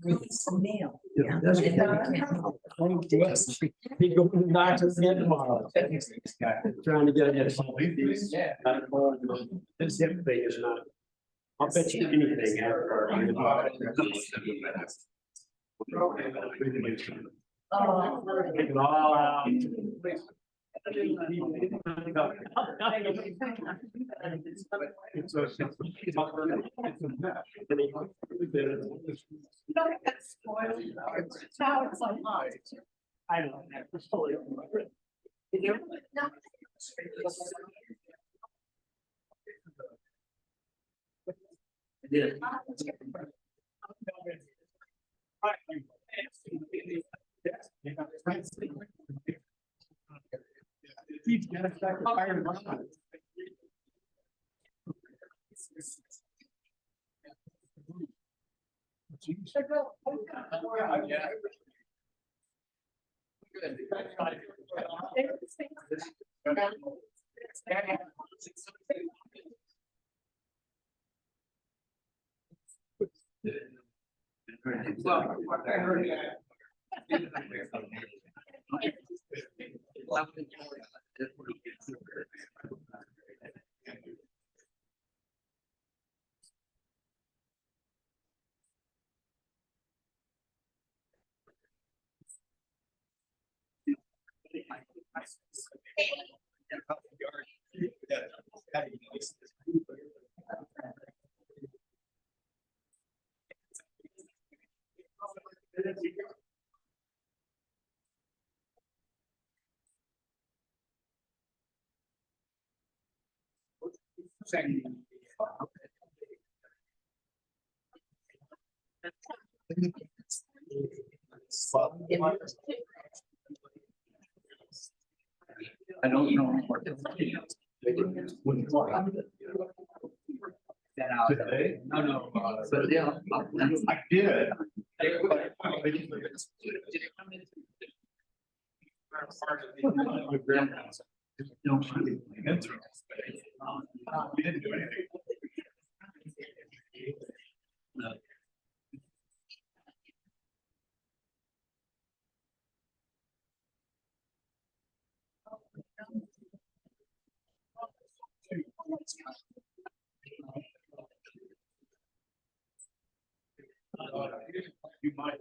Nail. Yeah, that's And what then we can't. he go to the doctor again tomorrow. Trying to get it. Yeah. This hip thing is not. I'll bet you anything. Take it all out. Now it's like, I don't know. He's got a fire. I don't know. Today? No, no. But yeah. I did. My grandma's. No, she didn't. We didn't do anything. No. You might.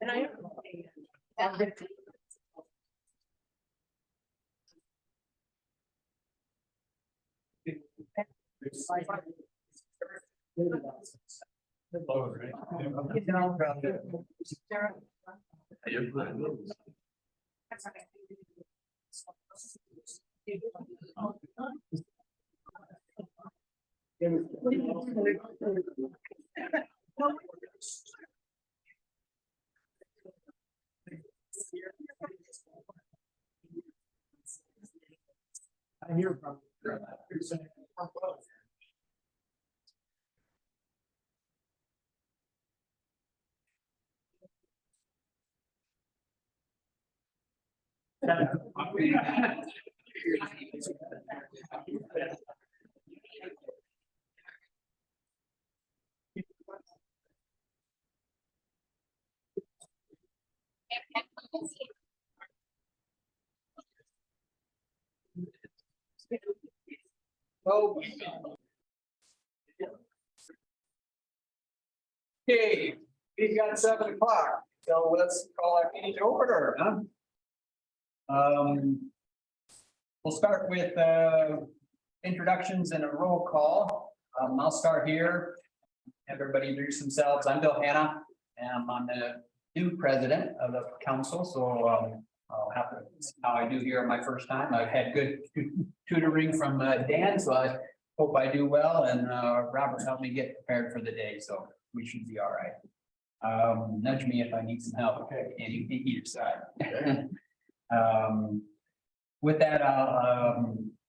And I. I hear from. Okay, we've got 7 o'clock, so let's call our meeting to order, huh? We'll start with introductions and a roll call. I'll start here. Everybody introduce themselves. I'm Bill Hanna, and I'm the new president of the council, so I'll have to see how I do here my first time. I've had good tutoring from Dan, so I hope I do well, and Robert helped me get prepared for the day, so we should be all right. Nudge me if I need some help, okay, either side. With that,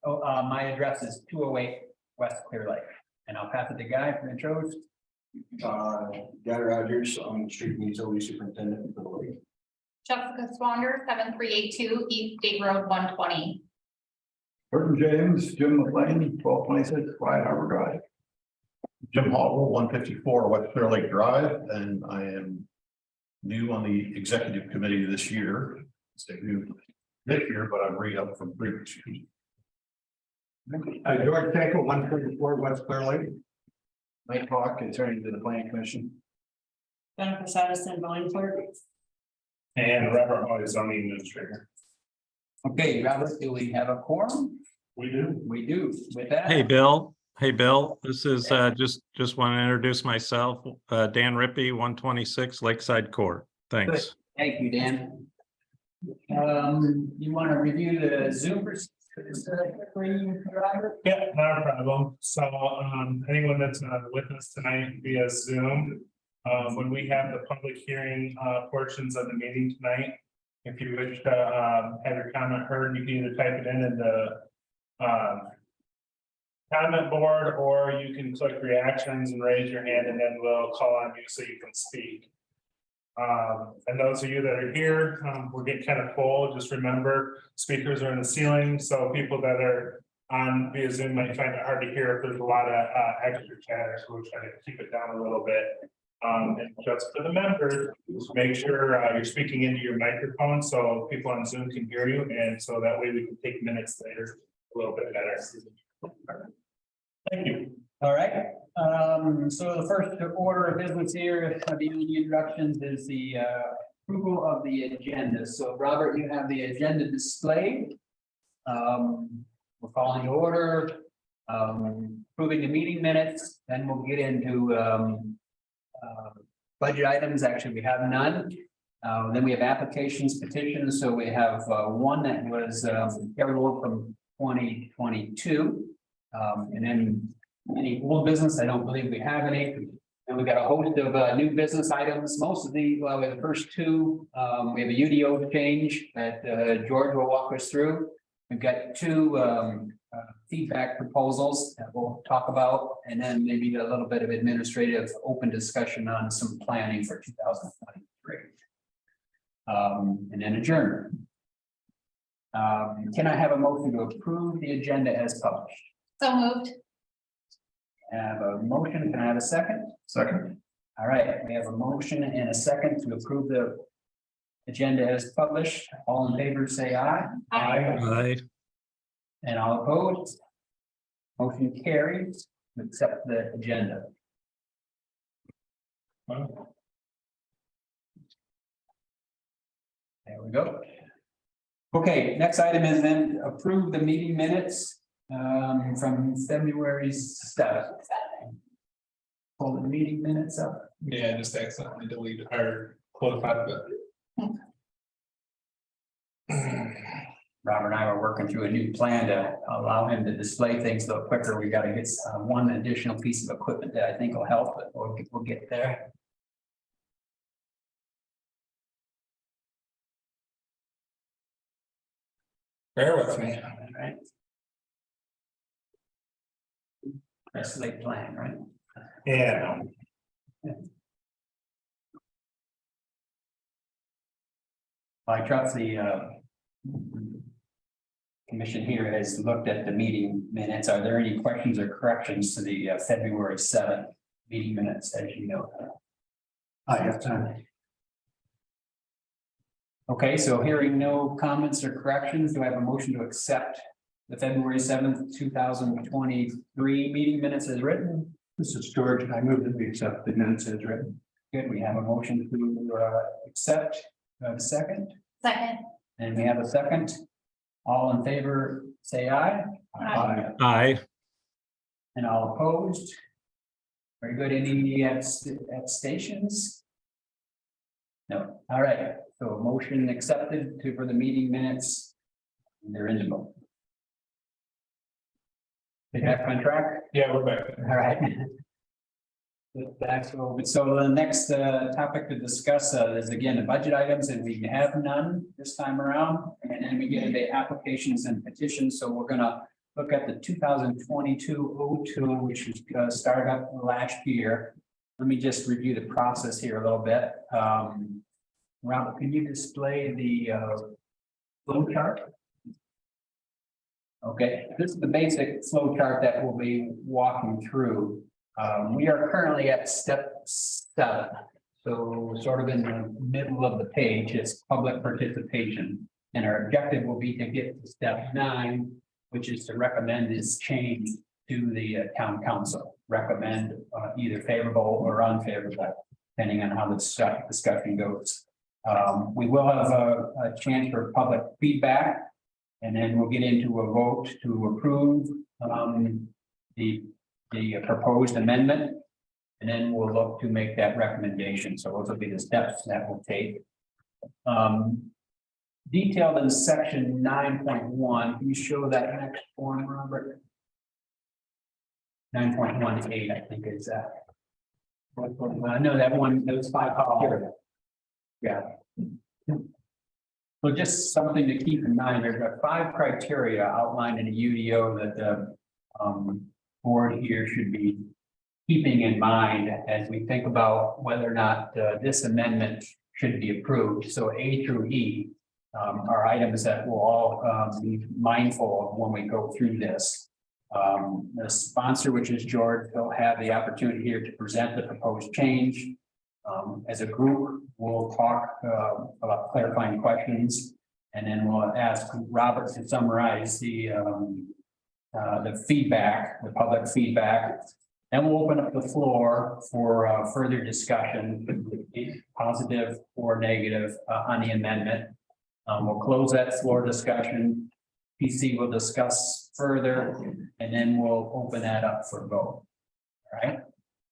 my address is 208 West Clear Lake, and I'll pass it to Guy for intros. Guy Rogers, I'm street and utility superintendent for the lake. Jessica Swander, 7382 East State Road 120. Burton James, Jim McLean, 1226 Quiet Harbor Drive. Jim Hall, 154 West Clear Lake Drive, and I am new on the executive committee this year. Stay new this year, but I'm re-up from previous years. George Tanko, 134 West Clear Lake. Mike Hawk, attorney to the planning commission. Jennifer Saddison, line clerk. And Robert Hoy, zoning administrator. Okay, Robert, do we have a quorum? We do. We do. With that. Hey, Bill. Hey, Bill. This is just want to introduce myself. Dan Rippey, 126 Lakeside Court. Thanks. Thank you, Dan. You want to review the Zoom? Robert? Yeah, not a problem. So anyone that's with us tonight via Zoom, when we have the public hearing portions of the meeting tonight, if you wish to have your comment heard, you can either type it in the comment board, or you can click reactions and raise your hand, and then we'll call on you so you can speak. And those of you that are here, we're getting kind of full. Just remember, speakers are in the ceiling, so people that are on via Zoom might find it hard to hear if there's a lot of extra chatter, so we'll try to keep it down a little bit. And just for the members, make sure you're speaking into your microphone so people on Zoom can hear you, and so that way we can take minutes later a little bit better. Thank you. All right, so the first order of business here, beyond the introductions, is the approval of the agenda. So Robert, you have the agenda displayed. We're calling the order, approving the meeting minutes, then we'll get into budget items. Actually, we have none. Then we have applications, petitions. So we have one that was carried over from 2022. And then any old business, I don't believe we have any. And we've got a host of new business items. Most of the, well, we have the first two. We have a UDO change that George will walk us through. We've got two feedback proposals that we'll talk about, and then maybe a little bit of administrative open discussion on some planning for 2023. And then adjourn. Can I have a motion to approve the agenda as published? So moved. I have a motion. Can I have a second? Second. All right, we have a motion and a second to approve the agenda as published. All in favor, say aye. Aye. And all opposed. Motion carries to accept the agenda. There we go. Okay, next item is then approve the meeting minutes from February 7th. Pull the meeting minutes up. Yeah, just accidentally deleted or closed out of it. Robert and I were working through a new plan to allow him to display things a little quicker. We got to get one additional piece of equipment that I think will help, but we'll get there. Bear with me. All right. That's the plan, right? Yeah. I trust the commission here has looked at the meeting minutes. Are there any questions or corrections to the February 7th meeting minutes, as you know? I have time. Okay, so hearing no comments or corrections, do I have a motion to accept the February 7th, 2023 meeting minutes as written. This is George, and I move that we accept the minutes as written. Good, we have a motion to accept, second, Second. and we have a second. All in favor, say aye. Aye. Aye. And all opposed? Very good. Any abstentions? No. All right. So motion accepted for the meeting minutes. They're in the book. Is that on track? Yeah, we're back. All right. That's so the next topic to discuss is again the budget items, and we have none this time around. And then we get into applications and petitions. So we're gonna look at the 2022-02, which was started up last year. Let me just review the process here a little bit. Robert, can you display the flow chart? Okay, this is the basic flow chart that we'll be walking through. We are currently at step 7. So sort of in the middle of the page is public participation. And our objective will be to get to step 9, which is to recommend this change to the town council. Recommend either favorable or unfavorable, depending on how the discussion goes. We will have a chance for public feedback, and then we'll get into a vote to approve the proposed amendment. And then we'll look to make that recommendation. So those will be the steps that we'll take. Detailed in section 9.1. Can you show that next form, Robert? 9.18, I think is that. No, that one, those 5 here. Yeah. So just something to keep in mind, there's 5 criteria outlined in the UDO that the board here should be keeping in mind as we think about whether or not this amendment should be approved. So A through E are items that we'll all be mindful of when we go through this. The sponsor, which is George, will have the opportunity here to present the proposed change. As a group, we'll talk about clarifying questions, and then we'll ask Robert to summarize the feedback, the public feedback. Then we'll open up the floor for further discussion, positive or negative on the amendment. We'll close that floor discussion. PC will discuss further, and then we'll open that up for vote. All right.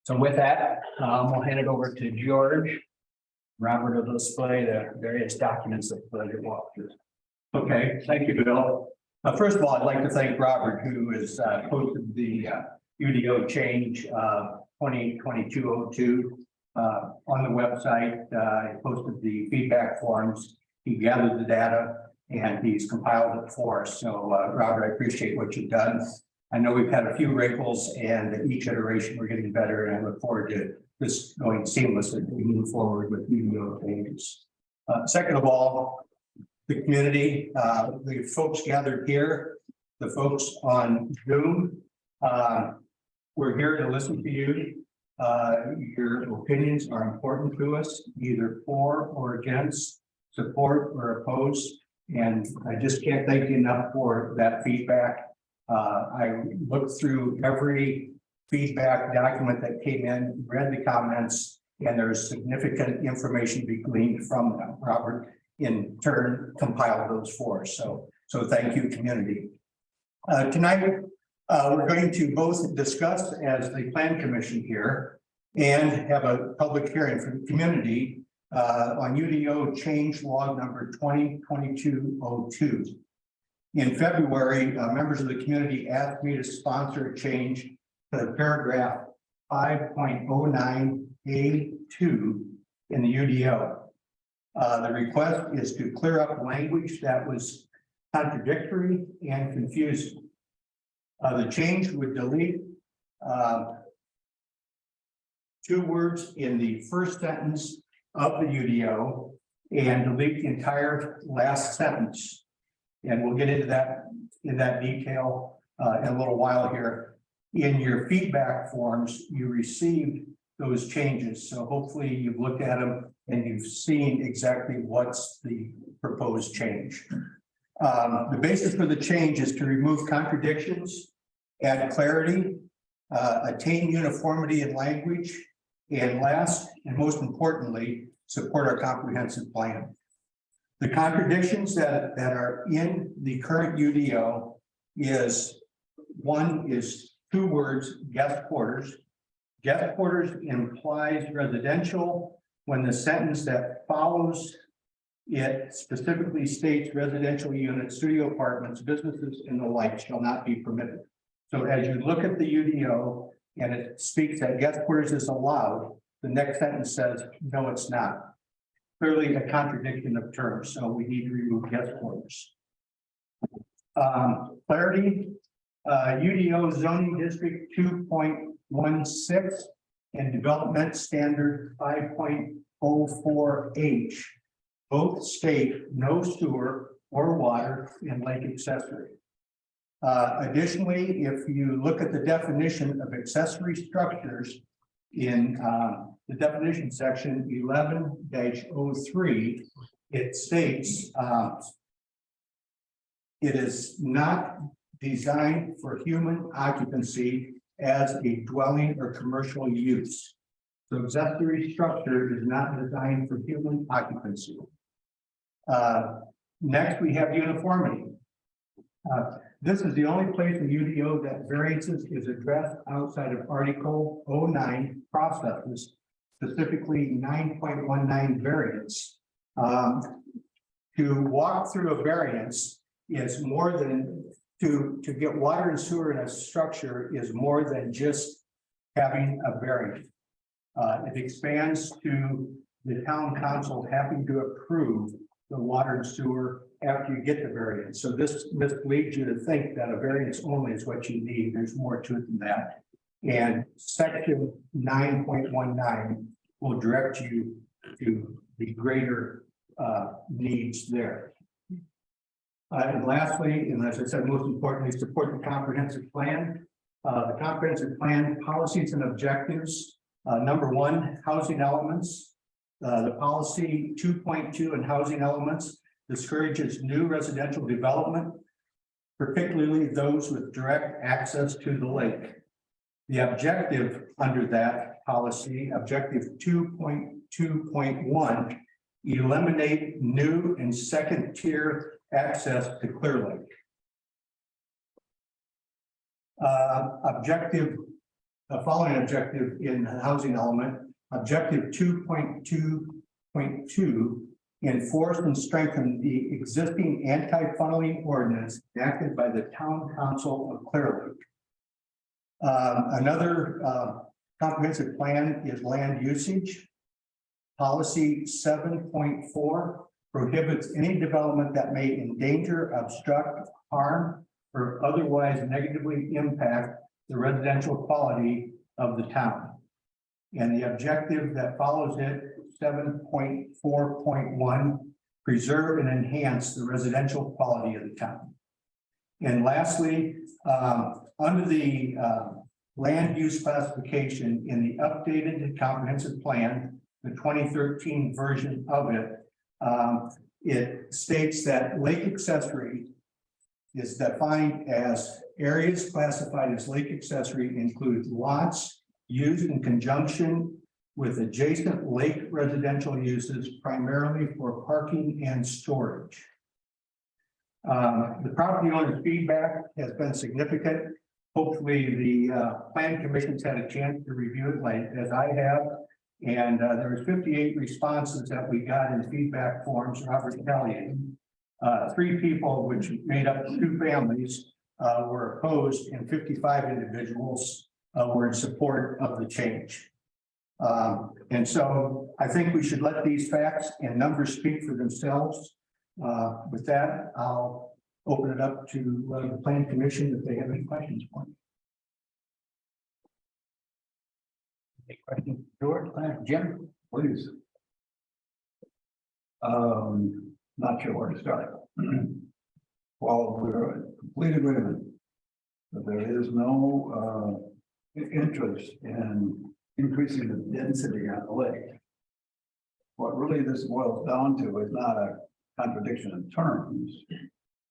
So with that, we'll hand it over to George. Robert will display the various documents that pleasure walk through. Okay, thank you, Bill. First of all, I'd like to thank Robert, who has posted the UDO change 2022-02 on the website. He posted the feedback forms. He gathered the data and he's compiled it for us. So Robert, I appreciate what you've done. I know we've had a few wrinkles, and at each iteration we're getting better, and I look forward to this going seamlessly as we move forward with UDO changes. Second of all, the community, the folks gathered here, the folks on Zoom, we're here to listen to you. Your opinions are important to us, either for or against, support or opposed. And I just can't thank you enough for that feedback. I looked through every feedback document that came in, read the comments, and there's significant information to be gleaned from them. Robert, in turn, compiled those for us. So thank you, community. Tonight, we're going to both discuss as the Plan Commission here and have a public hearing for the community on UDO change log number 2022-02. In February, members of the community asked me to sponsor a change to paragraph 5.09A2 in the UDO. The request is to clear up language that was contradictory and confusing. The change would delete 2 words in the first sentence of the UDO and delete the entire last sentence. And we'll get into that in that detail in a little while here. In your feedback forms, you received those changes. So hopefully you've looked at them and you've seen exactly what's the proposed change. The basis for the change is to remove contradictions, add clarity, attain uniformity in language, and last and most importantly, support our comprehensive plan. The contradictions that are in the current UDO is, one is 2 words, guest quarters. Guest quarters implies residential when the sentence that follows it specifically states residential units, studio apartments, businesses, and the like shall not be permitted. So as you look at the UDO and it speaks that guest quarters is allowed, the next sentence says, no, it's not. Clearly a contradiction of terms, so we need to remove guest quarters. Clarity, UDO zoning district 2.16 and development standard 5.04H. Both state no sewer or water in lake accessory. Additionally, if you look at the definition of accessory structures in the definition section 11-03, it states it is not designed for human occupancy as a dwelling or commercial use. So accessory structure is not designed for human occupancy. Next, we have uniformity. This is the only place in UDO that variances is addressed outside of Article 09 processes, specifically 9.19 variance. To walk through a variance is more than to get water and sewer in a structure is more than just having a variance. It expands to the town council having to approve the water and sewer after you get the variance. So this misleads you to think that a variance only is what you need. There's more to it than that. And section 9.19 will direct you to the greater needs there. And lastly, and as I said, most importantly, support the comprehensive plan. The comprehensive plan policies and objectives. Number 1, housing elements. The policy 2.2 and housing elements discourages new residential development, particularly those with direct access to the lake. The objective under that policy, objective 2.2.1, eliminate new and second tier access to Clear Lake. Following objective in the housing element, objective 2.2.2, enforce and strengthen the existing anti-funneling ordinance enacted by the Town Council of Clear Lake. Another comprehensive plan is land usage. Policy 7.4 prohibits any development that may endanger, obstruct, harm, or otherwise negatively impact the residential quality of the town. And the objective that follows it, 7.4.1, preserve and enhance the residential quality of the town. And lastly, under the land use classification in the updated comprehensive plan, the 2013 version of it, it states that lake accessory is defined as areas classified as lake accessory include lots used in conjunction with adjacent lake residential uses, primarily for parking and storage. The property owner's feedback has been significant. Hopefully the plan commission's had a chance to review it like as I have. And there was 58 responses that we got in feedback forms, Robert tallying. 3 people, which made up 2 families, were opposed, and 55 individuals were in support of the change. And so I think we should let these facts and numbers speak for themselves. With that, I'll open it up to the Plan Commission if they have any questions for me. Any questions, George, Jim, please. Not sure where to start. Well, we're in complete agreement that there is no interest in increasing the density on the lake. What really this boils down to is not a contradiction in terms.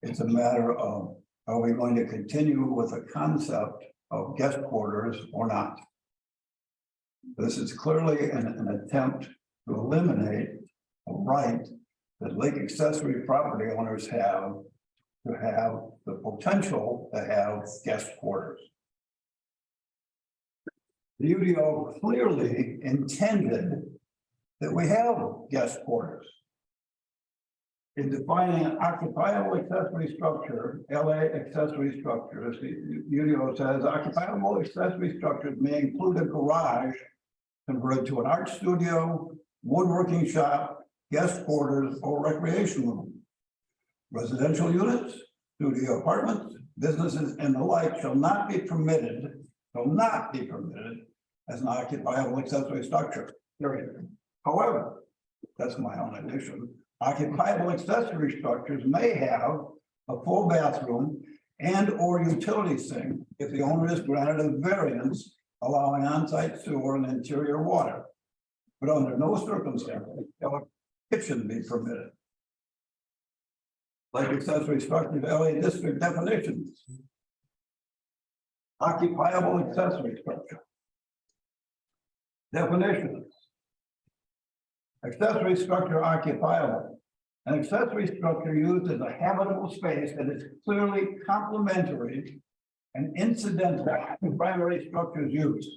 It's a matter of, are we going to continue with the concept of guest quarters or not? This is clearly an attempt to eliminate a right that lake accessory property owners have to have the potential to have guest quarters. The UDO clearly intended that we have guest quarters. In defining an occupiable accessory structure, LA accessory structures, the UDO says occupiable accessory structures may include a garage converted to an art studio, woodworking shop, guest quarters, or recreation room. Residential units, studio apartments, businesses, and the like shall not be permitted as an occupiable accessory structure, period. However, that's my own addition, occupiable accessory structures may have a full bathroom and or utility sink if the owner is granted a variance allowing on-site sewer and interior water. But under no circumstances shall a kitchen be permitted. Like accessory structures, LA district definitions. Occupiable accessory structure. Definitions. Accessory structure occupiable. An accessory structure used as a habitable space that is clearly complementary and incidental to primary structure's use.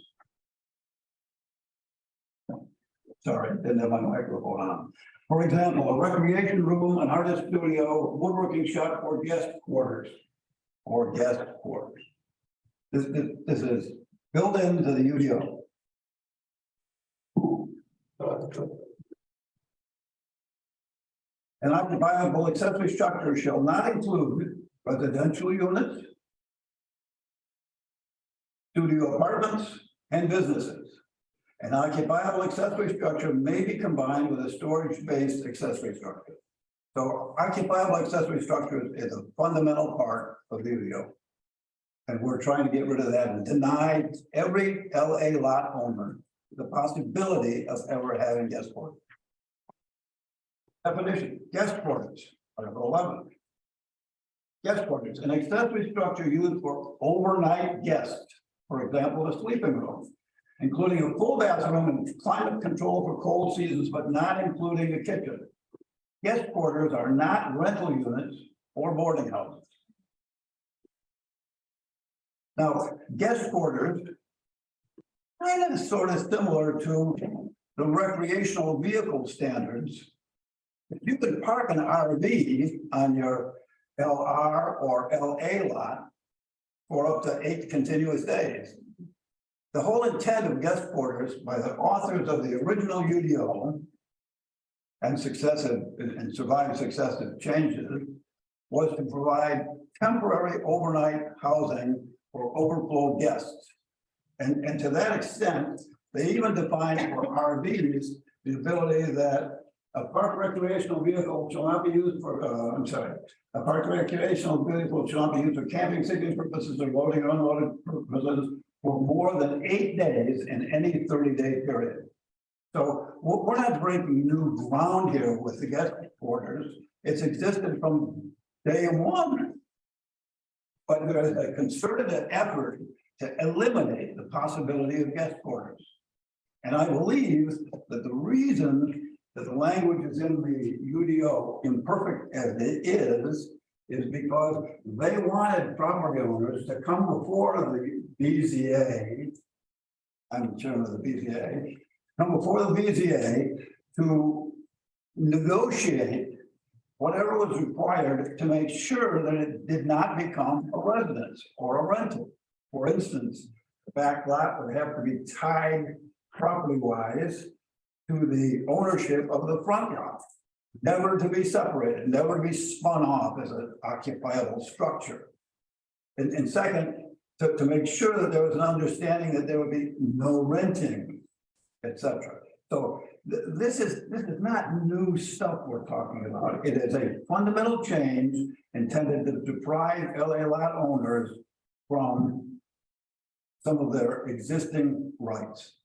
Sorry, didn't have my microphone on. For example, a recreation room, an artist studio, woodworking shop, or guest quarters. This is built into the UDO. An occupiable accessory structure shall not include residential units, studio apartments, and businesses. An occupiable accessory structure may be combined with a storage-based accessory structure. So occupiable accessory structure is a fundamental part of the UDO. And we're trying to get rid of that and deny every LA lot owner the possibility of ever having guest quarters. Definition, guest quarters, Article 11. Guest quarters, an accessory structure used for overnight guests, for example, a sleeping room, including a full bathroom and climate control for cold seasons, but not including a kitchen. Guest quarters are not rental units or boarding houses. Now, guest quarters kind of sort of similar to the recreational vehicle standards. If you could park an RV on your LR or LA lot for up to 8 continuous days. The whole intent of guest quarters by the authors of the original UDO and surviving successive changes was to provide temporary overnight housing for overflow guests. And to that extent, they even defined for RVs the ability that a park recreational vehicle shall not be used for, a park recreational vehicle shall not be used for camping, signaling purposes, or loading or unloading purposes for more than 8 days in any 30-day period. So we're not breaking new ground here with the guest quarters. It's existed from day one. But there is a concerted effort to eliminate the possibility of guest quarters. And I believe that the reason that the language is in the UDO imperfect as it is because they wanted property owners to come before the BZA. I'm the chairman of the BZA. Come before the BZA to negotiate whatever was required to make sure that it did not become a residence or a rental. For instance, the back lot would have to be tied property-wise to the ownership of the front lot, never to be separated, never to be spun off as an occupiable structure. And second, to make sure that there was an understanding that there would be no renting, etc. So this is not new stuff we're talking about. It is a fundamental change intended to deprive LA lot owners from some of their existing rights.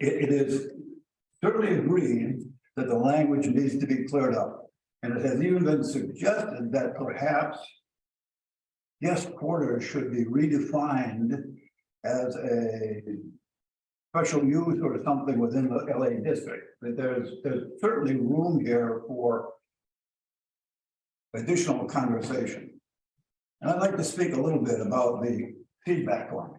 It is certainly agreed that the language needs to be cleared up. And it has even been suggested that perhaps guest quarters should be redefined as a special use or something within the LA district. That there's certainly room here for additional conversation. And I'd like to speak a little bit about the feedback form.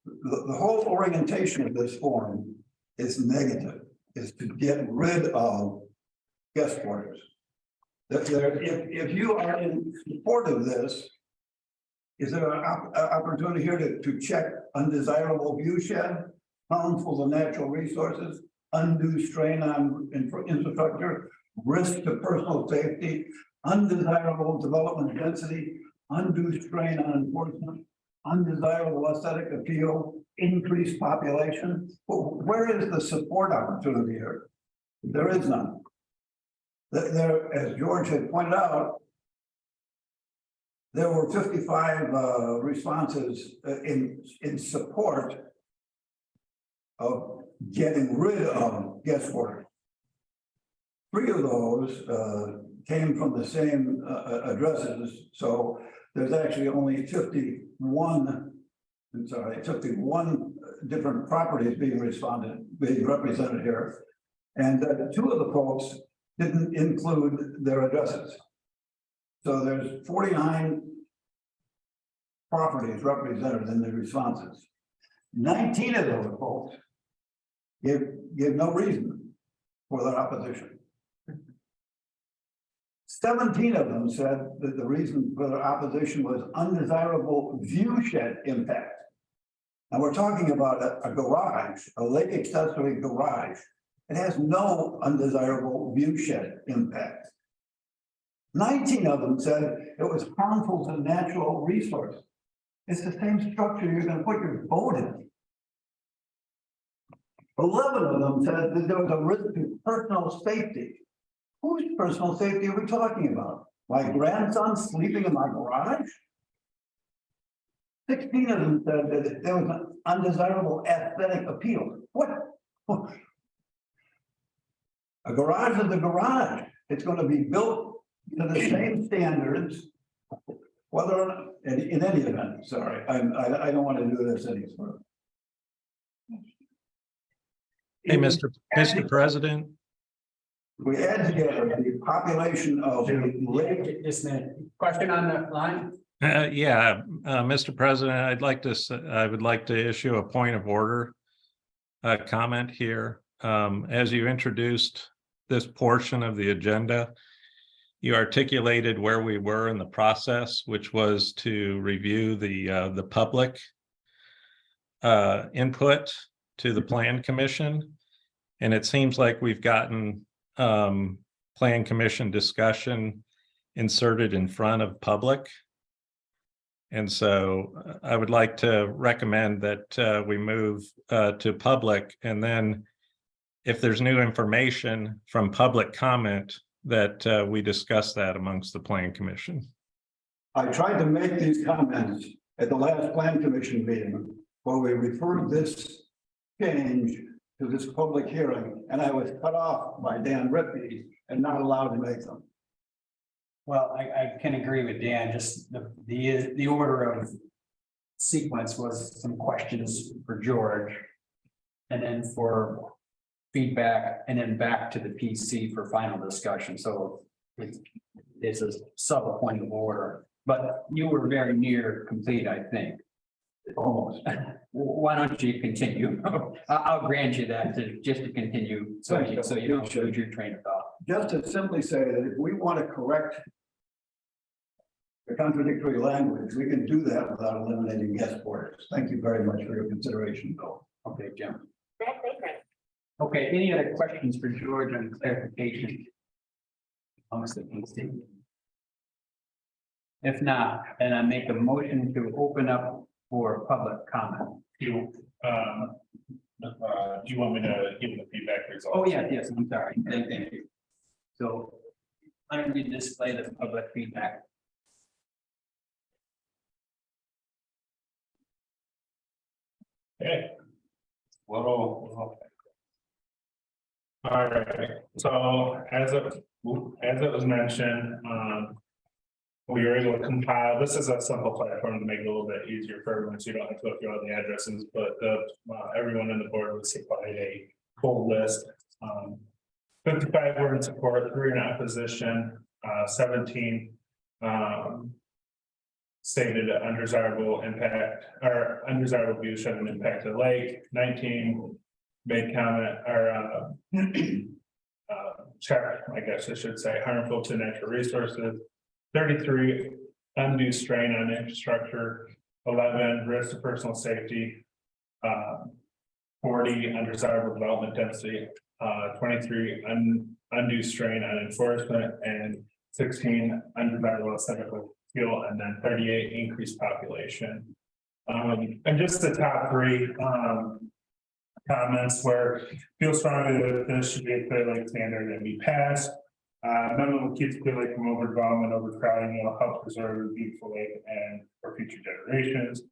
The whole orientation of this form is negative, is to get rid of guest quarters. If you are in support of this, is there an opportunity here to check undesirable view shed, harmful to natural resources, undue strain on infrastructure, risk to personal safety, undesirable development density, undue strain on enforcement, undesirable aesthetic appeal, increased population? Where is the support opportunity here? There is none. There, as George had pointed out, there were 55 responses in support of getting rid of guest quarters. 3 of those came from the same addresses, so there's actually only 51 different properties being represented here. And 2 of the folks didn't include their addresses. So there's 49 properties represented in the responses. 19 of those folks give no reason for their opposition. 17 of them said that the reason for their opposition was undesirable view shed impact. And we're talking about a garage, a lake accessory garage. It has no undesirable view shed impact. 19 of them said it was harmful to natural resources. It's the same structure you're going to put your boat in. 11 of them said that there was a risk to personal safety. Whose personal safety are we talking about? My grandson sleeping in my garage? 16 of them said that there was an undesirable aesthetic appeal. What? A garage is a garage. It's going to be built to the same standards, whether or not, in any event, sorry, I don't want to do this any further. Hey, Mr. President. We add together the population of the lake. Just a minute. Question on the line? Mr. President, I would like to issue a point of order. Comment here. As you introduced this portion of the agenda, you articulated where we were in the process, which was to review the public input to the Plan Commission. And it seems like we've gotten Plan Commission discussion inserted in front of public. And so I would like to recommend that we move to public, and then if there's new information from public comment, that we discuss that amongst the Plan Commission. I tried to make these comments at the last Plan Commission meeting where we referred this change to this public hearing, and I was cut off by Dan Rippey and not allowed to make them. Well, I can agree with Dan, just the order of sequence was some questions for George. And then for feedback, and then back to the PC for final discussion, so it's a subtle point of order, but you were very near complete, I think. Almost. Why don't you continue? I'll grant you that just to continue, so you don't lose your train of thought. Just to simply say that if we want to correct the contradictory language, we can do that without eliminating guest quarters. Thank you very much for your consideration, Bill. Okay, Jim. Okay, any other questions for George on clarification? Amongst the PC? If not, then I make a motion to open up for public comment. Do you want me to give the feedback results? Oh, yes, I'm sorry. Thank you. So why don't you display the public feedback? Okay. Well, all right, so as of as it was mentioned, we were able to compile, this is a simple platform to make it a little bit easier for everyone, so you don't have to go through all the addresses, but everyone on the board was supplied a full list. 55 were in support, 3 in opposition, 17 stated undesirable impact or undesirable view showing an impact to the lake. 19 made comment or check, I guess I should say, harmful to natural resources. 33 undue strain on infrastructure. 11 risk to personal safety. 40 undesirable development density. 23 undue strain on enforcement, and 16 undesirable aesthetic appeal, and then 38 increased population. And just the top 3 comments where feel strongly that this should be a Clear Lake standard and be passed. None will keep Clear Lake from overdevelopment, overcrowding. It'll help preserve the beautiful lake and for future generations.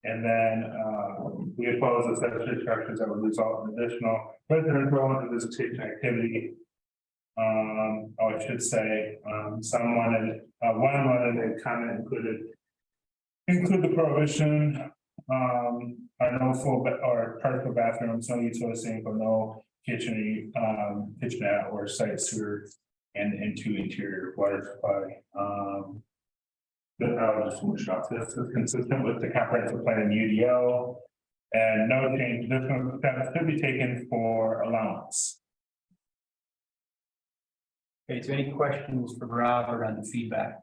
And then we oppose accessory structures that would result in additional residential and visitation activity. I should say, some wanted, one wanted a comment include the prohibition, or no full or partial bathrooms, no utility sink, or no kitchen, kitchenette or site sewer, and into interior water supply. But I'll just finish off. This is consistent with the comprehensive plan and UDO, and no change. Additional steps could be taken for allowance. Okay, so any questions for Robert on the feedback?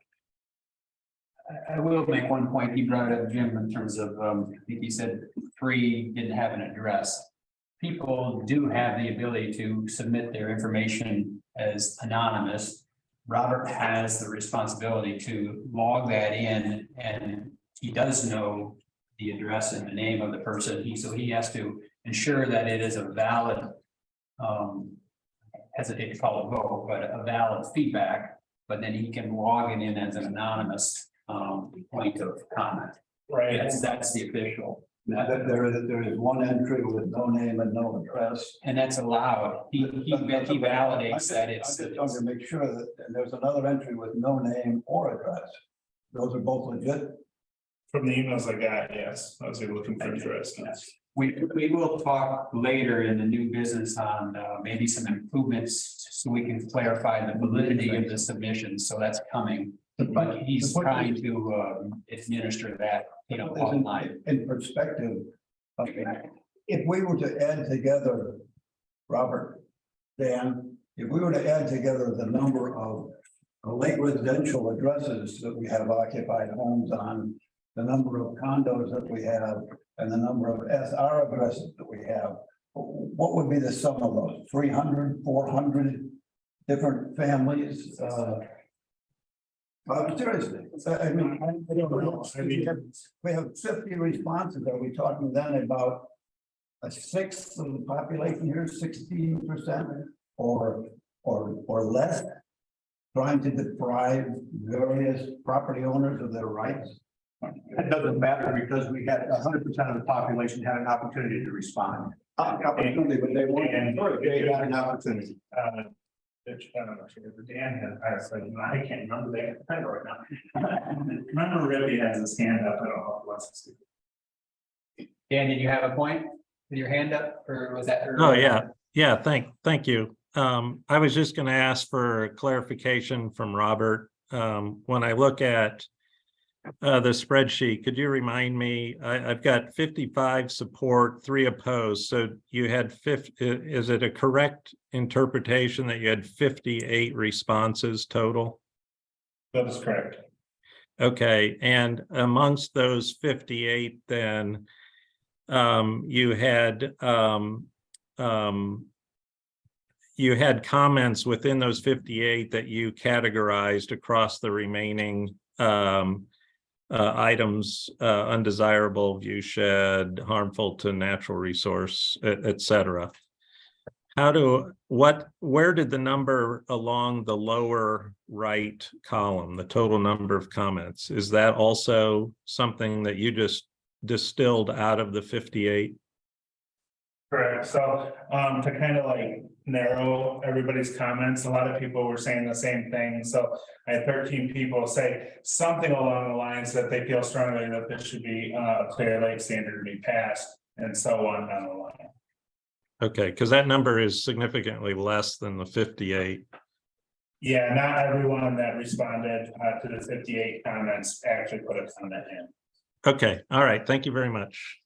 I will make one point. He brought up Jim in terms of, I think he said 3 didn't have an address. People do have the ability to submit their information as anonymous. Robert has the responsibility to log that in, and he does know the address and the name of the person. So he has to ensure that it is a valid, hesitate to call it vote, but a valid feedback, but then he can log it in as an anonymous point of comment. Right. That's the official. There is one entry with no name and no address. And that's allowed. He validates that it's. I'm just trying to make sure that and there's another entry with no name or address. Those are both legit. From the emails I got, yes, I was looking for address. We will talk later in the new business on maybe some improvements so we can clarify the validity of the submission. So that's coming. But he's trying to administer that, online. In perspective, if we were to add together, Robert, Dan, if we were to add together the number of lake residential addresses that we have occupied homes on, the number of condos that we have, and the number of SR addresses that we have, what would be the sum of those? 300, 400 different families? Seriously, I mean, I don't know. We have 50 responses. Are we talking then about a 1/6 of the population here, 16%, or less, trying to deprive various property owners of their rights? It doesn't matter because we had 100% of the population had an opportunity to respond. Opportunity, but they weren't. They had an opportunity. Which I don't know, Dan has, I can't remember that right now. Remember Ribby has his hand up, I don't know if he wants to speak. Dan, did you have a point with your hand up, or was that? Oh, yeah, thank you. I was just going to ask for clarification from Robert. When I look at the spreadsheet, could you remind me, I've got 55 support, 3 opposed. So you had 50, is it a correct interpretation that you had 58 responses total? That is correct. Okay, and amongst those 58, then you had comments within those 58 that you categorized across the remaining items, undesirable, view shed, harmful to natural resource, et cetera. Where did the number along the lower right column, the total number of comments, is that also something that you just distilled out of the 58? Correct. So to kind of like narrow everybody's comments. A lot of people were saying the same thing. So I had 13 people say something along the lines that they feel strongly that this should be a Clear Lake standard to be passed and so on down the line. Okay, because that number is significantly less than the 58. Yeah, not everyone that responded to the 58 comments actually put a comment in. Okay, all right. Thank you very much.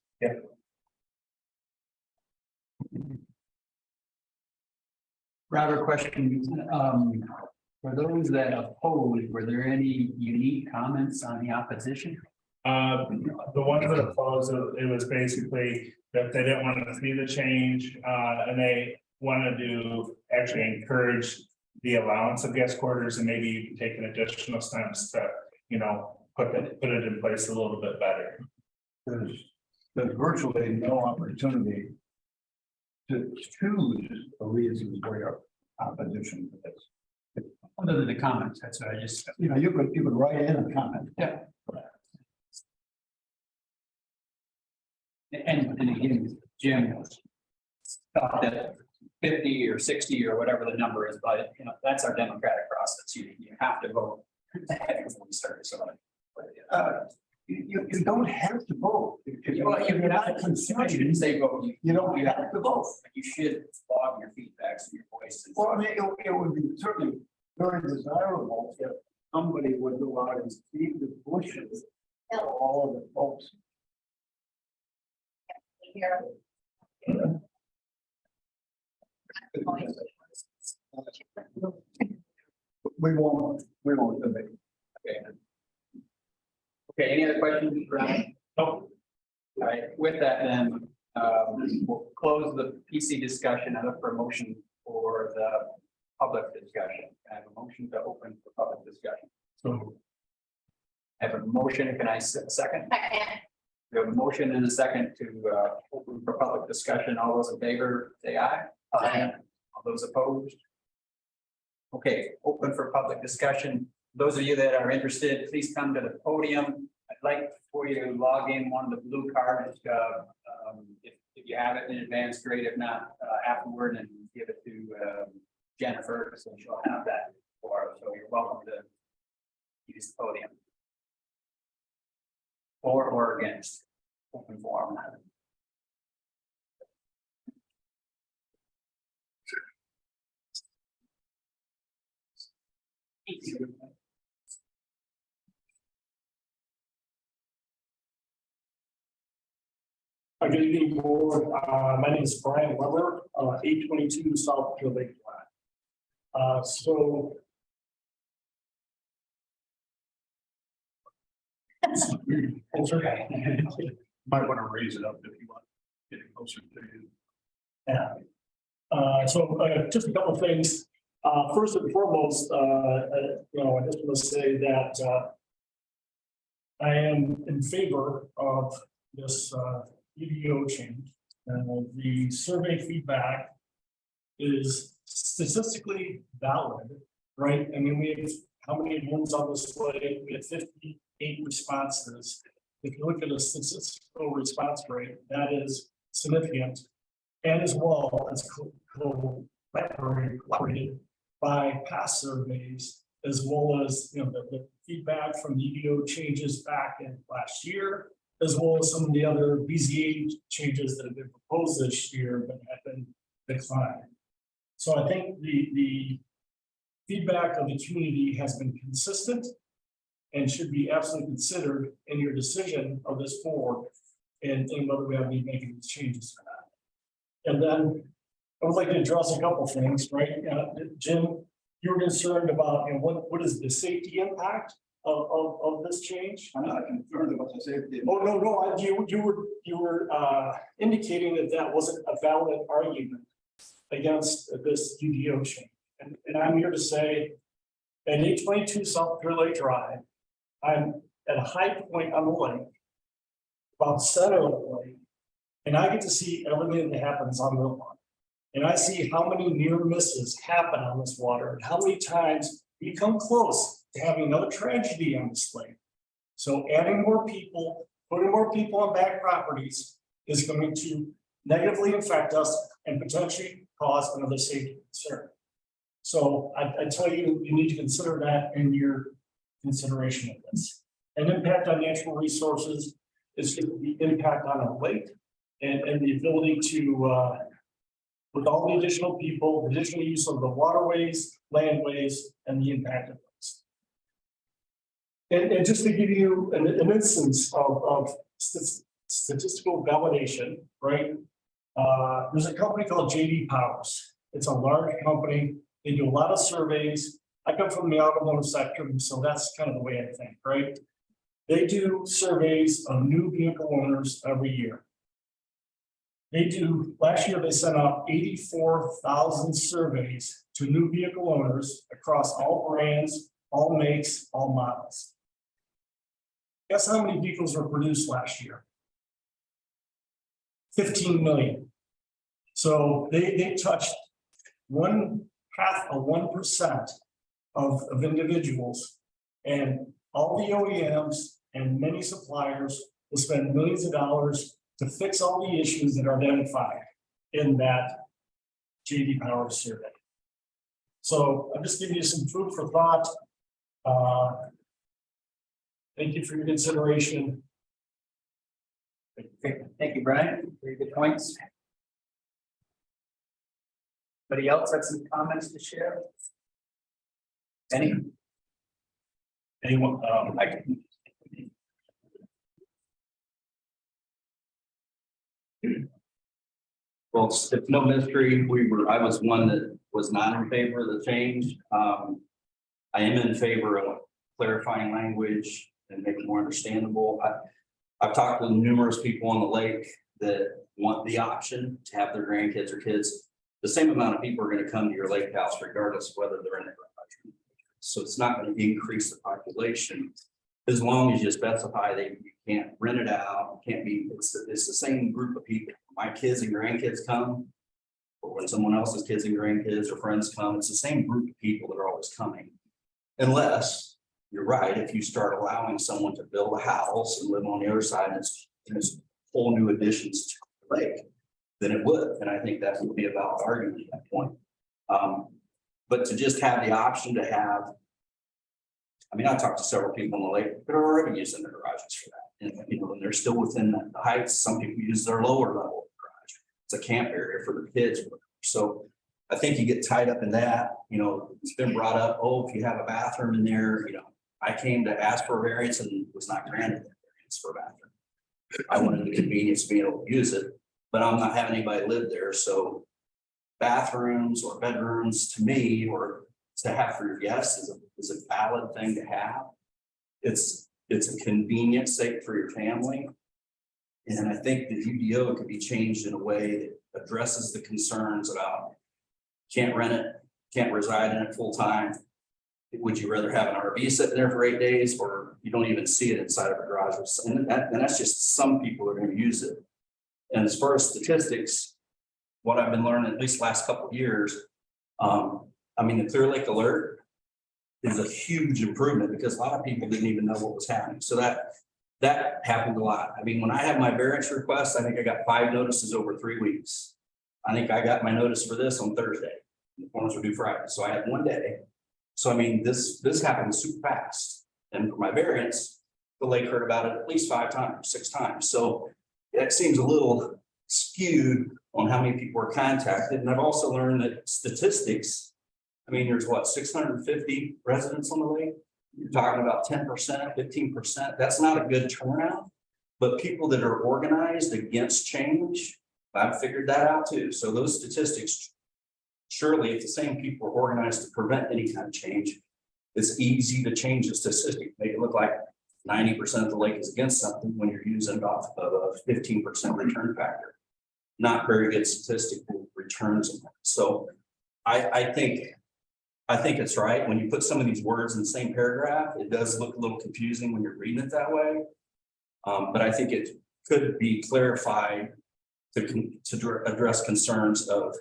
Robert, question, for those that opposed, were there any unique comments on the opposition? The ones that opposed, it was basically that they didn't want to see the change, and they wanted to actually encourage the allowance of guest quarters and maybe take an additional steps to, you know, put it in place a little bit better. There's virtually no opportunity to choose the reasons for your opposition to this. Other than the comments, that's what I just. You know, you could write in a comment. Yeah. And again, Jim thought that 50 or 60 or whatever the number is, but you know, that's our democratic process. You have to vote before we start. So You don't have to vote. If well, you're not I shouldn't say vote. you don't have to vote. But you should log your feedbacks and your voices. Well, I mean, it would be certainly very desirable if somebody would go out and speak the bushes for all of the folks. Here. We won't debate. Okay. Okay, any other questions, Brian? Oh, All right, with that, then, we'll close the PC discussion. I look for a motion for the public discussion. I have a motion to open for public discussion. so I have a motion. Can I second? Second. We have a motion and a second to open for public discussion. All those in favor, say aye. Aye. All those opposed? Okay, open for public discussion. Those of you that are interested, please come to the podium. I'd like for you to log in one of the blue cards. If you have it in advance, great. If not, afterward, and give it to Jennifer, so she'll have that for us. So you're welcome to use the podium. For or against, open forum. Good evening, board. My name is Brian Weber, 822 South Clear Lake Drive. So. Might want to raise it up if you want, get it closer to you. Yeah. Just a couple of things. First and foremost, you know, I just want to say that I am in favor of this EDO change. The survey feedback is statistically valid, right? I mean, we have how many homes on display? We have 58 responses. If you look at a statistical response rate, that is significant. And as well as collaborated by past surveys, as well as, you know, the feedback from the EDO changes back in last year, as well as some of the other BZA changes that have been proposed this year but have been declined. So I think the feedback of the community has been consistent and should be absolutely considered in your decision of this board and whether we have to be making these changes or not. And then I would like to address a couple of things, right? Jim, you were concerned about, you know, what is the safety impact of this change? I'm not concerned about the safety. Oh, no, you were indicating that wasn't a valid argument against this UDO change. And I'm here to say, at 822 South Clear Lake Drive, I'm at a high point on the lake, about center of the lake, and I get to see everything that happens on the water. And I see how many near misses happen on this water and how many times we come close to having another tragedy on this lake. So adding more people, putting more people on back properties is going to negatively affect us and potentially cause another safety concern. So I tell you, you need to consider that in your consideration of this. An impact on natural resources is the impact on a lake and the ability to, with all the additional people, additional use of the waterways, landways, and the impact of those. And just to give you an instance of statistical validation, right? There's a company called JD Powers. It's a large company. They do a lot of surveys. I come from the automotive sector, so that's kind of the way I think, right? They do surveys of new vehicle owners every year. Last year, they sent out 84,000 surveys to new vehicle owners across all brands, all makes, all models. Guess how many vehicles were produced last year? 15 million. So they touched 0.5% of individuals, and all the OEMs and many suppliers will spend millions of dollars to fix all the issues that are identified in that JD Power survey. So I'm just giving you some food for thought. Thank you for your consideration. Okay, thank you, Brian. Very good points. Anybody else have some comments to share? Anyone? Well, it's no mystery, I was one that was not in favor of the change. I am in favor of clarifying language and making it more understandable. I've talked to numerous people on the lake that want the option to have their grandkids or kids. The same amount of people are going to come to your lake house regardless of whether they're in the garage. So it's not going to increase the population as long as you specify that you can't rent it out, can't be, it's the same group of people. My kids and grandkids come, or when someone else's kids and grandkids or friends come, it's the same group of people that are always coming. Unless you're right, if you start allowing someone to build a house and live on the other side, and it's whole new additions to the lake, then it would. And I think that would be a valid argument at that point. But to just have the option to have, I mean, I talked to several people on the lake that are already using their garages for that. And, you know, and they're still within the heights. Some people use their lower level garage. It's a camp area for the kids. So I think you get tied up in that. You know, it's been brought up, oh, if you have a bathroom in there, you know, I came to ask for a variance and was not granted that variance for a bathroom. I wanted the convenience of being able to use it, but I'm not having anybody live there. So bathrooms or bedrooms to me, or to have for your guests is a valid thing to have. It's a convenience sake for your family. And I think the UDO could be changed in a way that addresses the concerns about can't rent it, can't reside in it full time. Would you rather have an RV sitting there for 8 days, or you don't even see it inside of a garage? And that's just some people are going to use it. And as far as statistics, what I've been learning at least the last couple of years, I mean, the Clear Lake Alert is a huge improvement because a lot of people didn't even know what was happening. So that happened a lot. I mean, when I had my variance request, I think I got 5 notices over 3 weeks. I think I got my notice for this on Thursday. The forms were due Friday. So I had 1 day. So, I mean, this happened super fast. And for my variance, the lake heard about it at least 5 times, 6 times. So it seems a little skewed on how many people are contacted. And I've also learned that statistics, I mean, there's what, 650 residents on the lake? You're talking about 10%, 15%. That's not a good turnout. But people that are organized against change, I've figured that out too. So those statistics, surely if the same people are organized to prevent any kind of change, it's easy to change the statistic, make it look like 90% of the lake is against something when you're using off of a 15% return factor. Not very good statistical returns. So I think it's right. When you put some of these words in the same paragraph, it does look a little confusing when you're reading it that way. But I think it could be clarified to address concerns of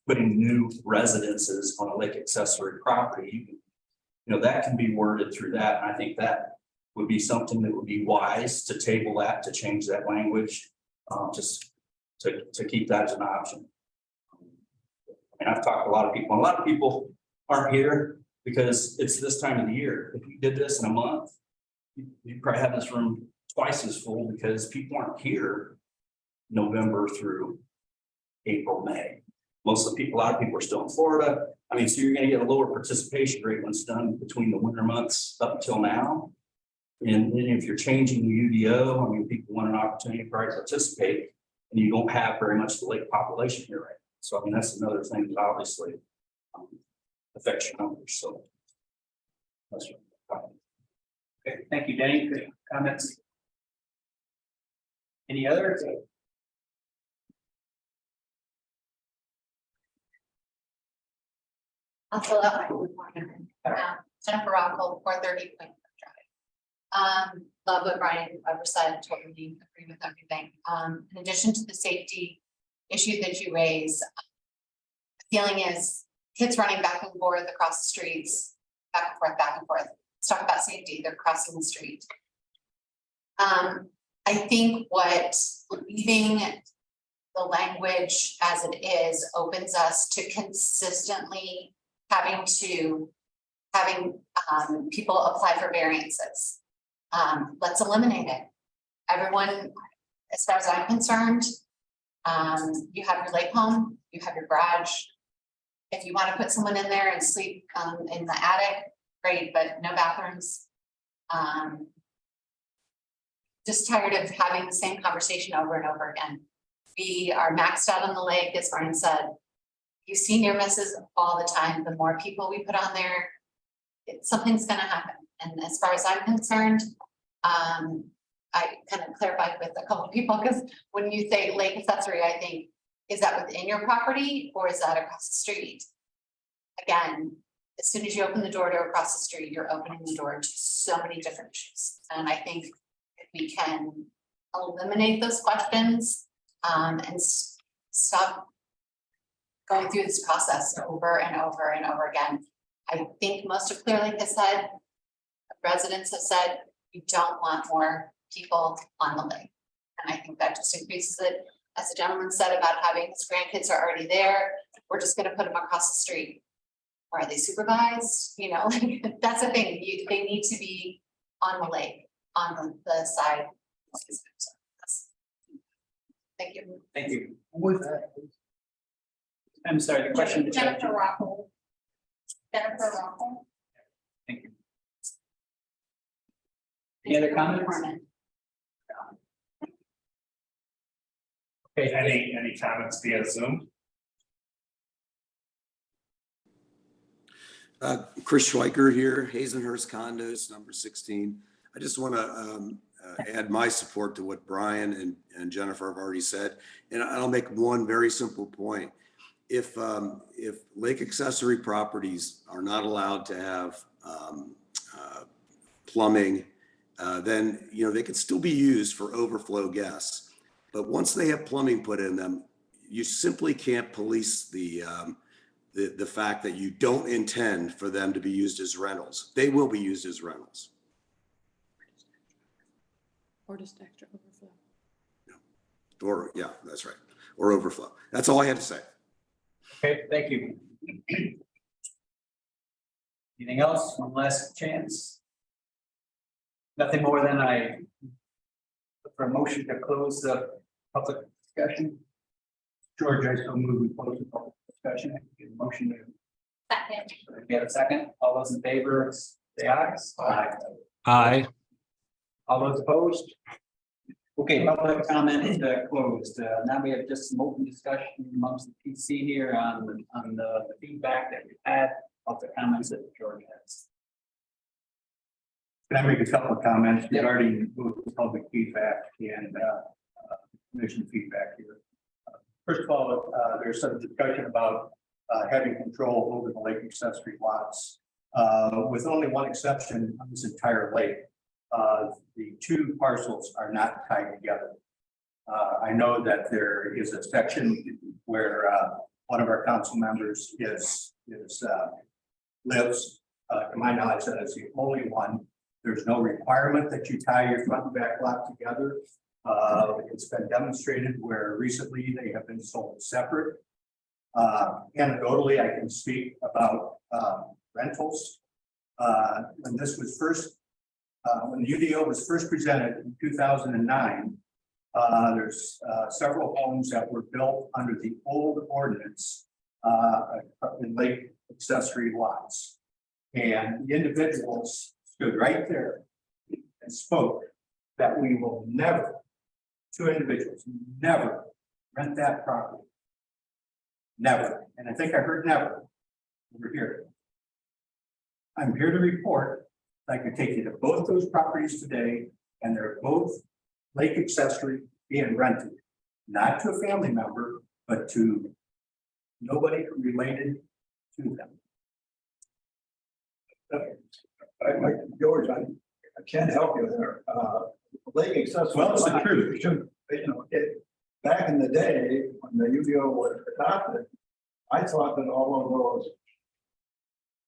putting new residences on a lake accessory property. You know, that can be worded through that. And I think that would be something that would be wise to table that, to change that language, just to keep that as an option. And I've talked to a lot of people, and a lot of people aren't here because it's this time of the year. If you did this in a month, you'd probably have this room twice as full because people aren't here November through April, May. Most of the people, a lot of people are still in Florida. I mean, so you're gonna get a lower participation rate when it's done between the winter months up until now. And then if you're changing the UDO, I mean, people want an opportunity to participate, and you don't have very much the lake population here right now. So I mean, that's another thing that obviously affects your numbers, so. That's what. Okay, thank you, Danny. Good comments. Any other? I'll fill out my Jennifer Rockhold, 430 Point Drive. Love what Brian ever said, totally agree with everything. In addition to the safety issue that you raise, the feeling is kids running back and forth across the streets, back and forth, back and forth. Let's talk about safety, they're crossing the street. I think what leaving the language as it is opens us to consistently having people apply for variances. Let's eliminate it. Everyone, as far as I'm concerned, you have your lake home, you have your garage. If you want to put someone in there and sleep in the attic, great, but no bathrooms. Just tired of having the same conversation over and over again. We are maxed out on the lake, as Brian said. You see near misses all the time. The more people we put on there, something's gonna happen. And as far as I'm concerned, I kind of clarified with a couple of people, because when you say lake accessory, I think, is that within your property or is that across the street? Again, as soon as you open the door to across the street, you're opening the door to so many different issues. And I think if we can eliminate those questions and stop going through this process over and over and over again. I think most of Clear Lake has said, residents have said, you don't want more people on the lake. And I think that just increases it. As the gentleman said about having his grandkids are already there, we're just gonna put them across the street. Or are they supervised? You know, that's the thing, they need to be on the lake, on the side. Thank you. Thank you. I'm sorry, the question. Jennifer Rockhold. Jennifer Rockhold. Thank you. Any other comments? Okay, Any comments via Zoom? Chris Schweiker here, Hazenhurst Condos, number 16. I just want to add my support to what Brian and Jennifer have already said. And I'll make one very simple point. If lake accessory properties are not allowed to have plumbing, then they can still be used for overflow guests. But once they have plumbing put in them, you simply can't police the fact that you don't intend for them to be used as rentals. They will be used as rentals. Or just extra overflow. Or, yeah, that's right. Or overflow. That's all I had to say. okay, thank you. Anything else? One last chance? Nothing more than I look for a motion to close the public discussion. George, I so move we close the public discussion. Get a motion to. Second. If you have a second, all those in favor, say aye. Aye. Aye. All those opposed? Okay, public comment is closed. Now we have just some open discussion amongst the PC here on the feedback that we've had, of the comments that George has. Can I make a couple of comments regarding both public feedback and commission feedback here? First of all, there's some discussion about having control over the lake accessory lots. With only one exception on this entire lake, the two parcels are not tied together. I know that there is a section where one of our council members lives. To my knowledge, that is the only one. There's no requirement that you tie your front and back lot together. It's been demonstrated where recently they have been sold separate. Anecdotally, I can speak about rentals. When this was first, when the UDO was first presented in 2009, there's several homes that were built under the old ordinance in lake accessory lots. And the individuals stood right there and spoke that we will never, two individuals, never rent that property. Never. And I think I heard never over here. I'm here to report, I could take you to both those properties today, and they're both lake accessory being rented, not to a family member, but to nobody related to them. George, I can't help you there. Lake accessory. Well, it's the truth. Should, you know, back in the day, when the UDO was adopted, I thought that all of those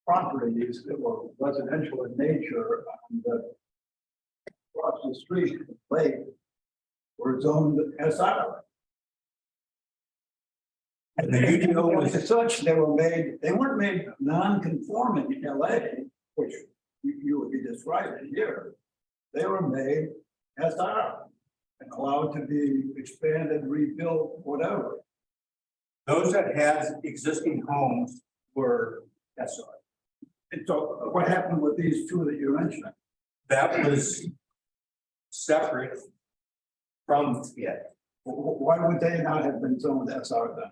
properties that were residential in nature on the across the street, the lake, were zoned SR. And the UDO was As such, they weren't made non-conforming in LA, which you would be describing here. They were made SR and allowed to be expanded, rebuilt, whatever. those that had existing homes were SR. And so what happened with these two that you mentioned? That was separate from it. Why would they not have been zoned SR then?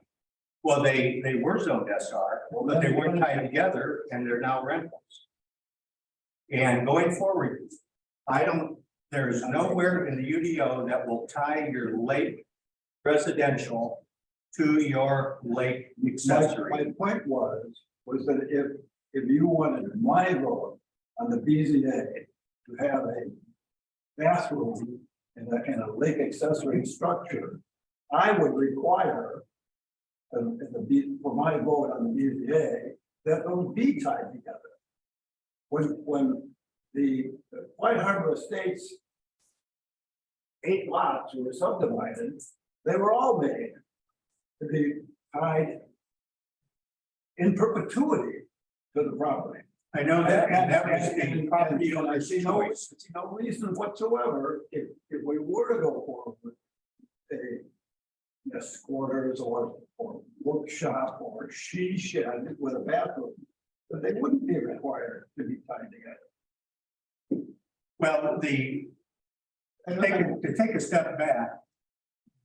Well, they were zoned SR, but they weren't tied together and they're now rentals. And going forward, there is nowhere in the UDO that will tie your lake residential to your lake accessory. My point was that if you wanted my road on the BZA to have a bathroom in a lake accessory structure, I would require for my vote on the BZA that those be tied together. When the White Harbor Estates 8 lots were subdivided, they were all made to be tied in perpetuity to the property. I know that, and that was the property And I owner's see choice. no reason whatsoever, if we were to go forward with a squatters or workshop or she shed with a bathroom, that they wouldn't be required to be tied together. Well, to take a step back,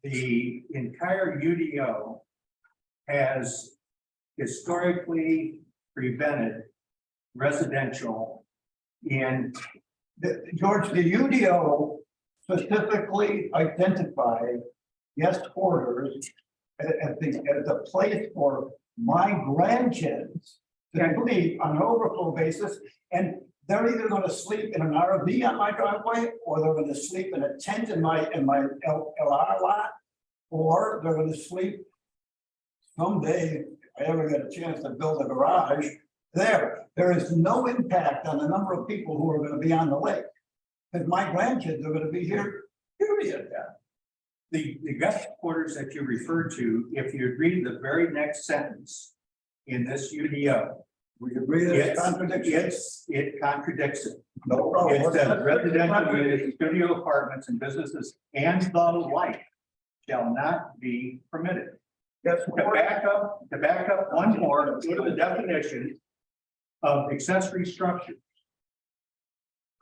the entire UDO has historically prevented residential in. George, the UDO specifically identified guest quarters as the place for my grandkids to sleep on an overflow basis, and they're either going to sleep in an RV on my driveway, or they're going to sleep in a tent in my LR lot, or they're going to sleep someday, if I ever get a chance to build a garage there. There is no impact on the number of people who are going to be on the lake, because my grandkids are going to be here, period. The guest quarters that you refer to, if you read the very next sentence in this UDO, We agree that it's contradiction. it contradicts it. No problem. It says residential units, studio apartments and businesses and the like shall not be permitted. Yes, To back up one more, go to the definition of accessory structures.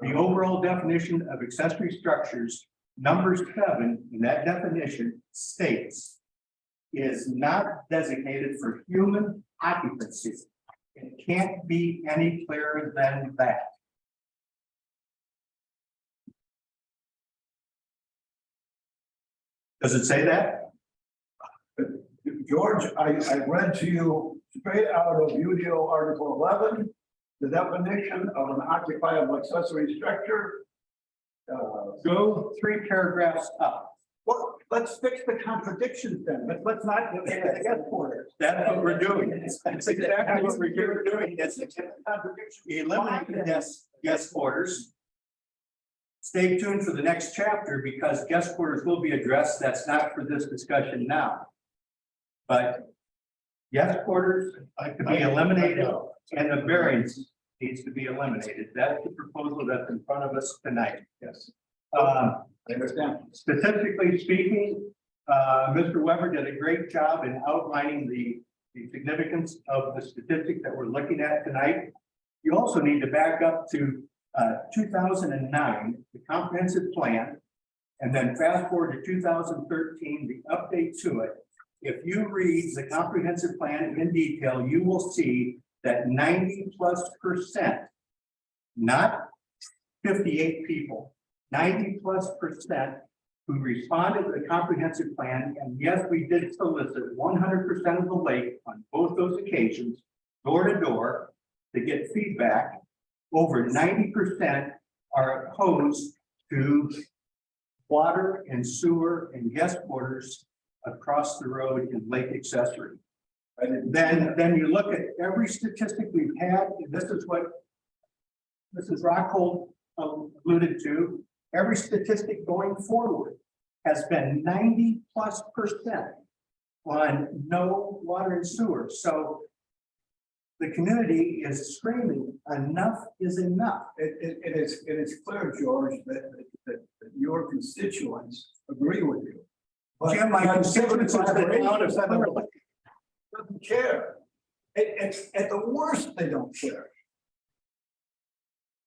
The overall definition of accessory structures, number 7 in that definition states is not designated for human occupancy. It can't be any clearer than that. Does it say that? George, I read to you straight out of UDO Article 11, the definition of an occupiable accessory structure. Go 3 paragraphs up. Well, let's fix the contradictions then, but let's not get into the guest quarters. That's what we're doing. That's exactly what we're doing. That's eliminating guest quarters. Stay tuned for the next chapter because guest quarters will be addressed. That's not for this discussion now. But Yes quarters could be eliminated and the variance needs to be eliminated. That's the proposal that's in front of us tonight. Yes. I understand. Statistically speaking, Mr. Weber did a great job in outlining the significance of the statistic that we're looking at tonight. You also need to back up to 2009, the comprehensive plan, and then fast forward to 2013, the update to it. If you read the comprehensive plan in detail, you will see that 90+%, not 58 people, 90+% who responded to the comprehensive plan. And yes, we did solicit 100% of the lake on both those occasions, door to door, to get feedback. Over 90% are opposed to water and sewer and guest quarters across the road in Lake Accessory. And then you look at every statistic we've had, and this is what Mrs. Rockhold alluded to. Every statistic going forward has been 90+% on no water and sewer. So the community is screaming, enough is enough. It is clear, George, that your constituents agree with you. But Jim, my constituents have been out of doesn't care. It's at the worst, they don't care.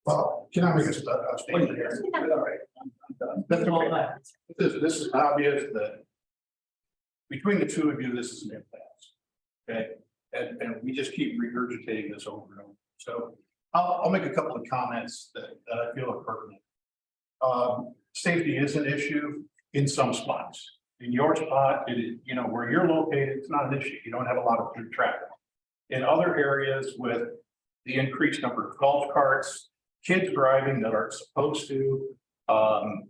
Well, can I make a statement here? All right, I'm done. That's okay. This is obvious that between the two of you, this is an impasse. Okay, and we just keep regurgitating this over and over. So I'll make a couple of comments that I feel are pertinent. Safety is an issue in some spots. In your spot, it is, you know, where you're located, it's not an issue. You don't have a lot of through traffic. In other areas with the increased number of golf carts, kids driving that aren't supposed to,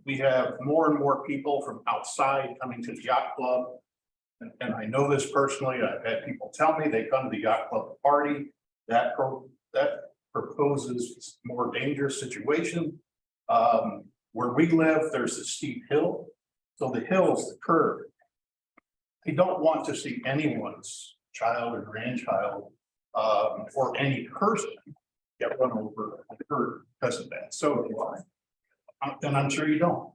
we have more and more people from outside coming to the yacht club. And I know this personally. I've had people tell me they come to the yacht club party. That proposes a more dangerous situation. Where we live, there's a steep hill. So the hill is the curb. I don't want to see anyone's child or grandchild or any person get run over and hurt because of that. So do I. And I'm sure you don't.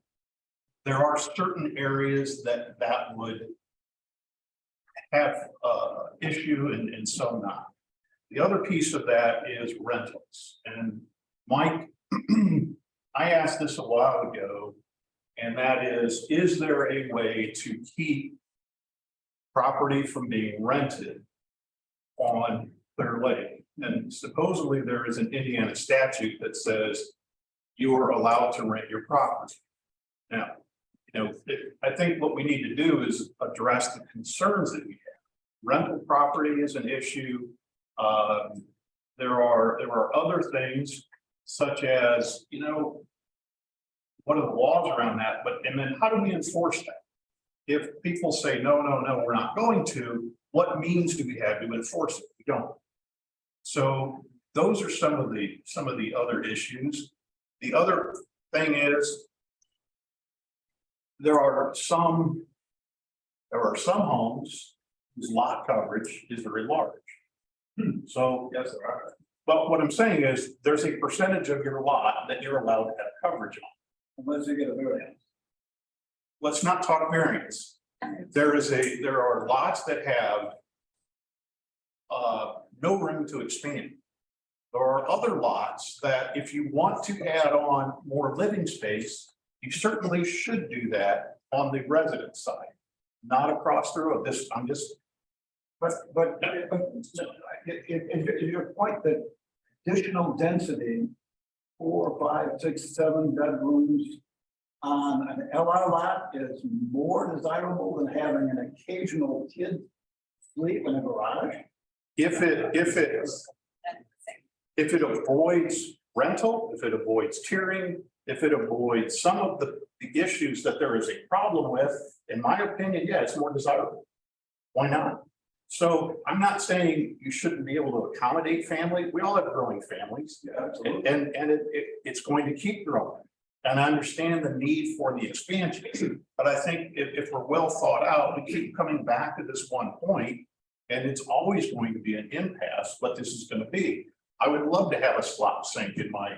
There are certain areas that would have issue and some not. The other piece of that is rentals. And Mike, I asked this a while ago, and that is there a way to keep property from being rented on Clear Lake? And supposedly there is an Indiana statute that says you are allowed to rent your property. Now, you know, I think what we need to do is address the concerns that we have. Rental property is an issue. There are other things such as, you know, what are the laws around that? And then how do we enforce that? If people say, no, we're not going to, what means do we have to enforce it? We don't. So those are some of the other issues. The other thing is there are some homes whose lot coverage is very large. So yes, there are. But what I'm saying is there's a percentage of your lot that you're allowed to have coverage on. Unless you get a variance. Let's not talk variance. There are lots that have no room to expand. There are other lots that if you want to add on more living space, you certainly should do that on the resident side, not across the road. But your point that additional density, 4, 5, 6, 7 bedrooms on an LR lot is more desirable than having an occasional kid sleep in a garage? If it avoids rental, if it avoids tiering, if it avoids some of the issues that there is a problem with, in my opinion, yeah, it's more desirable. Why not? So I'm not saying you shouldn't be able to accommodate family. We all have growing families. Yeah, absolutely. And it's going to keep growing. And I understand the need for the expansion. But I think if we're well thought out, we keep coming back to this one point. And it's always going to be an impasse, what this is gonna be. I would love to have a slot sink in my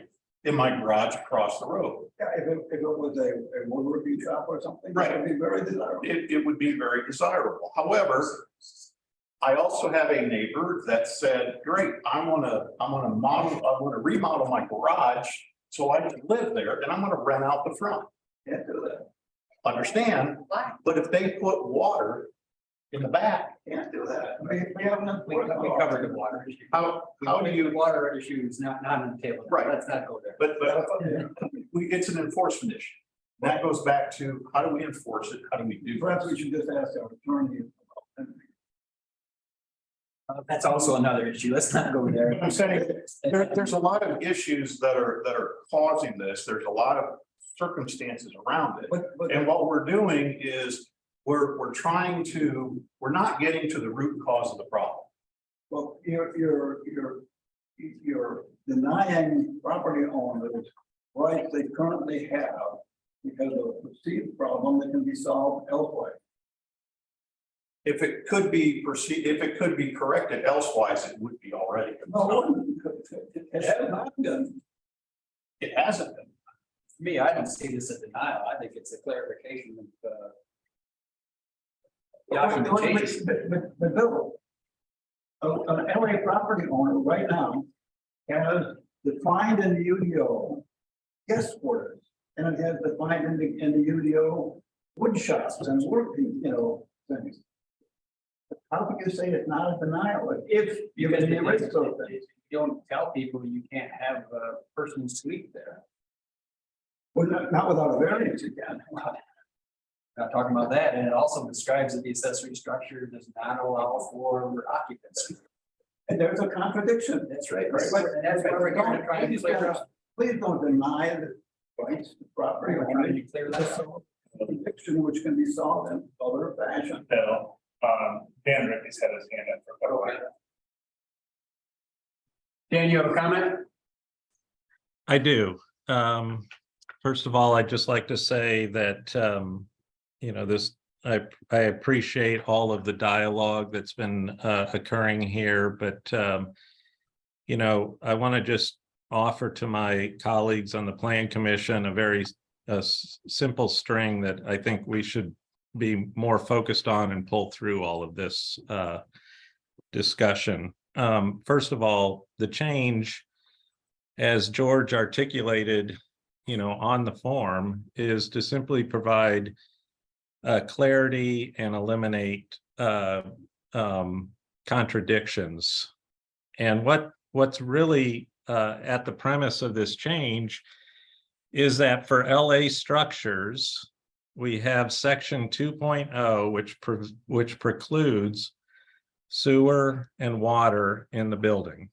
garage across the road. Yeah, if it was a woodworking shop or something, that Right. would be very desirable. It would be very desirable. However, I also have a neighbor that said, great, I wanna remodel my garage so I can live there, and I'm gonna rent out the front. Can't do that, Understand? Why? But if they put water in the back, can't do that. We haven't. We covered the water issue. how do you, Water issues not on the table. Right. Let's not go there. but it's an enforcement issue. That goes back to, how do we enforce it? How do we do? Perhaps we should just ask our attorney. That's also another issue. Let's not go there. I'm saying, there's a lot of issues that are causing this. There's a lot of circumstances around it. But And what we're doing is, we're not getting to the root cause of the problem. well, you're denying property owners rights they currently have because of a perceived problem that can be solved elsewhere. If it could be corrected elsewise, it would be already. No, it has not been. It hasn't been. For me, I don't see this as denial. I think it's a clarification of, documentation. But Bill, an LA property owner right now has defined in the UDO guest quarters, and it has defined in the UDO wood shops and working, things. How can you say it's not a denial if you Because can erase those things? you don't tell people you can't have a person sleep there. Well, not without a variance again. Not talking about that, and it also describes that the accessory structure does not allow for occupancy. And there's a contradiction. That's right. Right, And that's what we're going to try and clear up. Please don't deny the rights to property. We're trying to clear that That's up. a conviction which can be solved in other fashion. Bill, Dan Ricky's had his hand up for quite a while. Dan, you have a comment? I do. First of all, I'd just like to say that, I appreciate all of the dialogue that's been occurring here, but, I want to just offer to my colleagues on the Plan Commission a very simple string that I think we should be more focused on and pull through all of this discussion. First of all, the change, as George articulated, on the form, is to simply provide clarity and eliminate contradictions. And what's really at the premise of this change is that for LA structures, we have section 2.0, which precludes sewer and water in the building.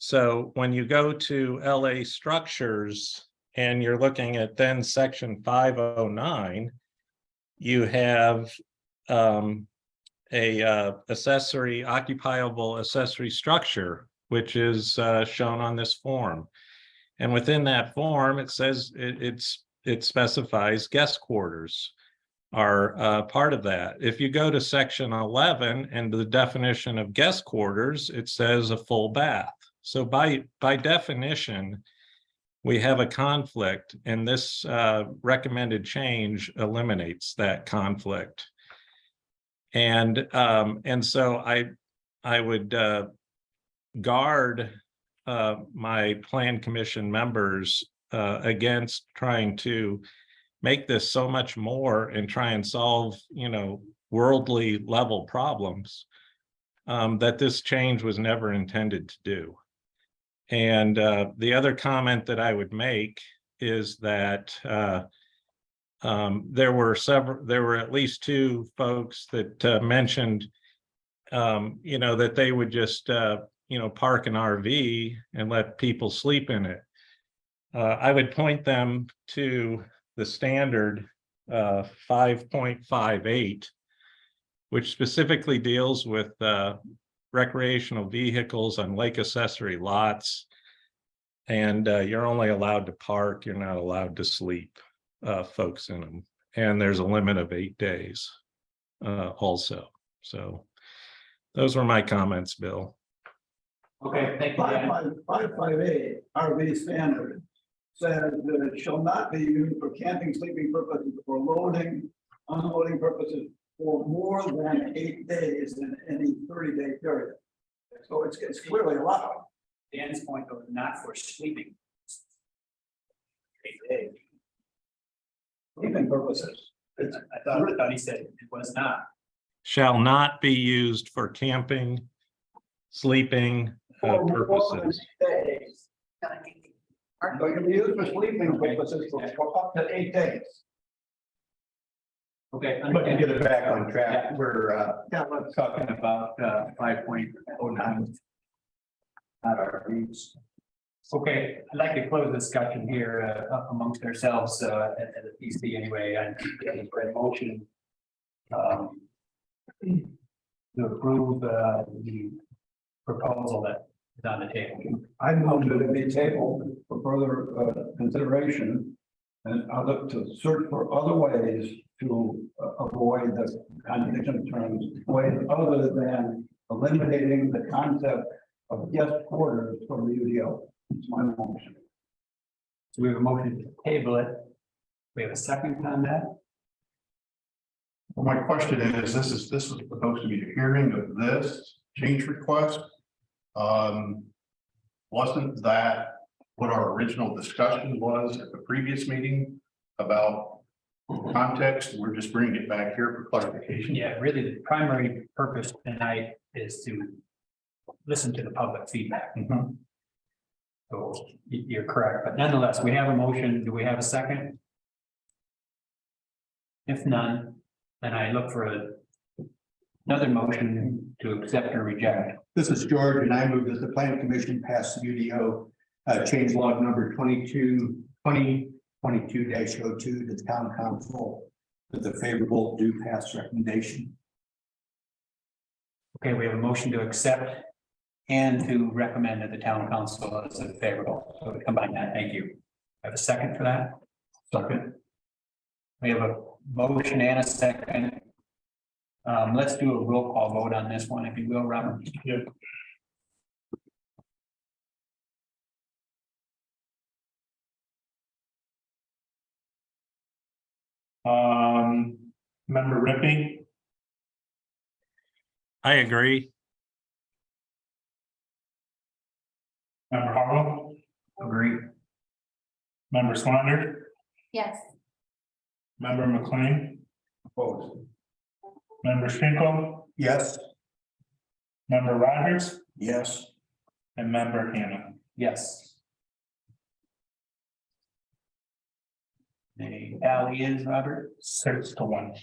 So when you go to LA structures and you're looking at then section 509, you have a occupiable accessory structure, which is shown on this form. And within that form, it says it specifies guest quarters are part of that. If you go to section 11 and the definition of guest quarters, it says a full bath. So by definition, we have a conflict, and this recommended change eliminates that conflict. And so I would guard my Plan Commission members against trying to make this so much more and try and solve, worldly level problems that this change was never intended to do. And the other comment that I would make is that there were at least two folks that mentioned, that they would just, park an RV and let people sleep in it. I would point them to the standard 5.58, which specifically deals with recreational vehicles on lake accessory lots. And you're only allowed to park, you're not allowed to sleep folks in them. And there's a limit of 8 days also. So those were my comments, Bill. Okay, thank you, Dan. 558 RV standard says that it shall not be used for camping, sleeping purposes, or loading, unloading purposes for more than 8 days in any 30-day period. So it's clearly allowed. Dan's point though, not for sleeping. Sleeping purposes. I thought he said it was not. Shall not be used for camping, sleeping For more than purposes. 8 days. No, I think So it can be used for sleeping purposes for up to 8 days. Okay. But to get it back on track, we're Yeah, let's talking about 5.09. Not our reads. Okay, I'd like to close discussion here amongst ourselves at the PC anyway. I think for a motion to approve the proposal that is on the table. I move that it be tabled for further consideration. And I'll look to search for other ways to avoid the contradiction terms, ways other than eliminating the concept of guest quarters from the UDO. It's my motion. So we have a motion to table it. We have a second on that. Well, my question is, this is supposed to be a hearing of this change request. Wasn't that what our original discussion was at the previous meeting about context? We're just bringing it back here for clarification. Yeah, really, the primary purpose tonight is to listen to the public feedback. So you're correct, but nonetheless, we have a motion. Do we have a second? If none, then I look for another motion to accept or reject. This is George, and I move that the plan commission pass the UDO change log number 2022-02 to the town council with a favorable do pass recommendation. Okay, we have a motion to accept and to recommend that the town council is favorable. So we combine that. Thank you. I have a second for that. Second. We have a motion and a second. Let's do a roll call vote on this one, if you will, Robert. Yep. Member Rippey, I agree. member Harrell, Agree. member Swander, yes. member McLean, Opposed. member Schinkel, Yes. member Rogers, Yes. and member Hannah. Yes. The tally is, Robert, 6-1.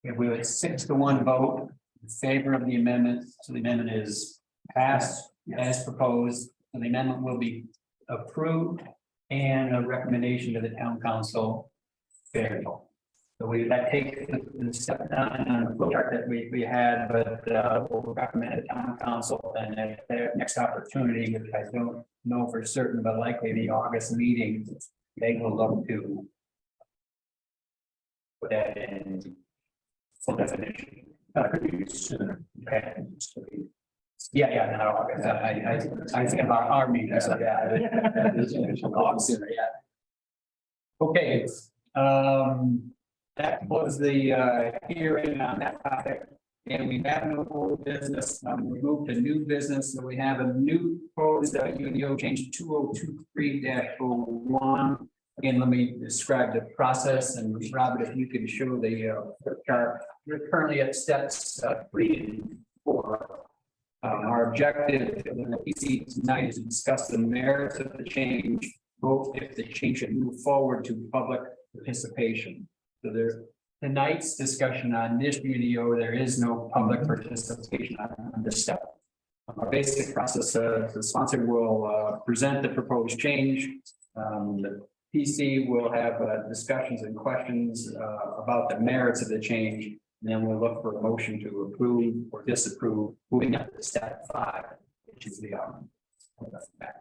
if we have a 6-1 vote in favor of the amendment, so the amendment is passed as proposed, and the amendment will be approved and a recommendation to the town council favorable. So that takes the step down on the flow chart that we had, but we'll recommend the town council and at their next opportunity, which I don't know for certain, but likely the August meeting, they will look to put that in full definition. Could be sooner. Okay. Yeah, not August. I think about our meeting, so yeah. Sooner, yeah. Okay, that was the hearing on that topic. And we have no old business. We moved to new business, so we have a new proposed UDO change 2023-01. Again, let me describe the process, and Robert, if you can show the chart. We're currently at steps 3 and 4. Our objective in the PC tonight is to discuss the merits of the change, both if the change should move forward to public participation. So tonight's discussion on this UDO, there is no public participation on this step. Our basic process, the sponsor will present the proposed change. The PC will have discussions and questions about the merits of the change. And then we'll look for a motion to approve or disapprove, moving up to step 5, which is the back.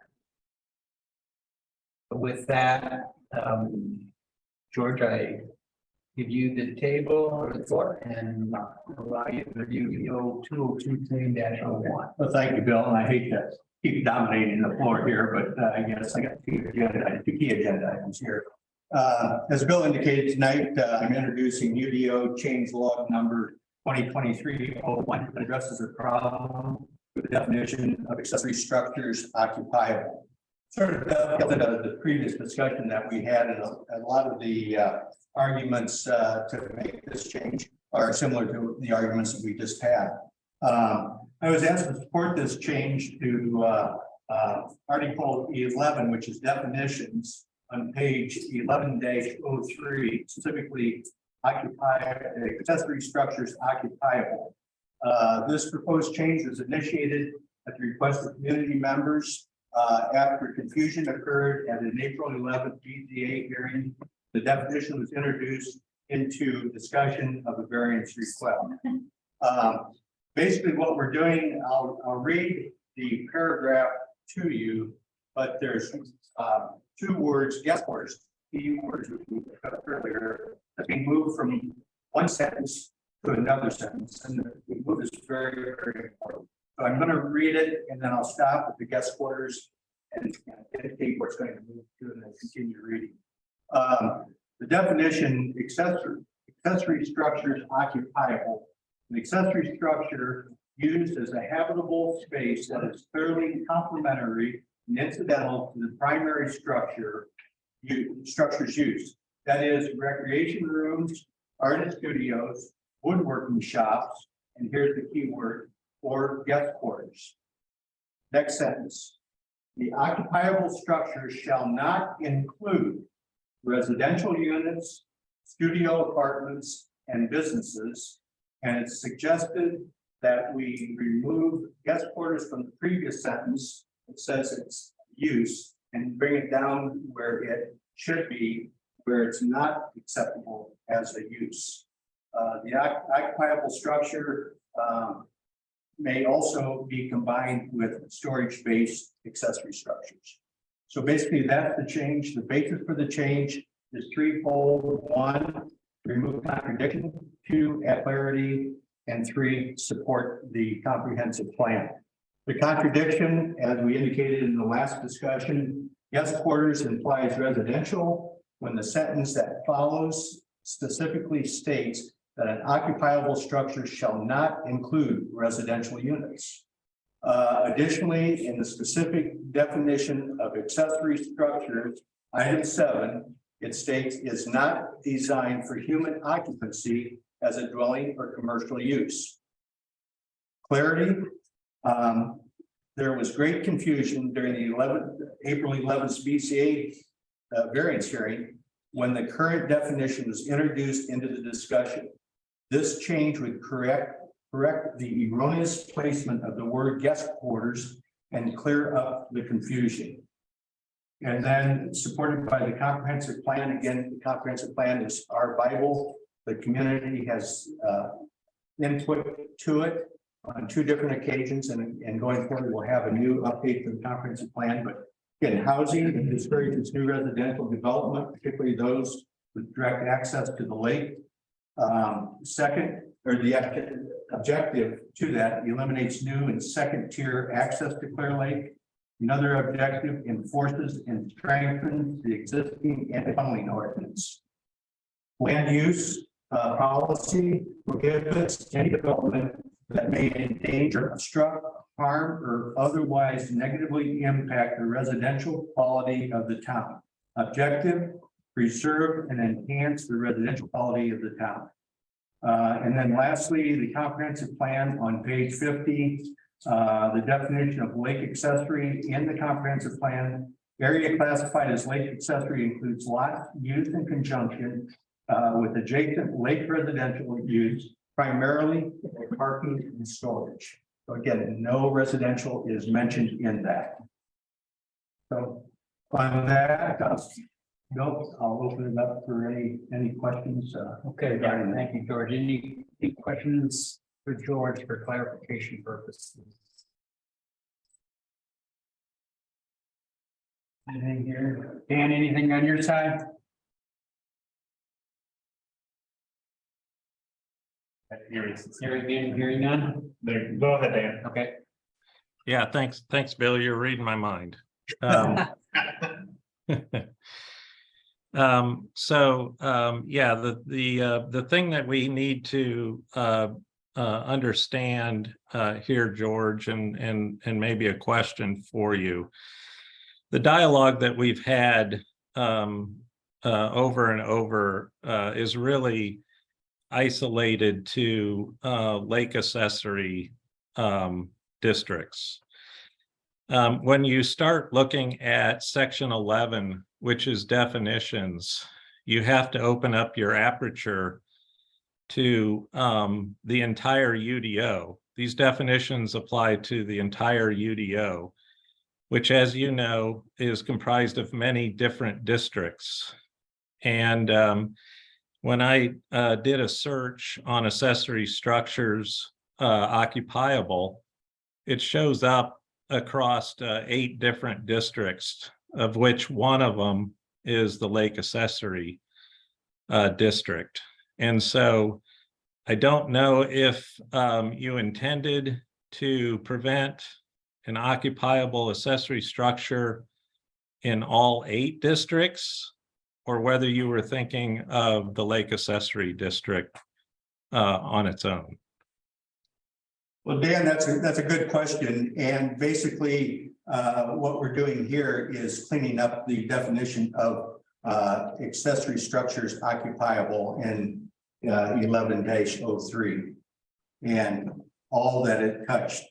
With that, George, I give you the table and allow you to review UDO 2023-01. Well, thank you, Bill, and I hate to keep dominating the floor here, but I guess I got two key agenda items here. As Bill indicated tonight, I'm introducing UDO change log number 2023-01 that addresses a problem with the definition of accessory structures occupiable. Sort of the previous discussion that we had, and a lot of the arguments to make this change are similar to the arguments that we just had. I was asked to support this change to Article 11, which is definitions on page 11-03, specifically accessory structures occupiable. This proposed change was initiated at the request of community members after confusion occurred at an April 11th BZA hearing. The definition was introduced into discussion of the variance request. Basically, what we're doing, I'll read the paragraph to you, but there's two words, guest words, key words, which we discussed earlier, that being moved from one sentence to another sentence, and the move is very, very important. So I'm going to read it, and then I'll stop at the guest quarters and indicate what's going to move to, and then continue reading. The definition, accessory structures occupiable. An accessory structure used as a habitable space that is clearly complementary and incidental to the primary structures used. That is, recreation rooms, artist studios, woodworking shops, and here's the key word, or guest quarters. Next sentence. The occupiable structures shall not include residential units, studio apartments, and businesses. And it's suggested that we remove guest quarters from the previous sentence. It says it's use, and bring it down where it should be, where it's not acceptable as a use. The occupiable structure may also be combined with storage-based accessory structures. So basically, that's the change. The basis for the change is threefold. 1, remove contradiction. 2, add clarity. And 3, support the comprehensive plan. The contradiction, as we indicated in the last discussion, guest quarters implies residential when the sentence that follows specifically states that an occupiable structure shall not include residential units. Additionally, in the specific definition of accessory structures, item 7, it states is not designed for human occupancy as a dwelling or commercial use. Clarity. There was great confusion during the April 11th BCA variance hearing when the current definition was introduced into the discussion. This change would correct the erroneous placement of the word guest quarters and clear up the confusion. And then supported by the comprehensive plan. Again, the comprehensive plan is our Bible. The community has input to it on 2 different occasions, and going forward, we'll have a new update to the comprehensive plan. But again, housing discourages new residential development, particularly those with direct access to the lake. Second, or the objective to that eliminates new and second-tier access to Clear Lake. Another objective enforces and strengthens the existing anti-tunneling ordinance. Land use policy prohibits any development that may endanger, obstruct, harm, or otherwise negatively impact the residential quality of the town. Objective, preserve and enhance the residential quality of the town. And then lastly, the comprehensive plan on page 50, the definition of lake accessory in the comprehensive plan. Area classified as lake accessory includes lots used in conjunction with adjacent lake residential use, primarily for parking and storage. So again, no residential is mentioned in that. So on that, nope, I'll open it up for any questions. Okay, yeah, thank you, George. Any questions for George for clarification purposes? Anything here? Dan, anything on your side? Hearing none? There, go ahead, Dan. Okay. Yeah, thanks, Bill. You're reading my mind. Um, yeah, the thing that we need to understand here, George, and maybe a question for you. The dialogue that we've had over and over is really isolated to lake accessory districts. When you start looking at section 11, which is definitions, you have to open up your aperture to the entire UDO. These definitions apply to the entire UDO, which, as you know, is comprised of many different districts. And when I did a search on accessory structures occupiable, it shows up across 8 different districts, of which one of them is the Lake Accessory District. And so I don't know if you intended to prevent an occupiable accessory structure in all 8 districts, or whether you were thinking of the Lake Accessory District on its own. Well, Dan, that's a good question. And basically, what we're doing here is cleaning up the definition of accessory structures occupiable in 11-03. And all that it touched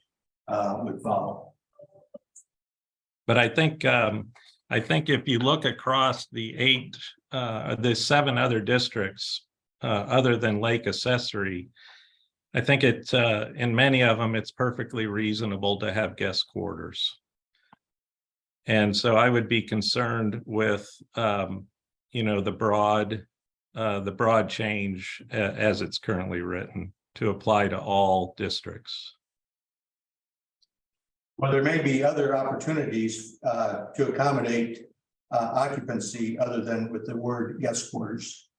would follow. But I think if you look across the 7 other districts other than Lake Accessory, I think in many of them, it's perfectly reasonable to have guest quarters. And so I would be concerned with, the broad change as it's currently written to apply to all districts. Well, there may be other opportunities to accommodate occupancy other than with the word guest quarters.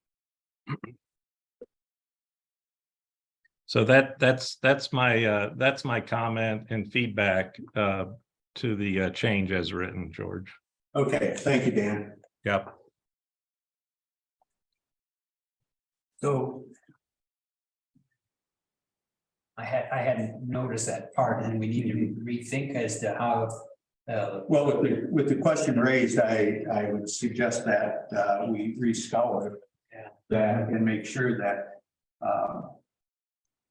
So that's my comment and feedback to the change as written, George. Okay, thank you, Dan. Yep. So I hadn't noticed that part, and we need to rethink as to how. Well, with the question raised, I would suggest that we rescour that and make sure that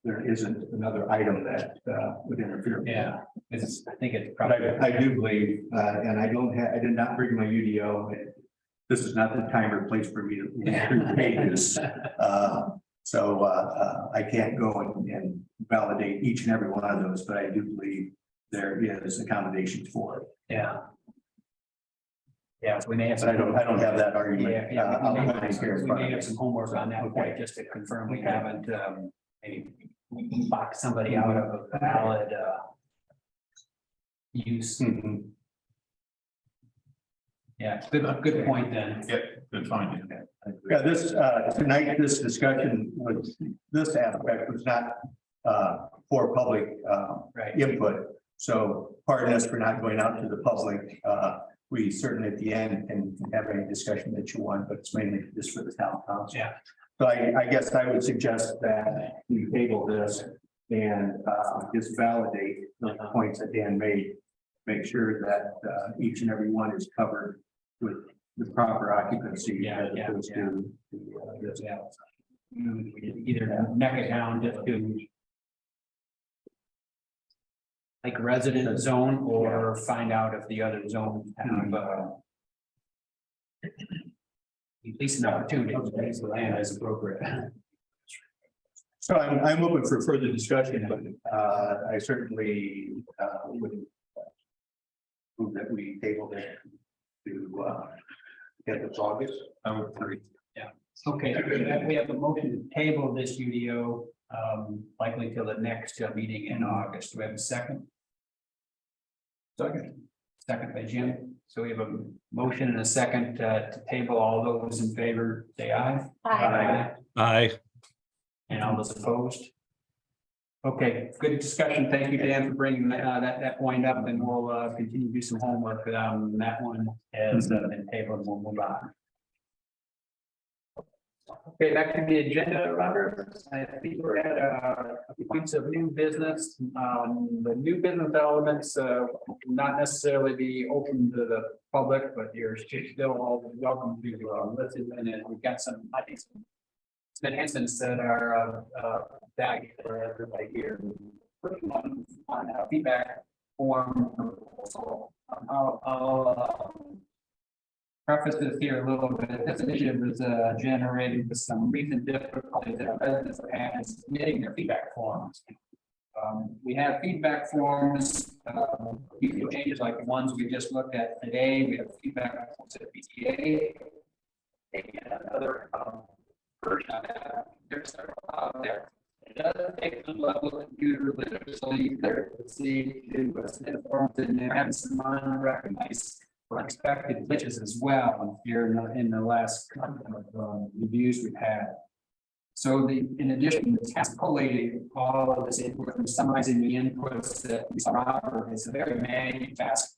there isn't another item that would interfere. Yeah, I think it's But probably. I do believe, and I did not bring my UDO. This is not the time or place for me to read through pages. So I can't go and validate each and every one of those, but I do believe there is accommodations for it. Yeah. Yeah, so we may have. But I don't have that argument. Yeah, I'll we may put it here in have, front of me. some homework on that point, just to confirm we haven't, maybe box somebody out of a valid, use. Mhm. Yeah, good point then. Yeah, good finding. Yeah, tonight, this discussion was, this aspect was not for public Right. input. So pardon us for not going out to the public. We certainly at the end can have any discussion that you want, but it's mainly just for the town council. Yeah. So I guess I would suggest that we table this and just validate the points that Dan made. Make sure that each and every one is covered with the proper occupancy. Yeah, as yeah, opposed yeah. to Either neck it down just to like resident zone, or find out if the other zones have at least an opportunity to use the land as appropriate. So I'm open for further discussion, but I certainly would move that we table it to get this August. I would agree. Okay, we have a motion to table this UDO likely till the next meeting in August. Do we have a second? Second by Jim. So we have a motion and a second to table. All those in favor, say aye. Aye. Aye. And all those opposed? Okay, good discussion. Thank you, Dan, for bringing that point up, and we'll continue to do some homework on that one as been tabled, and we'll move on. Okay, back to the agenda, Robert. I think we're at a few points of new business. The new business elements will not necessarily be open to the public, but you're still all welcome to listen. And we've got some, I think, some enhancements that are valued for everybody here. First one on feedback form. So I'll preface this here a little bit. This initiative was generated with some recent difficulties that residents have had in submitting their feedback forms. We have feedback forms, changes like the ones we just looked at today. We have feedback forms at PTA and another version of that. There's several out there. It does take some level of computer literacy there to see to submit forms and have some unrecognized or unexpected glitches as well here in the last couple of reviews we've had. So in addition to task collating all of this input and summarizing the inputs that we saw Robert is a very manual task.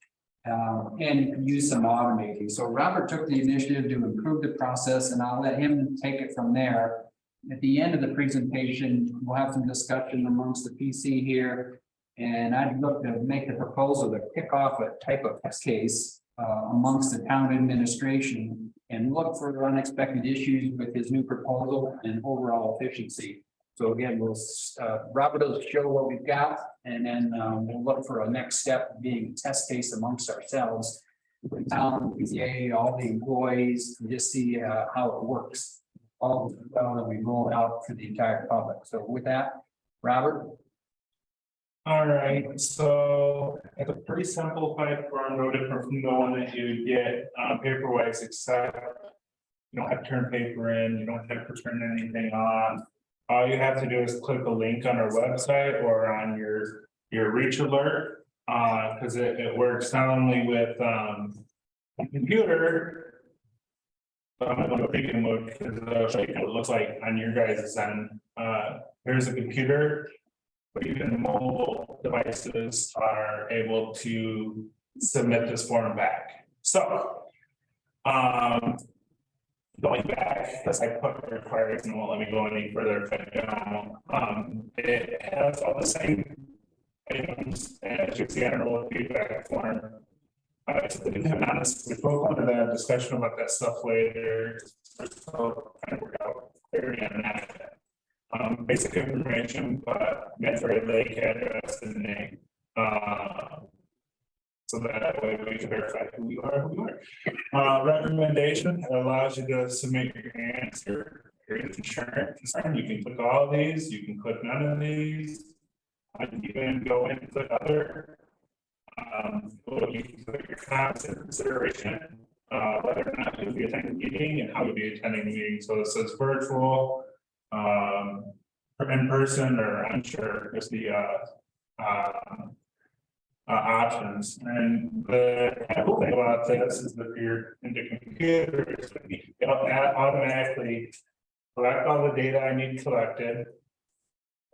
And use some automating. So Robert took the initiative to improve the process, and I'll let him take it from there. At the end of the presentation, we'll have some discussion amongst the PC here. And I'd look to make the proposal to kick off a type of test case amongst the town administration and look for unexpected issues with his new proposal and overall efficiency. So again, Robert will show what we've got, and then we'll look for a next step being a test case amongst ourselves. The town, PTA, all the employees, and just see how it works. All well that we roll out for the entire public. So with that, Robert. All right, so it's a pretty simplified form, no different from the one that you get paper-wise, except you don't have to turn paper in, you don't have to turn anything on. All you have to do is click a link on our website or on your reach alert, because it works not only with a computer, but I'm going to big mode because it'll show you what it looks like on your guys' end. There's a computer, but even mobile devices are able to submit this form back. So, going back, because I put requires and won't let me go any further. It has all the same items as your general feedback form. To be honest, we broke into that discussion about that stuff later. We're still trying to work out clarity on that. Basic information, but Medford Lake address and name. So that way we can verify who we are, recommendation allows you to submit your answer, your insurance concern. You can click all of these, you can click none of these. You can go in and click other. You can click your comments and consideration, whether or not you'll be attending the meeting and how you'll be attending the meeting. So it says virtual, in person, or unsure is the options. And the cool thing about this is that you're into computers, it'll automatically collect all the data I need collected.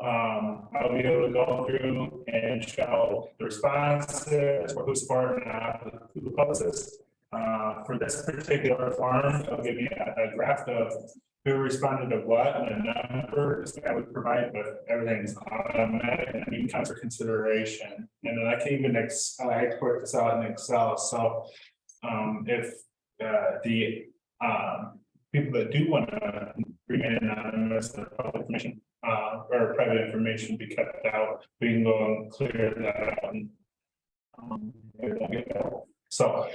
I'll be able to go through and show the responses, or who's part and not, who the publicist. For this particular form, it'll give me a graph of who responded to what and the numbers that I would provide, but everything's automatic and even comes for consideration. And then I can even export this out in Excel. So if the people that do want to remain anonymous, the public information or private information be kept out, we can go and clear that out. And it won't get better. So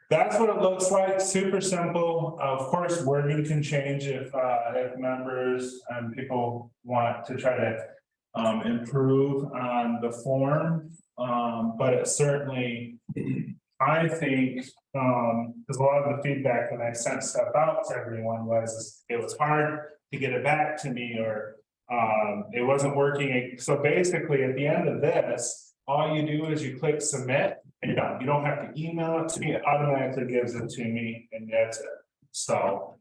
that's what it looks like. Super simple. Of course, wording can change if members and people want to try to improve on the form. But it certainly, I think, because a lot of the feedback when I sent stuff out to everyone was it was hard to get it back to me, or it wasn't working. So basically, at the end of this, all you do is you click submit. And you're done. You don't have to email it to me, it automatically gives it to me, and that's it. So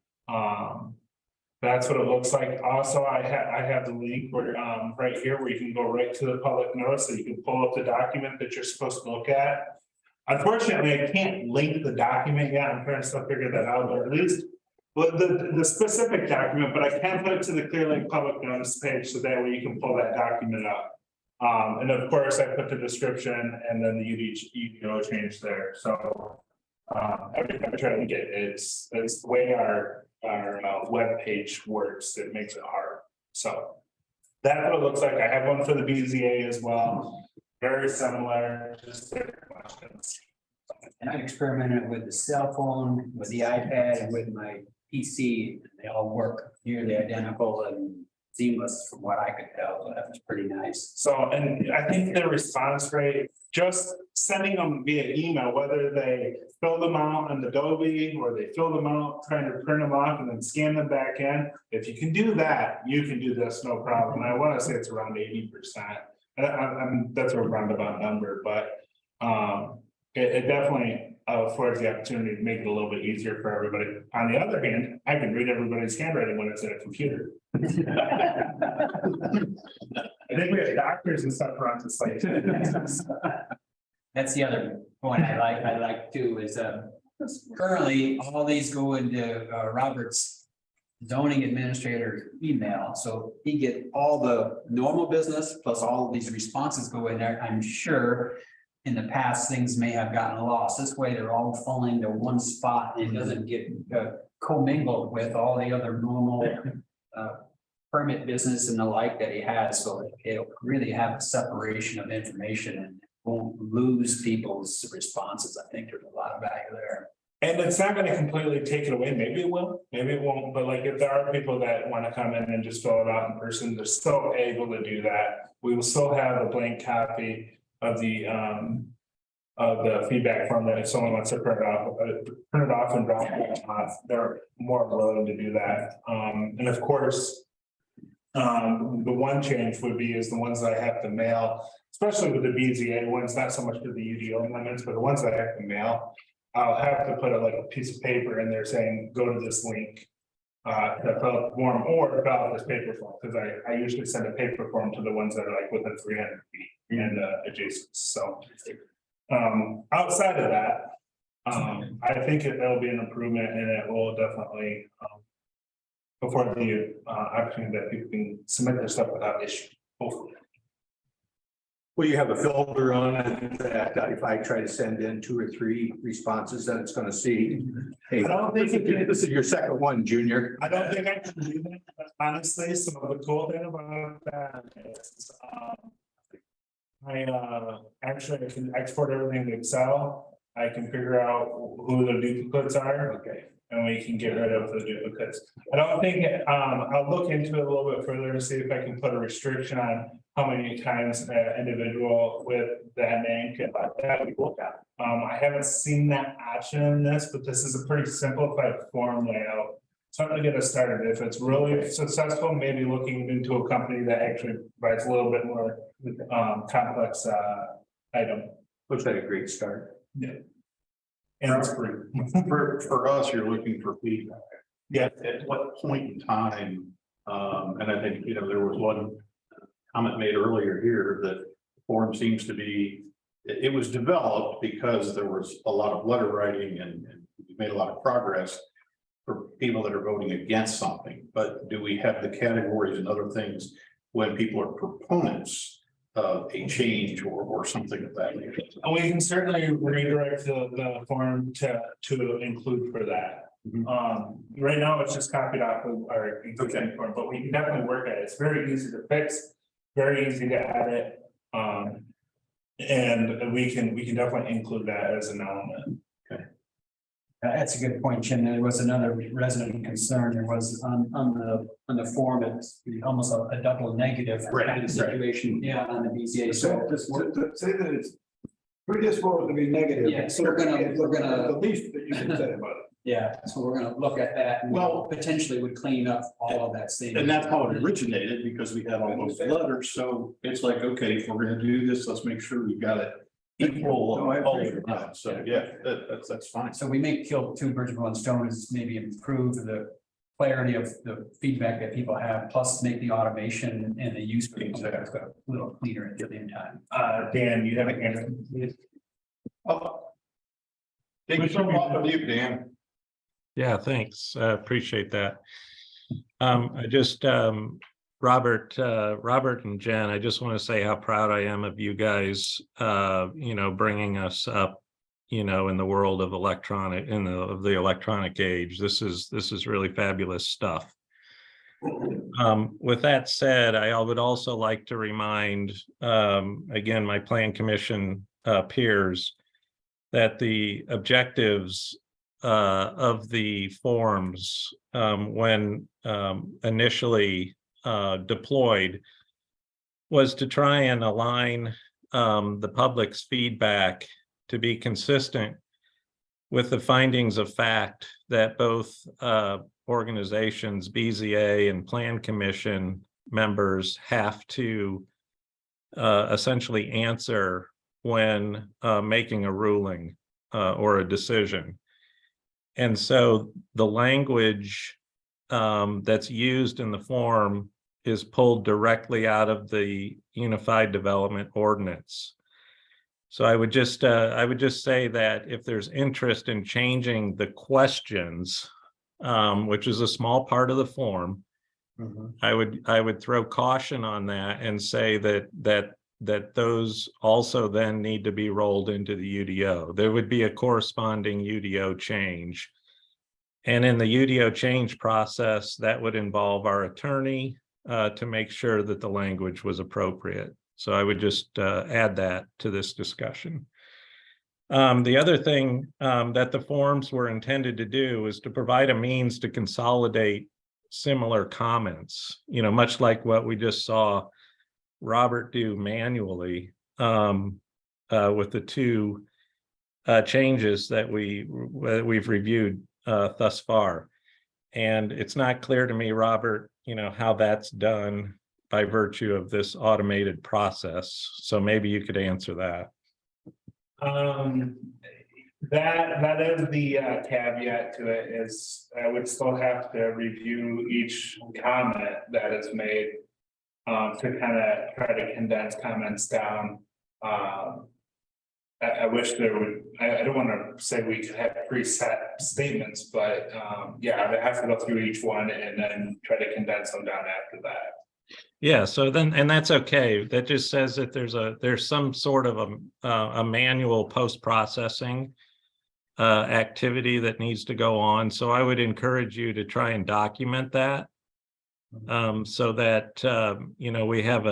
That's what it looks like. Also, I have the link where, right here, where you can go right to the public notice, so you can pull up the document that you're supposed to look at. Unfortunately, I can't link the document yet. I'm trying to still figure that out, or at least. Well, the specific document, but I can put it to the ClearLink public notice page, so that way you can pull that document up. And of course, I put the description and then the UDO change there, so. Every time I try to get it, it's the way our web page works, it makes it hard, so. That's what it looks like. I have one for the BZA as well, very similar, just different questions. And I experimented with the cell phone, with the iPad, and with my PC, and they all work nearly identical and seamless from what I could tell, so that was pretty nice. So, and I think the response rate, just sending them via email, whether they fill them out on Adobe or they fill them out, trying to print them off and then scan them back in. If you can do that, you can do this, no problem. I want to say it's around 80%. And that's a roundabout number, but it definitely affords the opportunity to make it a little bit easier for everybody. On the other hand, I can read everybody's handwriting when it's in a computer. I think we have doctors and stuff around this like. That's the other point I like too, is currently all these go into Robert's zoning administrator email, so he get all the normal business plus all of these responses go in there. I'm sure in the past, things may have gotten lost. This way, they're all falling to one spot and it doesn't get commingled with all the other normal permit business and the like that he has, so it'll really have a separation of information and won't lose people's responses. I think there's a lot of value there. And it's not gonna completely take it away. Maybe it will, maybe it won't, but like if there are people that wanna come in and just fill it out in person, they're still able to do that. We will still have a blank copy of the feedback form that if someone wants to print it off and drop it off, they're more willing to do that. And of course, the one change would be is the ones that I have to mail, especially with the BZA ones, not so much for the UDO amendments, but the ones that I have to mail. I'll have to put a piece of paper in there saying, go to this link. To fill out the form or fill out this paper form, because I usually send a paper form to the ones that are like within 300 feet and adjacent, so. Outside of that, I think it'll be an improvement and it will definitely. Afford the opportunity that people can submit their stuff without issue, hopefully. Well, you have a filter on it that if I try to send in 2 or 3 responses, then it's gonna see. Hey, I don't think this is your second one, Junior. I don't think I can do that, honestly. So the cool thing about that is, actually I can export everything to Excel. I can figure out who the duplicates are. Okay. And we can get rid of the duplicates. I don't think, I'll look into it a little bit further to see if I can put a restriction on how many times an individual with that name can like that we look at. I haven't seen that option in this, but this is a pretty simplified form layout. Something to get us started. If it's really successful, maybe looking into a company that actually provides a little bit more complex item. Looks like a great start. Yeah. And it's free. For us, you're looking for feedback. Yeah. At what point in time, and I think, there was one comment made earlier here that the form seems to be, it was developed because there was a lot of letter writing and we made a lot of progress for people that are voting against something. But do we have the categories and other things when people are proponents of a change or something of that nature? And we can certainly redirect the form to include for that. Right now, it's just copied off of our existing form, but we can definitely work at it. It's very easy to fix, very easy to edit. And we can definitely include that as an element. That's a good point, Jim. There was another resident concern. There was on the form, it's almost a double negative kind of situation. Yeah, on the BZA. So Just to say that it's predisposed to be negative. Yeah, so we're gonna The least that you can say about it. yeah, so we're gonna look at that and potentially would clean up all of that same. And that's how it originated, because we had all those letters, so it's like, okay, if we're gonna do this, let's make sure we've got it equal. No, I all appreciate the time. So, yeah, that's fine. So we may kill 2 birds with 1 stone, is maybe improve the clarity of the feedback that people have, plus make the automation and the use a little cleaner at the same time. Dan, you have a hand? Oh. Take yourself off of mute, Dan. Yeah, thanks. Appreciate that. I just, Robert and Jen, I just want to say how proud I am of you guys, bringing us up, in the world of the electronic age. This is really fabulous stuff. With that said, I would also like to remind, again, my Plan Commission peers that the objectives of the forms, when initially deployed, was to try and align the public's feedback to be consistent with the findings of fact that both organizations, BZA and Plan Commission members, have to essentially answer when making a ruling or a decision. And so the language that's used in the form is pulled directly out of the Unified Development Ordinance. So I would just say that if there's interest in changing the questions, which is a small part of the form, I would throw caution on that and say that those also then need to be rolled into the UDO. There would be a corresponding UDO change. And in the UDO change process, that would involve our attorney to make sure that the language was appropriate. So I would just add that to this discussion. The other thing that the forms were intended to do is to provide a means to consolidate similar comments, much like what we just saw Robert do manually with the two changes that we've reviewed thus far. And it's not clear to me, Robert, how that's done by virtue of this automated process. So maybe you could answer that. That is the caveat to it, is I would still have to review each comment that is made to kind of try to condense comments down. I wish there would, I don't want to say we could have preset statements, but yeah, I have to go through each one and then try to condense them down after that. Yeah, so then, and that's okay. That just says that there's some sort of a manual post-processing activity that needs to go on. So I would encourage you to try and document that so that we have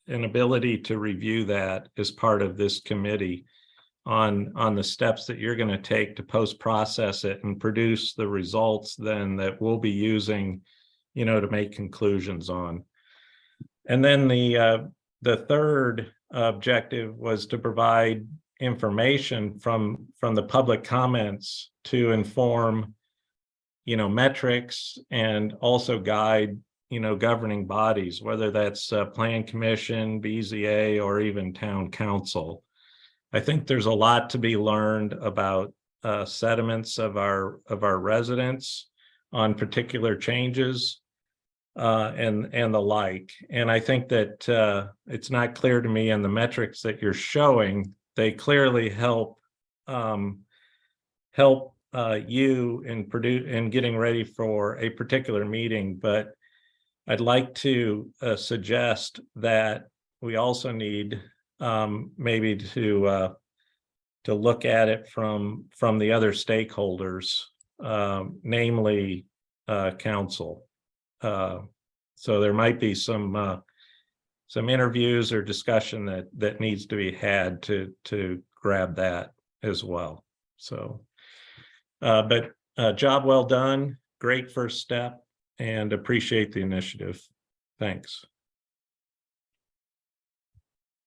an ability to review that as part of this committee on the steps that you're going to take to post-process it and produce the results then that we'll be using to make conclusions on. And then the third objective was to provide information from the public comments to inform metrics and also guide governing bodies, whether that's Plan Commission, BZA, or even Town Council. I think there's a lot to be learned about sentiments of our residents on particular changes and the like. And I think that it's not clear to me in the metrics that you're showing, they clearly help you in getting ready for a particular meeting. But I'd like to suggest that we also need maybe to look at it from the other stakeholders, namely council. So there might be some interviews or discussion that needs to be had to grab that as well. So, but job well done, great first step, and appreciate the initiative. Thanks.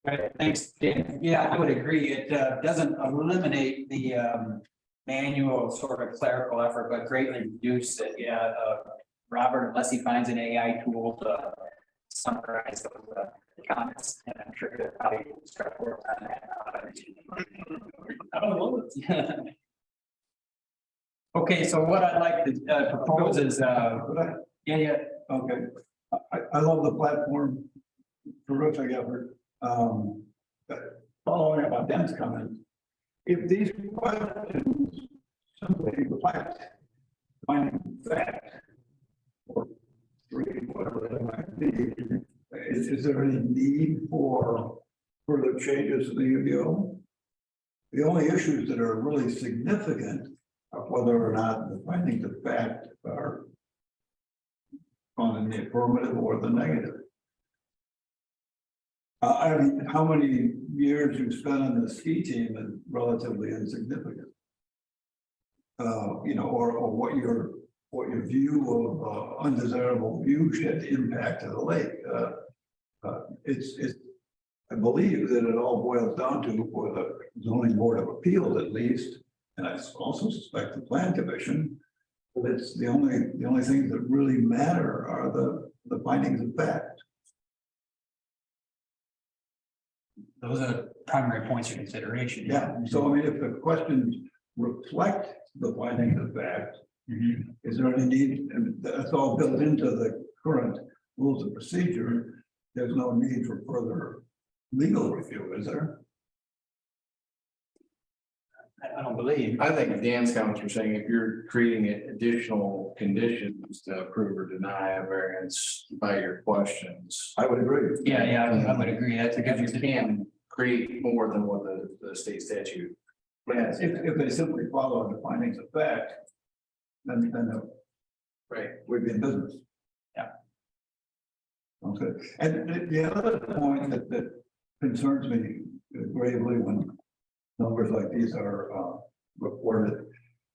Right, thanks, Dan. Yeah, I would agree. It doesn't eliminate the manual sort of clerical effort, but greatly reduce it. Yeah, Robert, unless he finds an AI tool to summarize those comments, and I'm sure he'll probably start working on that. Okay, so what I'd like to propose is, yeah, Okay, I love the platform. Terrific effort. Following up on Dan's comment, if these questions simply reflect finding fact or three, whatever they might be, is there any need for further changes to the UDO? The only issues that are really significant are whether or not the findings of fact are on in the affirmative or the negative. I mean, how many years you've spent on the ski team is relatively insignificant. You know, or what your view of undesirable view shed impact to the lake. It's I believe that it all boils down to, for the zoning board of appeals at least, and I also suspect the plan commission, that it's the only things that really matter are the findings of fact. those are primary points of consideration. Yeah, so I mean, if the questions reflect the findings of fact, is there any need, and that's all built into the current rules of procedure, there's no need for further legal review, is there? I don't believe. I think Dan's comments were saying if you're creating additional conditions to approve or deny a variance by your questions. I would agree. Yeah, I would agree. That's a good. You can create more than what the state statute. Yes, if they simply follow the findings of fact, then Right. we'd be in business. Yeah. Okay, and the other point that concerns me gravely when numbers like these are reported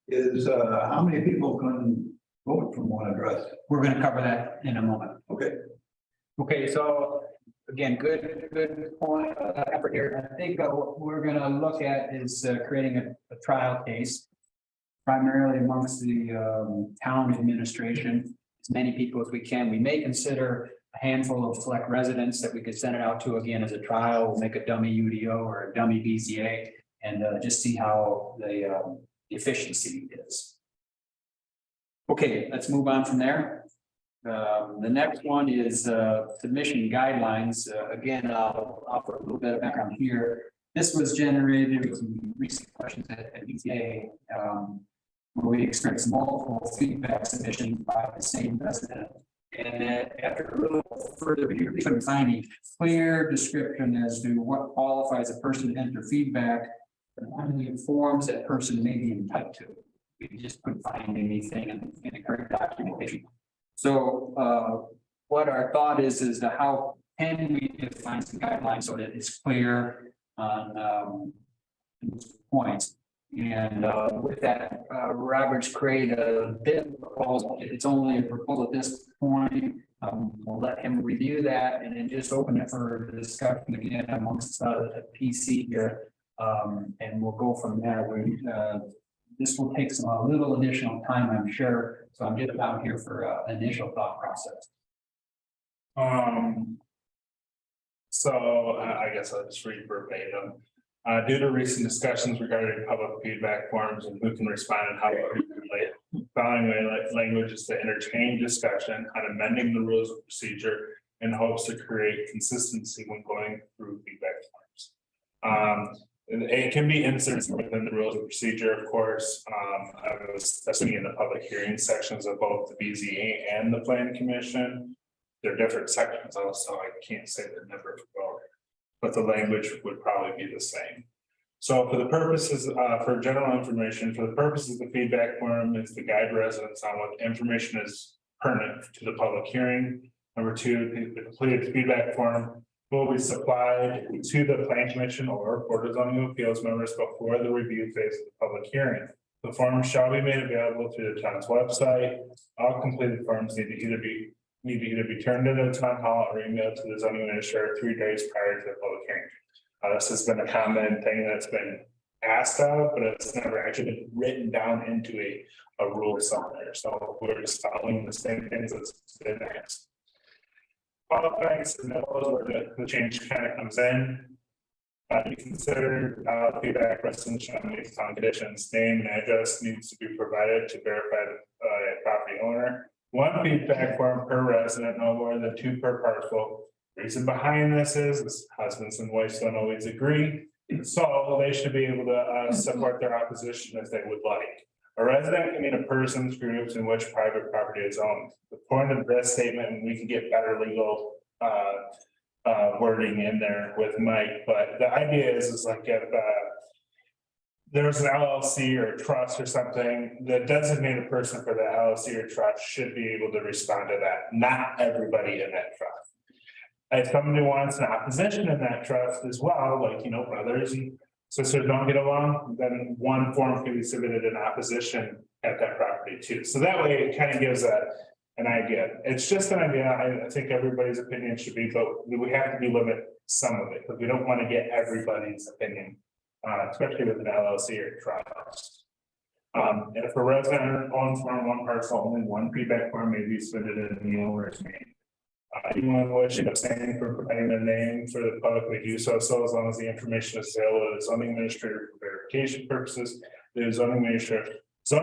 is how many people can vote from one address? We're gonna cover that in a moment. Okay. Okay, so again, good point, effort here. I think what we're gonna look at is creating a trial case. Primarily amongst the town administration, as many people as we can. We may consider a handful of select residents that we could send it out to again as a trial. We'll make a dummy UDO or a dummy BZA and just see how the efficiency is. Okay, let's move on from there. The next one is submission guidelines. Again, I'll offer a little bit of background here. This was generated with some recent questions at BZA. Where we experienced multiple feedback submissions by the same resident. And then after a little further review, we couldn't find a clear description as to what qualifies a person to enter feedback and how many forms that person may be entitled to. We just couldn't find anything in the current documentation. So what our thought is that how can we define some guidelines so that it's clear on points. And with that, Robert's created a bit of proposal. It's only a proposal at this point. We'll let him review that and then just open it for discussion again amongst the PC here. And we'll go from there. This will take a little additional time, I'm sure. So I'm just out here for initial thought process. So I guess I'll just read verbatim. Due to recent discussions regarding public feedback forms and who can respond and how, following language is to entertain discussion on amending the rules of procedure in hopes to create consistency when going through feedback forms. It can be inserted within the rules of procedure, of course. I was testing in the public hearing sections of both the BZA and the Plan Commission. They're different sections also. I can't say the number for both, but the language would probably be the same. So for the purposes, for general information, for the purposes of the feedback form, is to guide residents on what information is pertinent to the public hearing. Number two, the completed feedback form will be supplied to the Plan Commission or Board of Zoning Appeals members before the review phase of the public hearing. The form shall be made available through the town's website. All completed forms need to either be turned into the town hall or emailed to the zoning administrator 3 days prior to the public hearing. This has been a common thing that's been asked of, but it's never actually been written down into a rule somewhere. So we're just following the same things that's been asked. Qualifying scenarios where the change kind of comes in. You consider feedback residential on these town conditions, name and address needs to be provided to verify the property owner. One feedback form per resident, no more than 2 per parcel. Reason behind this is husbands and wives don't always agree. So they should be able to support their opposition as they would like. A resident can mean a person's groups in which private property is owned. The point of this statement, and we can get better legal wording in there with Mike, but the idea is like if there's an LLC or a trust or something, the designated person for the LLC or trust should be able to respond to that, not everybody in that trust. If somebody wants an opposition in that trust as well, like, you know, brothers and sisters don't get along, then one form can be submitted in opposition at that property too. So that way it kind of gives an idea. It's just an idea. I think everybody's opinion should be, but we have to limit some of it because we don't want to get everybody's opinion, especially with an LLC or trust. And if a resident owns more than one parcel, only one feedback form may be submitted in the owner's name. Anyone wishing to abstain from providing their name for the public may do so, as long as the information is available to the zoning administrator for verification purposes. The zoning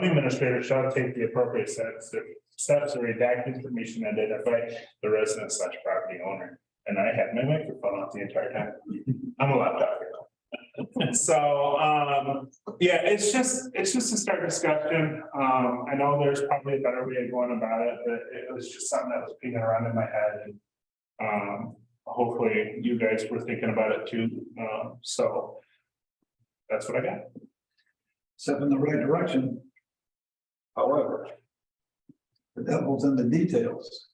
administrator shall take the appropriate steps to redact information and identify the resident / property owner. And I had my microphone off the entire time. I'm allowed to talk here. So yeah, it's just a start discussion. I know there's probably a better way of going about it, but it was just something that was pinging around in my head. And hopefully you guys were thinking about it too. So that's what I got. Step in the right direction. However, the devil's in the details.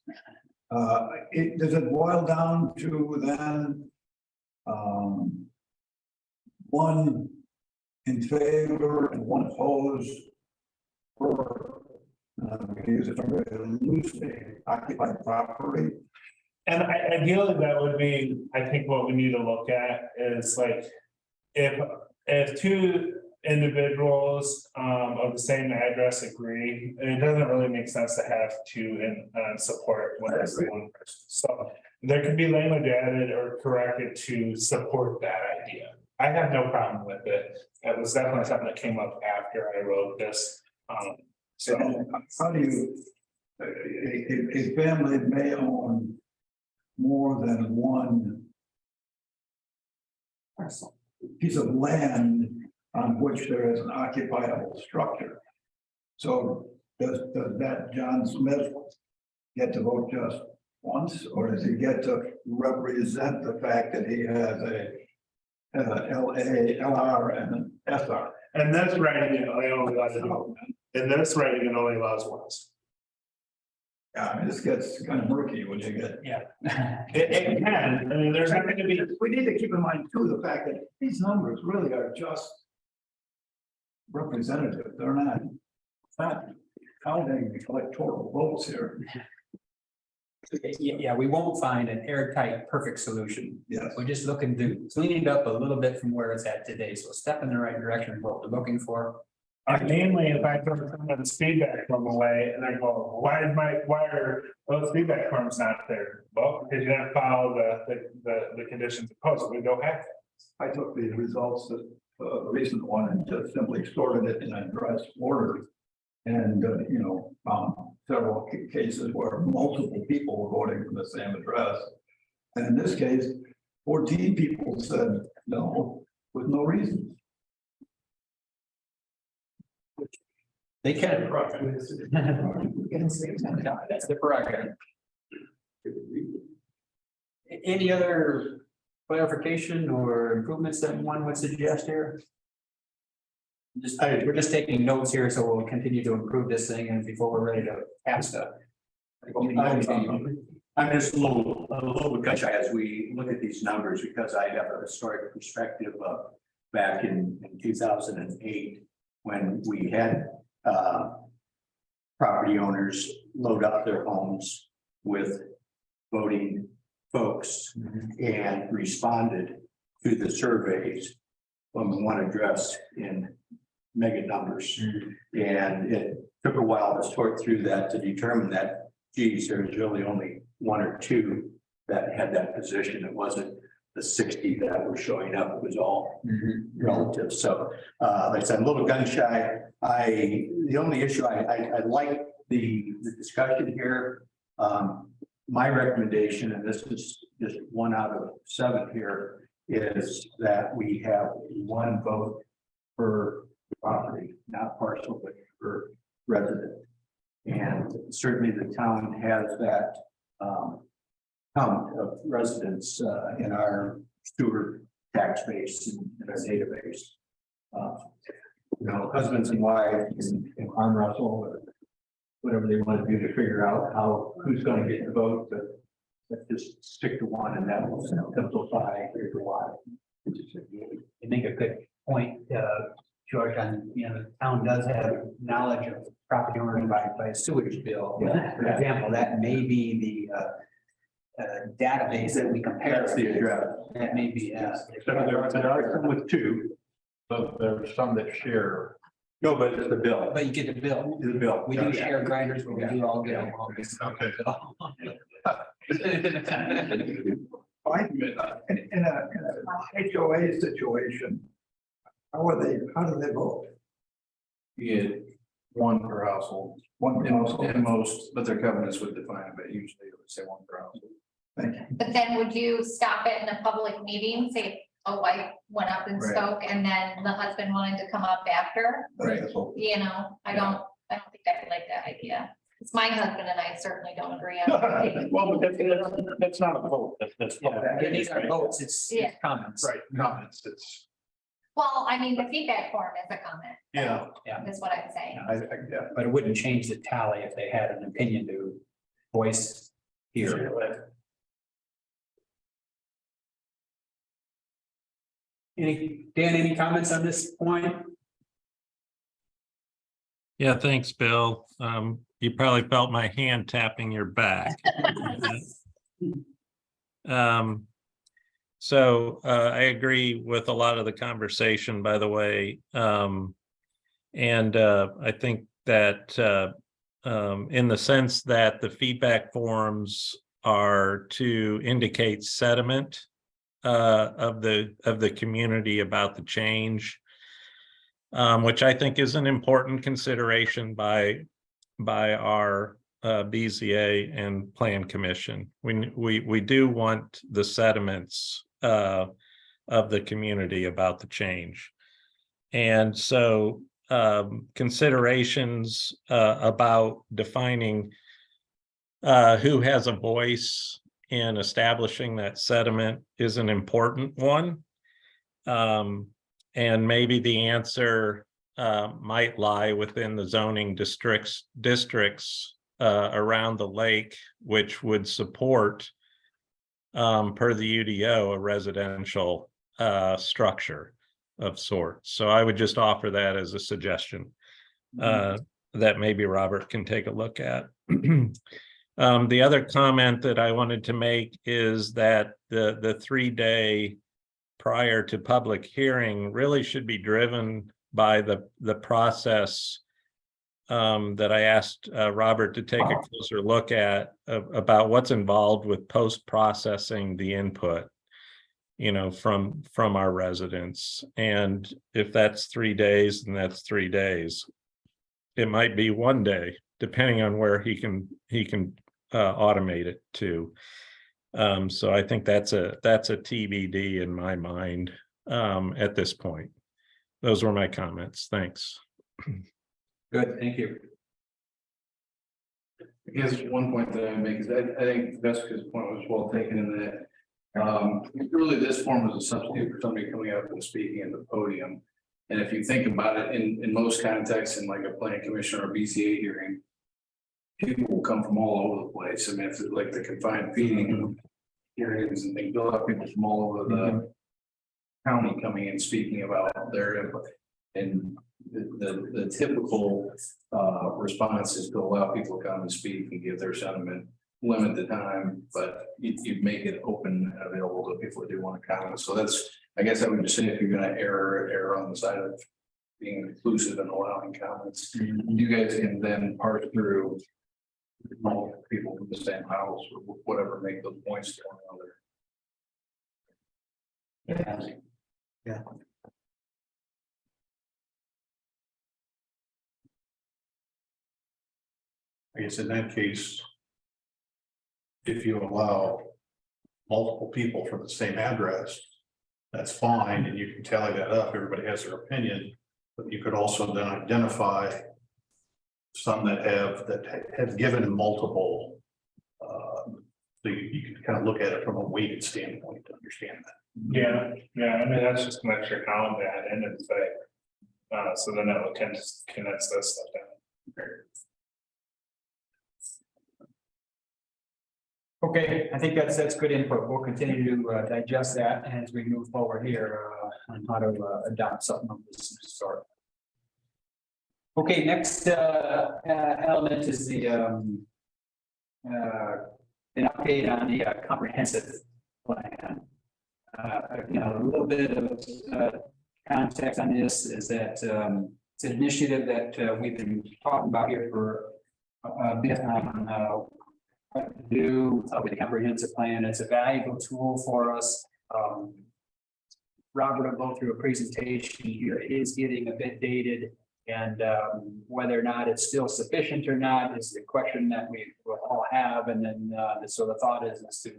Does it boil down to then one in favor and one opposed for use it from loosely occupied property? And ideally, that would be, I think what we need to look at is like, if 2 individuals of the same address agree, it doesn't really make sense to have 2 in support when it's one person. So there could be language added or corrected to support that idea. I have no problem with it. It was definitely something that came up after I wrote this. So how do you, a family may own more than one piece of land on which there is an occupiable structure. So does that John Smith get to vote just once, or does he get to represent the fact that he has a LA, LR, and an SR? and this writing, it only allows in this writing, it only allows once. Yeah, I mean, this gets kind of murky when you get. Yeah. It can, I mean, there's not going to be. We need to keep in mind too, the fact that these numbers really are just representative. They're not counting the electoral votes here. Yeah, we won't find an airtight, perfect solution. Yes. We're just looking to clean it up a little bit from where it's at today. So step in the right direction, what we're looking for. Mainly if I throw someone's feedback form away and I go, why are those feedback forms not there? Well, because you didn't follow the conditions imposed, we don't have. I took the results of the recent one and just simply sorted it in address order. And, found several cases where multiple people were voting for the same address. And in this case, 14 people said no, with no reason. They can. That's the prerogative. Any other clarification or improvements that one would suggest here? We're just taking notes here, so we'll continue to improve this thing and before we're ready to have stuff. I'm just a little bit shy as we look at these numbers, because I have a historic perspective of back in 2008, when we had property owners load up their homes with voting folks and responded to the surveys when we want addressed in mega numbers. And it took a while to sort through that to determine that, geez, there's really only 1 or 2 that had that position. It wasn't the 60 that were showing up, it was all relative. So, like I said, I'm a little gun shy. The only issue, I like the discussion here. My recommendation, and this is just 1 out of 7 here, is that we have 1 vote per property, not parcel, but per resident. And certainly the town has that count of residents in our sewer tax base and in our database. Husbands and wives and arm wrestle or whatever they want to do to figure out who's going to get the vote, but let's just stick to 1 and that will simplify your life. You make a good point, George, on, the town does have knowledge of property owners by a sewage bill. Yeah. For example, that may be the database that we compare. That's the address. That may be, So there are some with 2, but there are some that share. No, but it's the bill. but you get the bill. The bill. We do share grinders, but we do all get them. Okay. In a HOA situation, how do they vote? You get 1 per household. 1 per household? And most, but their covenants would define it, but usually it would say 1 per household. Thank you. But then would you stop it in a public meeting, say a wife went up and Right. spoke and then the husband wanted to come up after? That's all. I don't think I would like that idea. Because my husband and I certainly don't agree on. Well, but that's not a vote, that's. These are votes, it's comments. Right, comments, it's. Well, I mean, the feedback form is a comment. Yeah. Is what I'm saying. Yeah. But it wouldn't change the tally if they had an opinion to voice here. Dan, any comments on this point? Yeah, thanks, Bill. You probably felt my hand tapping your back. So I agree with a lot of the conversation, by the way. And I think that in the sense that the feedback forms are to indicate sentiment of the community about the change, which I think is an important consideration by our BZA and Plan Commission. We do want the sentiments of the community about the change. And so considerations about defining who has a voice in establishing that sentiment is an important one. And maybe the answer might lie within the zoning districts around the lake, which would support, per the UDO, a residential structure of sorts. So I would just offer that as a suggestion that maybe Robert can take a look at. The other comment that I wanted to make is that the 3-day prior to public hearing really should be driven by the process that I asked Robert to take a closer look at about what's involved with post-processing the input, from our residents. And if that's 3 days, then that's 3 days. It might be 1 day, depending on where he can automate it to. So I think that's a TBD in my mind at this point. Those were my comments. Thanks. Good, thank you. I guess 1 point that I make is I think Jessica's point was well taken in that really this form was a substitute for somebody coming up and speaking at the podium. And if you think about it in most contexts, in like a planning commission or a BCA hearing, people will come from all over the place. I mean, if it's like the confined feeding hearings and things, you'll have people from all over the county coming and speaking about their input. And the typical response is to allow people to come and speak and give their sentiment, limit the time, but you make it open and available to people that do want to comment. So that's, I guess I would just say, if you're gonna err on the side of being inclusive and allowing comments, you guys can then parse through multiple people from the same house or whatever, make those points to one another. Yeah. I guess in that case, if you allow multiple people from the same address, that's fine, and you can tally that up, everybody has their opinion, but you could also then identify some that have given multiple, so you can kind of look at it from a weighted standpoint to understand that. Yeah, I mean, that's just an extra column to add in and say. So then that will condense that stuff down. Okay, I think that's good input. We'll continue to digest that as we move forward here on how to adopt something of this sort. Okay, next element is the an update on the comprehensive plan. A little bit of context on this is that it's an initiative that we've been talking about here for a bit on what to do with the comprehensive plan. It's a valuable tool for us. Robert will go through a presentation here. It is getting a bit dated, and whether or not it's still sufficient or not is the question that we will all have. And then so the thought is to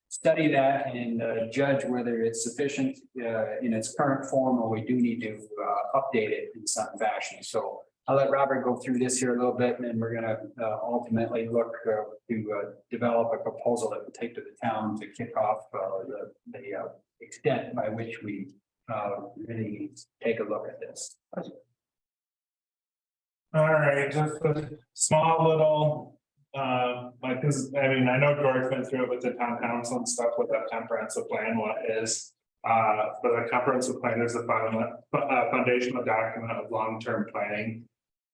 study that and judge whether it's sufficient in its current form, or we do need to update it in some fashion. So I'll let Robert go through this here a little bit, and then we're going to ultimately look to develop a proposal that will take to the town to kick off the extent by which we really take a look at this. All right, just a small little, like this, I mean, I know George went through it with the town council and stuff with that comprehensive plan, what is. But the comprehensive plan is the foundational document of long-term planning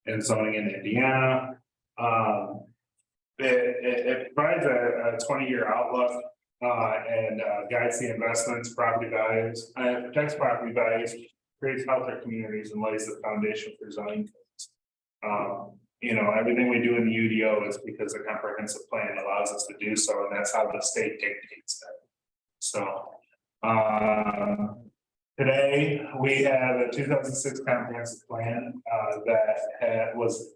and zoning in Indiana. It provides a 20-year outlook and guides the investments, property values, protects property values, creates healthier communities, and lays the foundation for zoning codes. Everything we do in the UDO is because the comprehensive plan allows us to do so, and that's how the state dictates that. So today we have a 2006 comprehensive plan that was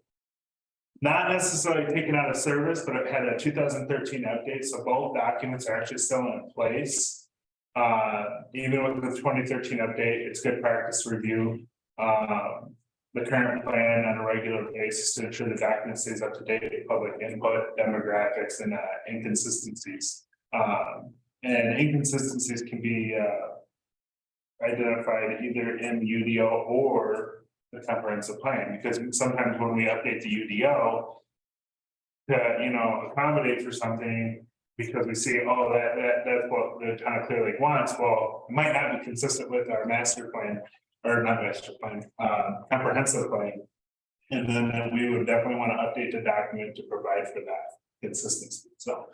not necessarily taken out of service, but it had a 2013 update. So both documents are actually still in place. Even with the 2013 update, it's good practice to review the current plan on a regular basis to ensure the document stays up to date with public input, demographics, and inconsistencies. And inconsistencies can be identified either in the UDO or the comprehensive plan, because sometimes when we update the UDO to accommodate for something, because we see, oh, that's what the town clearly wants, well, it might not be consistent with our master plan, or not master plan, comprehensive plan. And then we would definitely want to update the document to provide for that consistency. So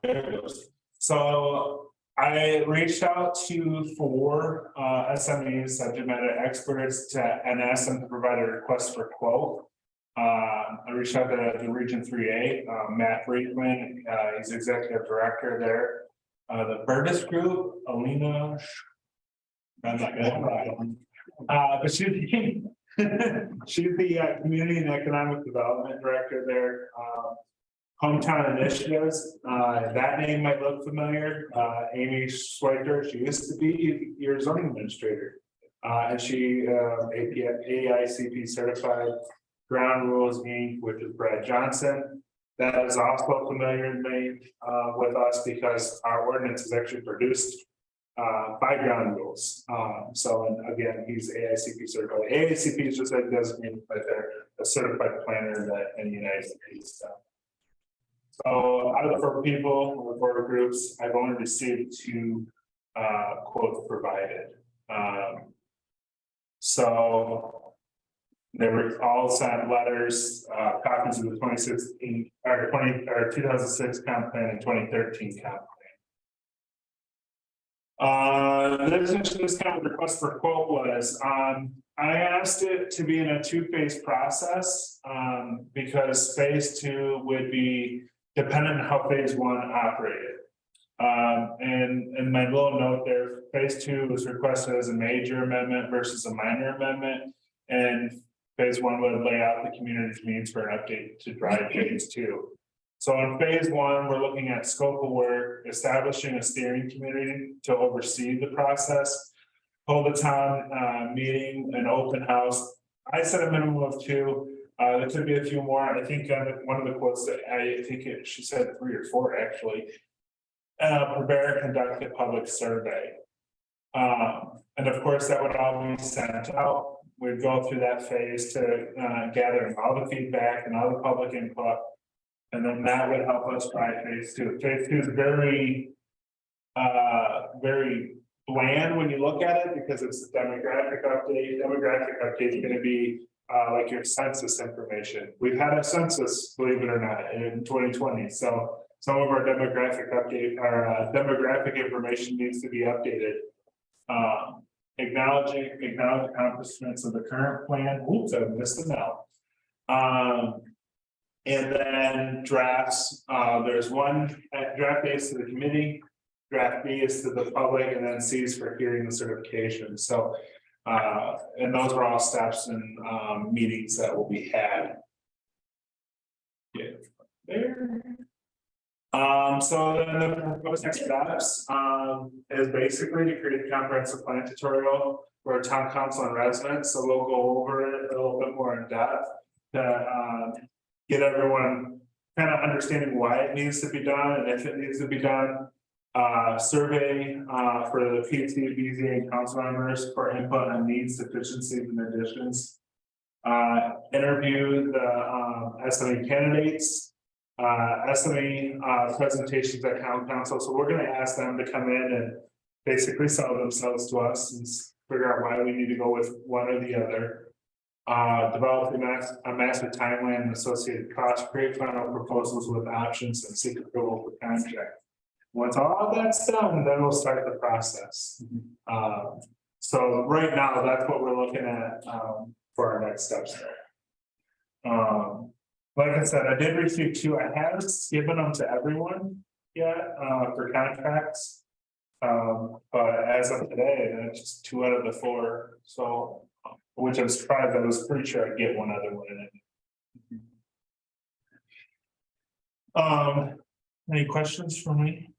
there it goes. So I reached out to 4 SMEs, subject matter experts, and asked them to provide a request for quote. I reached out to the Region 3A, Matt Friedman, he's executive director there. The Burtis Group, Alina, I'm not gonna but she's the Community and Economic Development Director there. Hometown Initiatives, that name might look familiar. Amy Schweiter, she used to be your zoning administrator. And she AICP certified. Ground Rules Inc., which is Brad Johnson. That is also familiar name with us because our ordinance is actually produced by Ground Rules. And again, he's AICP certified. AICP is just a designated, but they're a certified planner in the United States. So out of the 4 people or 4 groups, I've only received 2 quotes provided. So they were all sent letters, copies of the 2016 or 2006 comp plan and 2013 comp plan. This kind of request for quote was, I asked it to be in a 2-phase process because phase 2 would be dependent on how phase 1 operated. And in my little note there, phase 2 was requested as a major amendment versus a minor amendment. And phase 1 would lay out the community's needs for an update to drive phase 2. So in phase 1, we're looking at scope of work, establishing a steering committee to oversee the process, hold a town meeting, an open house. I said a minimum of 2. There could be a few more. I think one of the quotes that she said 3 or 4 actually. Prepare and conduct a public survey. And of course, that would all be sent out. We'd go through that phase to gather all the feedback and all the public input. And then that would help us by phase 2. Phase 2 is very bland when you look at it because it's a demographic update. Demographic update is going to be like your census information. We've had a census, believe it or not, in 2020. So some of our demographic demographic information needs to be updated. Acknowledge accomplishments of the current plan. Oops, I missed an L. And then drafts. There's one draft A is to the committee, draft B is to the public, and then C is for hearing the certification. So, and those are all steps and meetings that will be had. Yeah, there. So then the proposed next steps is basically to create a comprehensive plan tutorial for town council and residents. So we'll go over it a little bit more in depth to get everyone kind of understanding why it needs to be done and if it needs to be done. Survey for the PT, BZA, and council members for input on needs, deficiencies, and additions. Interview the estimate candidates. Estimate presentations at town council. So we're going to ask them to come in and basically sell themselves to us and figure out why we need to go with one or the other. Develop a master timeline and associated costs, create final proposals with options and seek approval for contract. Once all that's done, then we'll start the process. So right now, that's what we're looking at for our next steps there. Like I said, I did receive 2. I haven't given them to everyone yet for contracts. But as of today, that's just 2 out of the 4. So, which I was surprised. I was pretty sure I'd get one other one in it. Any questions for me?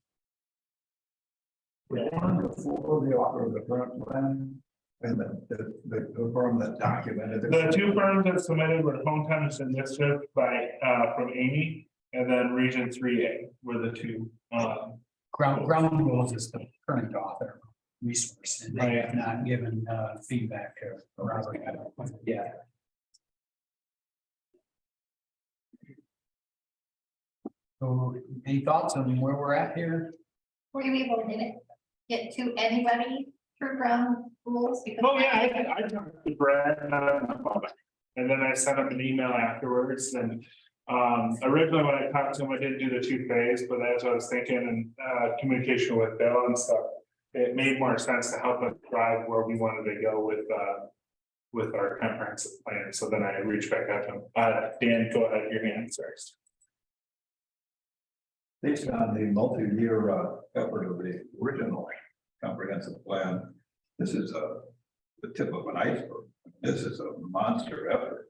Before the offer of the current plan and the firm that documented. The 2 firms that submitted were Hometown Initiative by from Amy, and then Region 3A were the 2. Ground Rules is the current author resource, and they have not given feedback to Robert yet. So, any thoughts on where we're at here? Were you able to get to anybody through Ground Rules? Because Oh yeah, I talked to Brad and then I sent him an email afterwards. And originally when I talked to him, I didn't do the 2 phase, but as I was thinking and communication with Bill and stuff, it made more sense to help us drive where we wanted to go with our comprehensive plan. So then I reached back out to him. Dan, go ahead, your hand first. Based on the multi-year effort of the original comprehensive plan, this is the tip of an iceberg. This is a monster effort.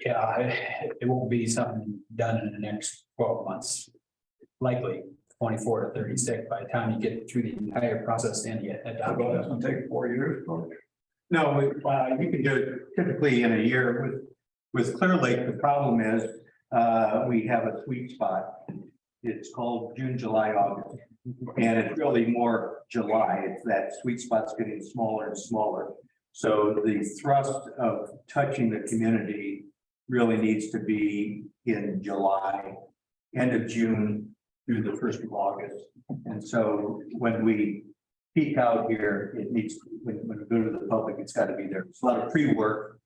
Yeah, it won't be something done in the next 12 months. Likely 24 to 36 by the time you get through the entire process and you adopt. Well, that's gonna take 4 years. No, you can do it typically in a year. With Clear Lake, the problem is we have a sweet spot. It's called June, July, August. And it's really more July. It's that sweet spot's getting smaller and smaller. So the thrust of touching the community really needs to be in July, end of June through the 1st of August. And so when we peak out here, it needs, when we go to the public, it's got to be there. There's a lot of pre-work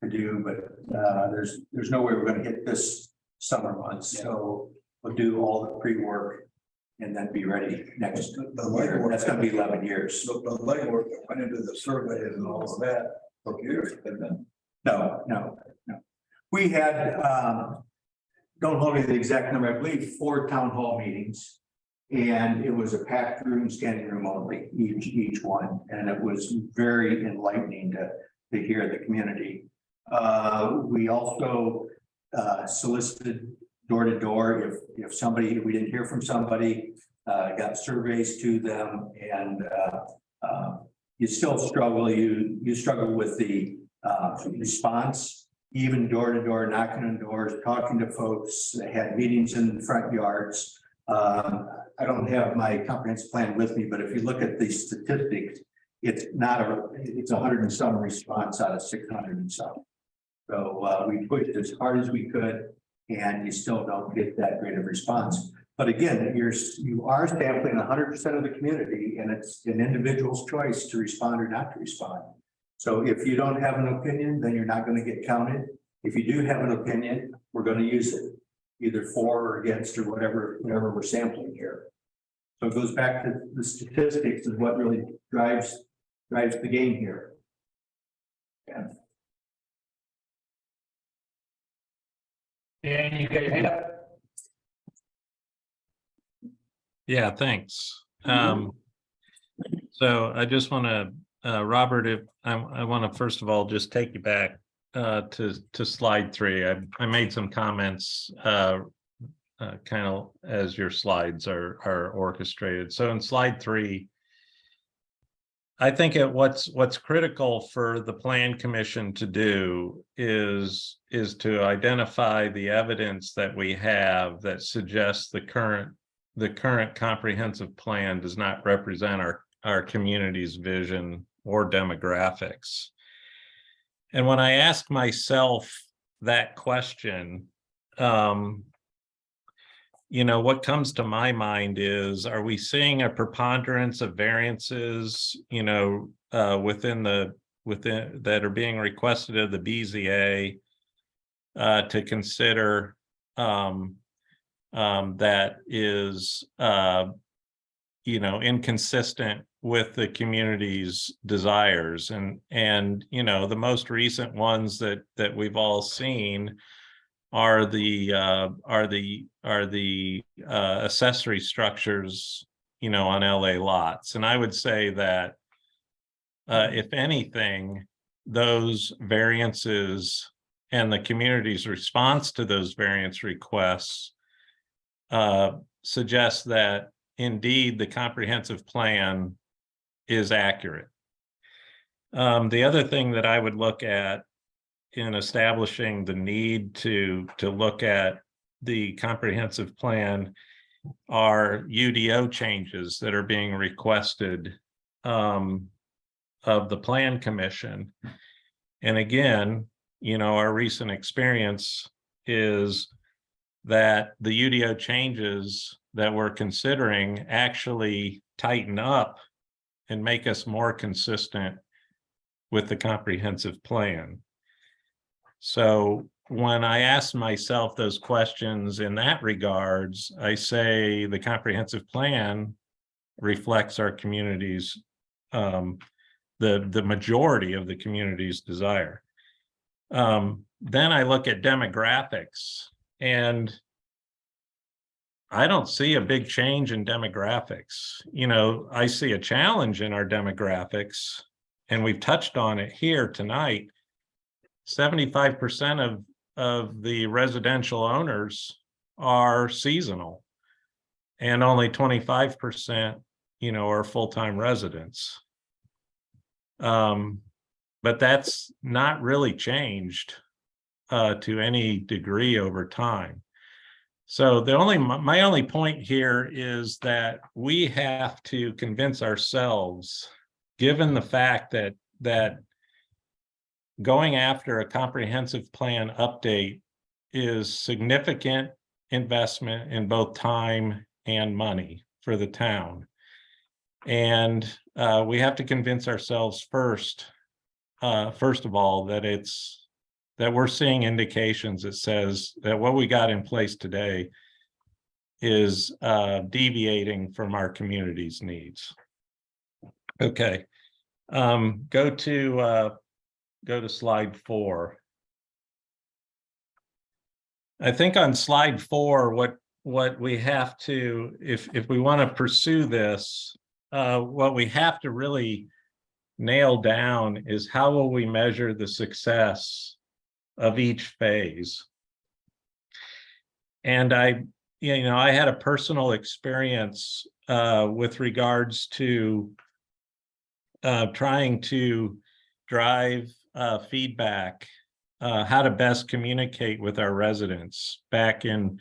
to do, but there's no way we're going to hit this summer months. So we'll do all the pre-work and then be ready next year. That's going to be 11 years. So the legwork that went into the surveys and all of that took years, and then. No. We had, don't hold me to the exact number, I believe 4 town hall meetings. And it was a packed room, standing room only, each one, and it was very enlightening to hear the community. We also solicited door to door if somebody, if we didn't hear from somebody, got surveys to them, and you still struggle, you struggle with the response, even door to door, knocking on doors, talking to folks. They had meetings in the front yards. I don't have my comprehensive plan with me, but if you look at the statistics, it's it's 100 and some response out of 600 and some. So we pushed as hard as we could, and you still don't get that great of response. But again, you are sampling 100% of the community, and it's an individual's choice to respond or not to respond. So if you don't have an opinion, then you're not going to get counted. If you do have an opinion, we're going to use it, either for or against, or whatever we're sampling here. So it goes back to the statistics is what really drives the game here. Yeah. Dan, you got your hand up? Yeah, thanks. So I just want to, Robert, if I want to first of all just take you back to slide 3. I made some comments kind of as your slides are orchestrated. So in slide 3, I think what's critical for the Plan Commission to do is to identify the evidence that we have that suggests the current comprehensive plan does not represent our community's vision or demographics. And when I ask myself that question, what comes to my mind is, are we seeing a preponderance of variances, within that are being requested of the BZA to consider that is, inconsistent with the community's desires, and the most recent ones that we've all seen are the accessory structures, on LA lots. And I would say that if anything, those variances and the community's response to those variance requests suggest that indeed the comprehensive plan is accurate. The other thing that I would look at in establishing the need to look at the comprehensive plan are UDO changes that are being requested of the Plan Commission. And again, our recent experience is that the UDO changes that we're considering actually tighten up and make us more consistent with the comprehensive plan. So when I ask myself those questions in that regards, I say the comprehensive plan reflects our community's, the majority of the community's desire. Then I look at demographics, and I don't see a big change in demographics. I see a challenge in our demographics, and we've touched on it here tonight. 75% of the residential owners are seasonal, and only 25%, are full-time residents. But that's not really changed to any degree over time. So my only point here is that we have to convince ourselves, given the fact that going after a comprehensive plan update is significant investment in both time and money for the town. And we have to convince ourselves first of all, that we're seeing indications that says that what we got in place today is deviating from our community's needs. Okay, go to slide 4. I think on slide 4, what we have to, if we want to pursue this, what we have to really nail down is how will we measure the success of each phase? And I had a personal experience with regards to trying to drive feedback, how to best communicate with our residents back in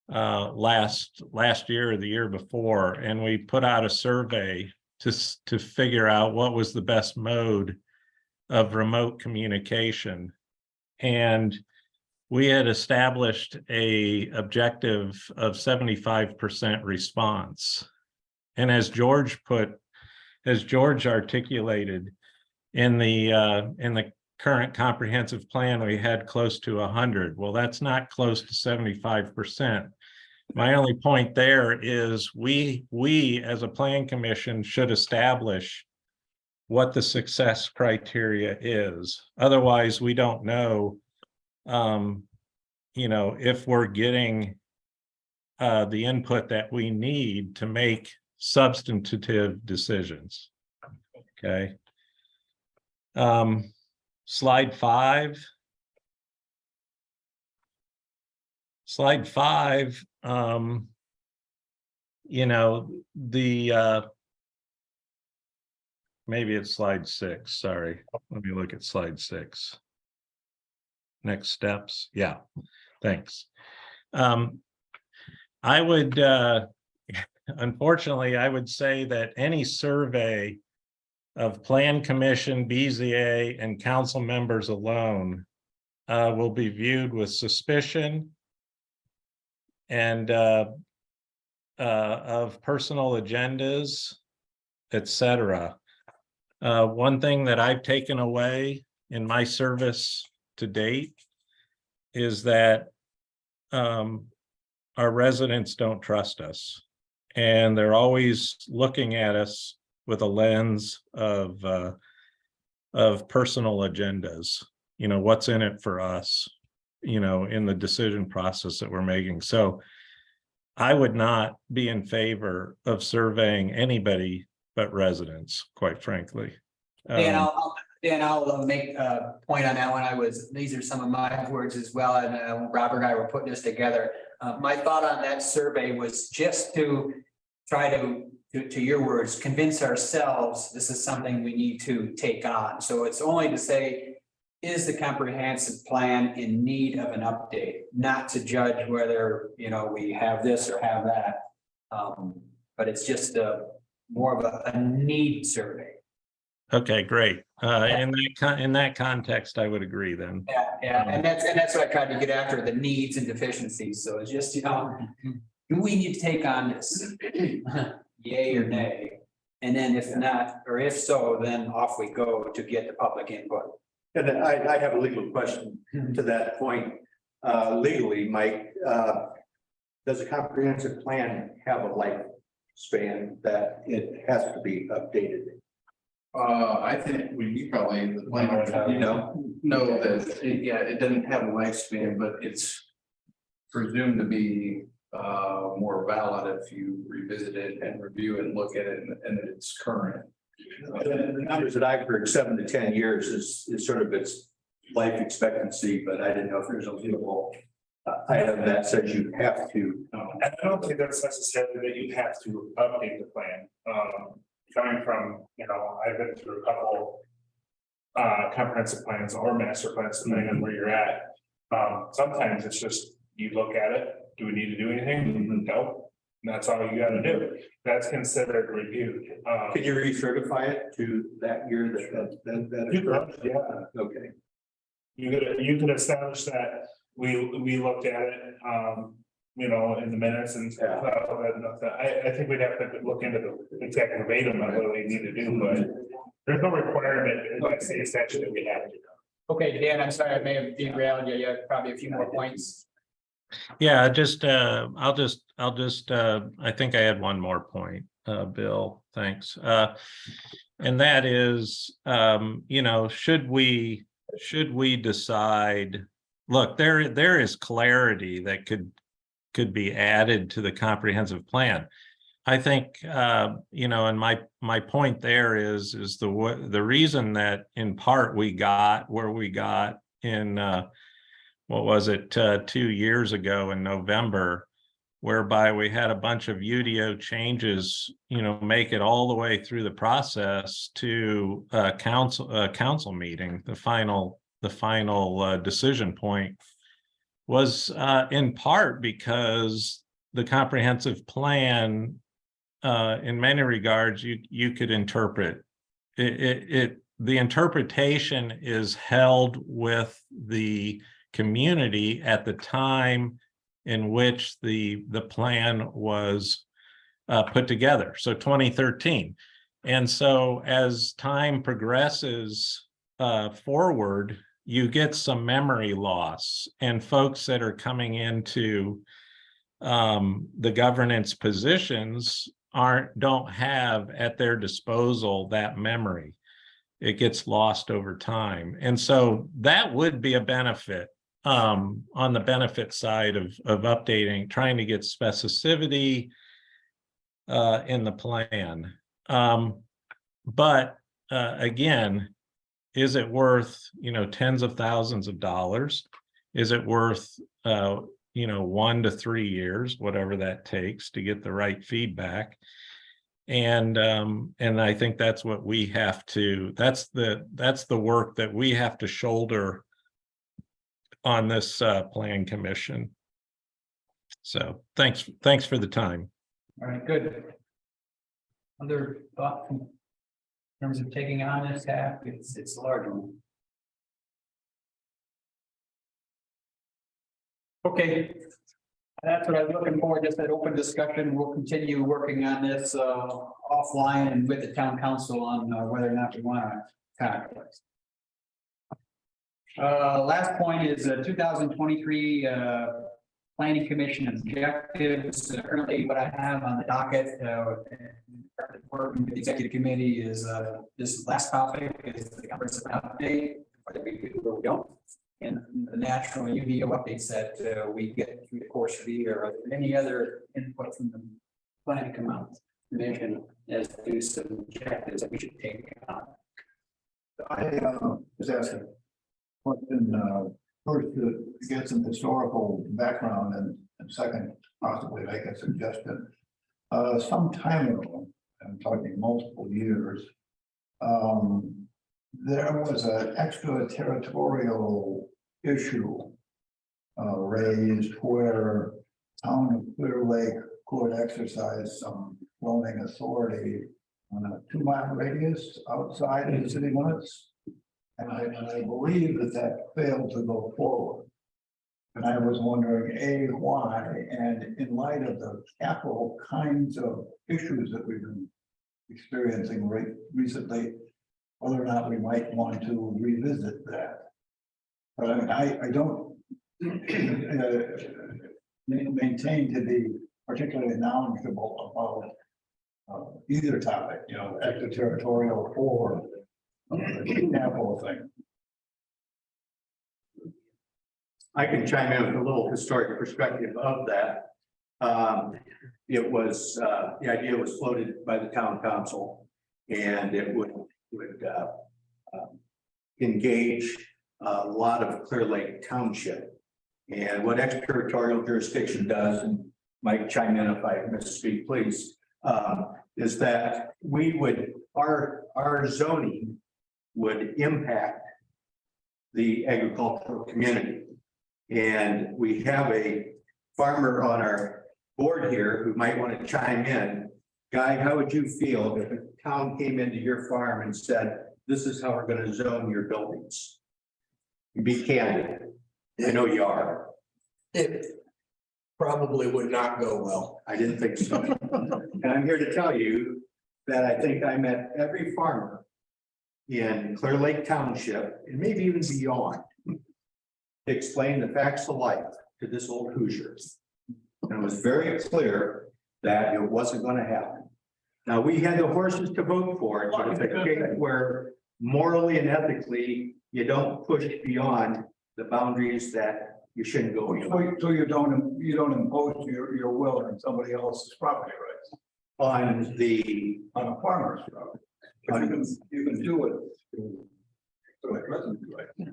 last year or the year before, and we put out a survey to figure out what was the best mode of remote communication. And we had established a objective of 75% response. And as George articulated, in the current comprehensive plan, we had close to 100. Well, that's not close to 75%. My only point there is we as a plan commission should establish what the success criteria is. Otherwise, we don't know, if we're getting the input that we need to make substantive decisions. Okay. Slide 5. Slide 5, maybe it's slide 6, sorry. Let me look at slide 6. Next steps, yeah, thanks. I would, unfortunately, I would say that any survey of Plan Commission, BZA, and council members alone will be viewed with suspicion and of personal agendas, etc. One thing that I've taken away in my service to date is that our residents don't trust us, and they're always looking at us with a lens of personal agendas. What's in it for us, in the decision process that we're making. So I would not be in favor of surveying anybody but residents, quite frankly. Dan, I'll make a point on that one. These are some of my words as well, and Robert and I were putting this together. My thought on that survey was just to try to your words, convince ourselves this is something we need to take on. So it's only to say, is the comprehensive plan in need of an update, not to judge whether, we have this or have that. But it's just more of a need survey. Okay, great. In that context, I would agree then. Yeah, and that's what I tried to get after, the needs and deficiencies. So it's just, do we need to take on this? Yay or nay? And then if not, or if so, then off we go to get the public input. And I have a legal question to that point. Legally, Mike, does a comprehensive plan have a lifespan that it has to be updated? I think we probably, the planner would know that, it doesn't have a lifespan, but it's presumed to be more valid if you revisit it and review it and look at it and it's current. The numbers that I've heard, 7 to 10 years is sort of its life expectancy, but I didn't know if there's a legal item that says you have to. I don't think that's necessarily that you have to update the plan. Coming from, I've been through a couple comprehensive plans or master plans, depending on where you're at. Sometimes it's just, you look at it, do we need to do anything? No. And that's all you gotta do. That's considered reviewed. Can you recertify it to that year that? You could, yeah. Okay. You could establish that we looked at it, in the minutes and stuff. I think we'd have to look into the exact verbatim of what we need to do, but there's no requirement in that state statute that we have to. Okay, Dan, I'm sorry, I may have derailed you. You have probably a few more points. Yeah, I'll just, I think I had one more point, Bill, thanks. And that is, should we decide, look, there is clarity that could could be added to the comprehensive plan. I think, and my point there is the reason that in part we got where we got in, what was it, 2 years ago in November, whereby we had a bunch of UDO changes, make it all the way through the process to council meeting, the final decision point, was in part because the comprehensive plan, in many regards, you could interpret it. The interpretation is held with the community at the time in which the plan was put together, so 2013. And so as time progresses forward, you get some memory loss, and folks that are coming into the governance positions don't have at their disposal that memory. It gets lost over time. And so that would be a benefit on the benefit side of updating, trying to get specificity in the plan. But again, is it worth, tens of thousands of dollars? Is it worth, 1 to 3 years, whatever that takes to get the right feedback? And I think that's what we have to, that's the work that we have to shoulder on this plan commission. So thanks for the time. All right, good. Other thoughts in terms of taking on this task? It's a large one. Okay, that's what I'm looking for, just that open discussion. We'll continue working on this offline and with the town council on whether or not we want to tackle it. Last point is 2023 Planning Commission objectives. Currently, what I have on the docket working with the executive committee is this last topic is the comprehensive update, whether we do or we don't. And the natural UDO updates that we get through the course of the year. Are there any other input from the planning commission as to some objectives that we should take on? I was asking question first to get some historical background and second possibly make a suggestion. Some time ago, I'm talking multiple years, there was an extraterritorial issue raised where town of Clear Lake could exercise some zoning authority on a 2-mile radius outside of the city limits. And I believe that failed to go forward. And I was wondering, A, why, and in light of the capital kinds of issues that we've been experiencing recently, whether or not we might want to revisit that. But I mean, I don't maintain to be particularly knowledgeable about either topic, extraterritorial or capital thing. I can chime in with a little historic perspective of that. It was, the idea was floated by the town council, and it would engage a lot of Clear Lake Township. And what extraterritorial jurisdiction does, and Mike chime in if I misspeak, please, is that we would, our zoning would impact the agricultural community. And we have a farmer on our board here who might want to chime in. Guy, how would you feel if a town came into your farm and said, this is how we're going to zone your buildings? Be candid. I know you are. It probably would not go well. I didn't think so. And I'm here to tell you that I think I met every farmer in Clear Lake Township, and maybe even beyond, to explain the facts of life to this old Hoosier. And it was very clear that it wasn't going to happen. Now, we had the horses to vote for it, but it's a case where morally and ethically, you don't push beyond the boundaries that you shouldn't go. So you don't impose your will on somebody else's property rights On the, on a farmer's property. But you can do it. So it doesn't do it.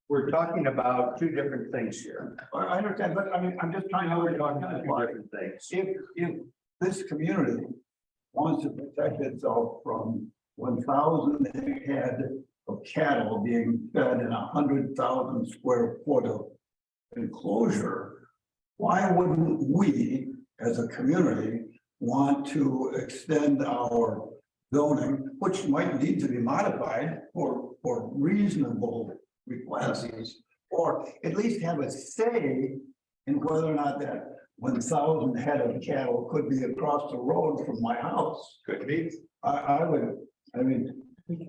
we're talking about two different things here. I understand, but I mean, I'm just trying to. We're talking about two different things. If this community wants to protect itself from 1,000 head of cattle being fed in 100,000 square foot of enclosure, why wouldn't we, as a community, want to extend our zoning, which might need to be modified for reasonable requests, or at least have a say in whether or not that 1,000 head of cattle could be across the road from my house? Could be. I would, I mean,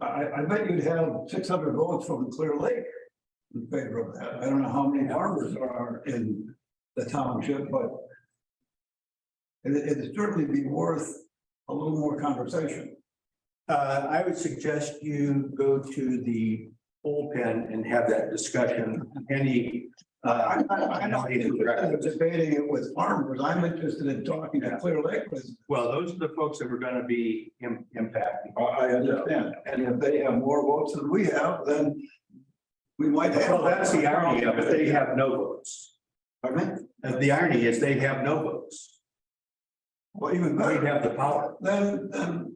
I bet you'd have 600 votes from Clear Lake in favor of that. I don't know how many farmers are in the township, but it'd certainly be worth a little more conversation. I would suggest you go to the bullpen and have that discussion. Any, I'm not interested in debating it with farmers. I'm interested in talking to Clear Lake residents. well, those are the folks that are going to be impacted. I understand. And if they have more votes than we have, then we might have. Well, that's the irony of it. They have no votes. Pardon me? And the irony is they have no votes. Well, even We better. have the power, Then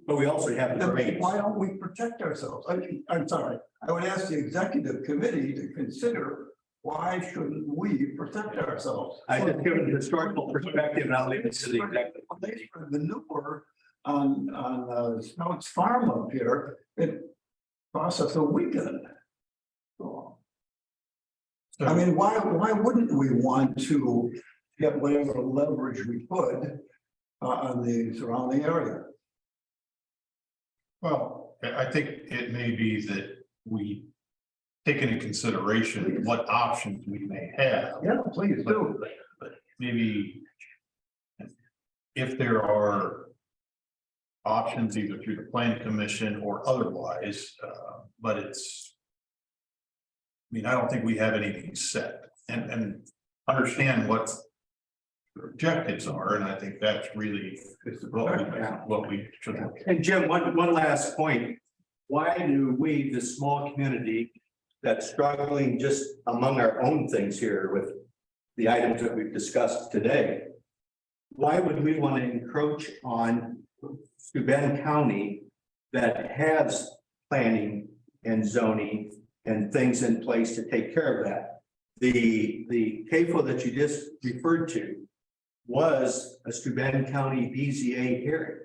but we also have the then reins. why don't we protect ourselves? I'm sorry. I would ask the executive committee to consider, why shouldn't we protect ourselves? I just give a historical perspective and I'll leave it to the executive. They manure on Snout's farm up here, it costs us a weekend. I mean, why wouldn't we want to get whatever leverage we could on the surrounding area? Well, I think it may be that we take into consideration what options we may have. Yeah, please do. But maybe if there are options either through the planning commission or otherwise, but it's, I mean, I don't think we have anything set and understand what the objectives are, and I think that's really what we should. And Jim, one last point. Why do we, the small community that's struggling just among our own things here with the items that we've discussed today, why would we want to encroach on Steuben County that has planning and zoning and things in place to take care of that? The CAFO that you just referred to was a Steuben County BZA hearing.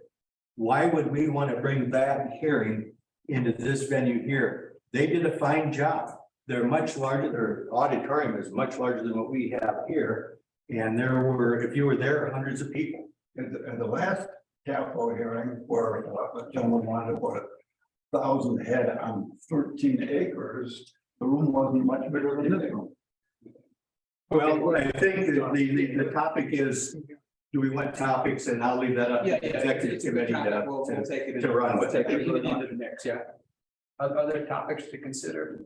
Why would we want to bring that hearing into this venue here? They did a fine job. They're much larger, their auditorium is much larger than what we have here. And there were, if you were there, hundreds of people. At the last CAFO hearing, where a gentleman wanted to put 1,000 head on 13 acres, the room wasn't much bigger than this room. Well, I think the topic is, do we want topics, and I'll leave that up to the executive committee to run. We'll take it into the mix, yeah. Other topics to consider,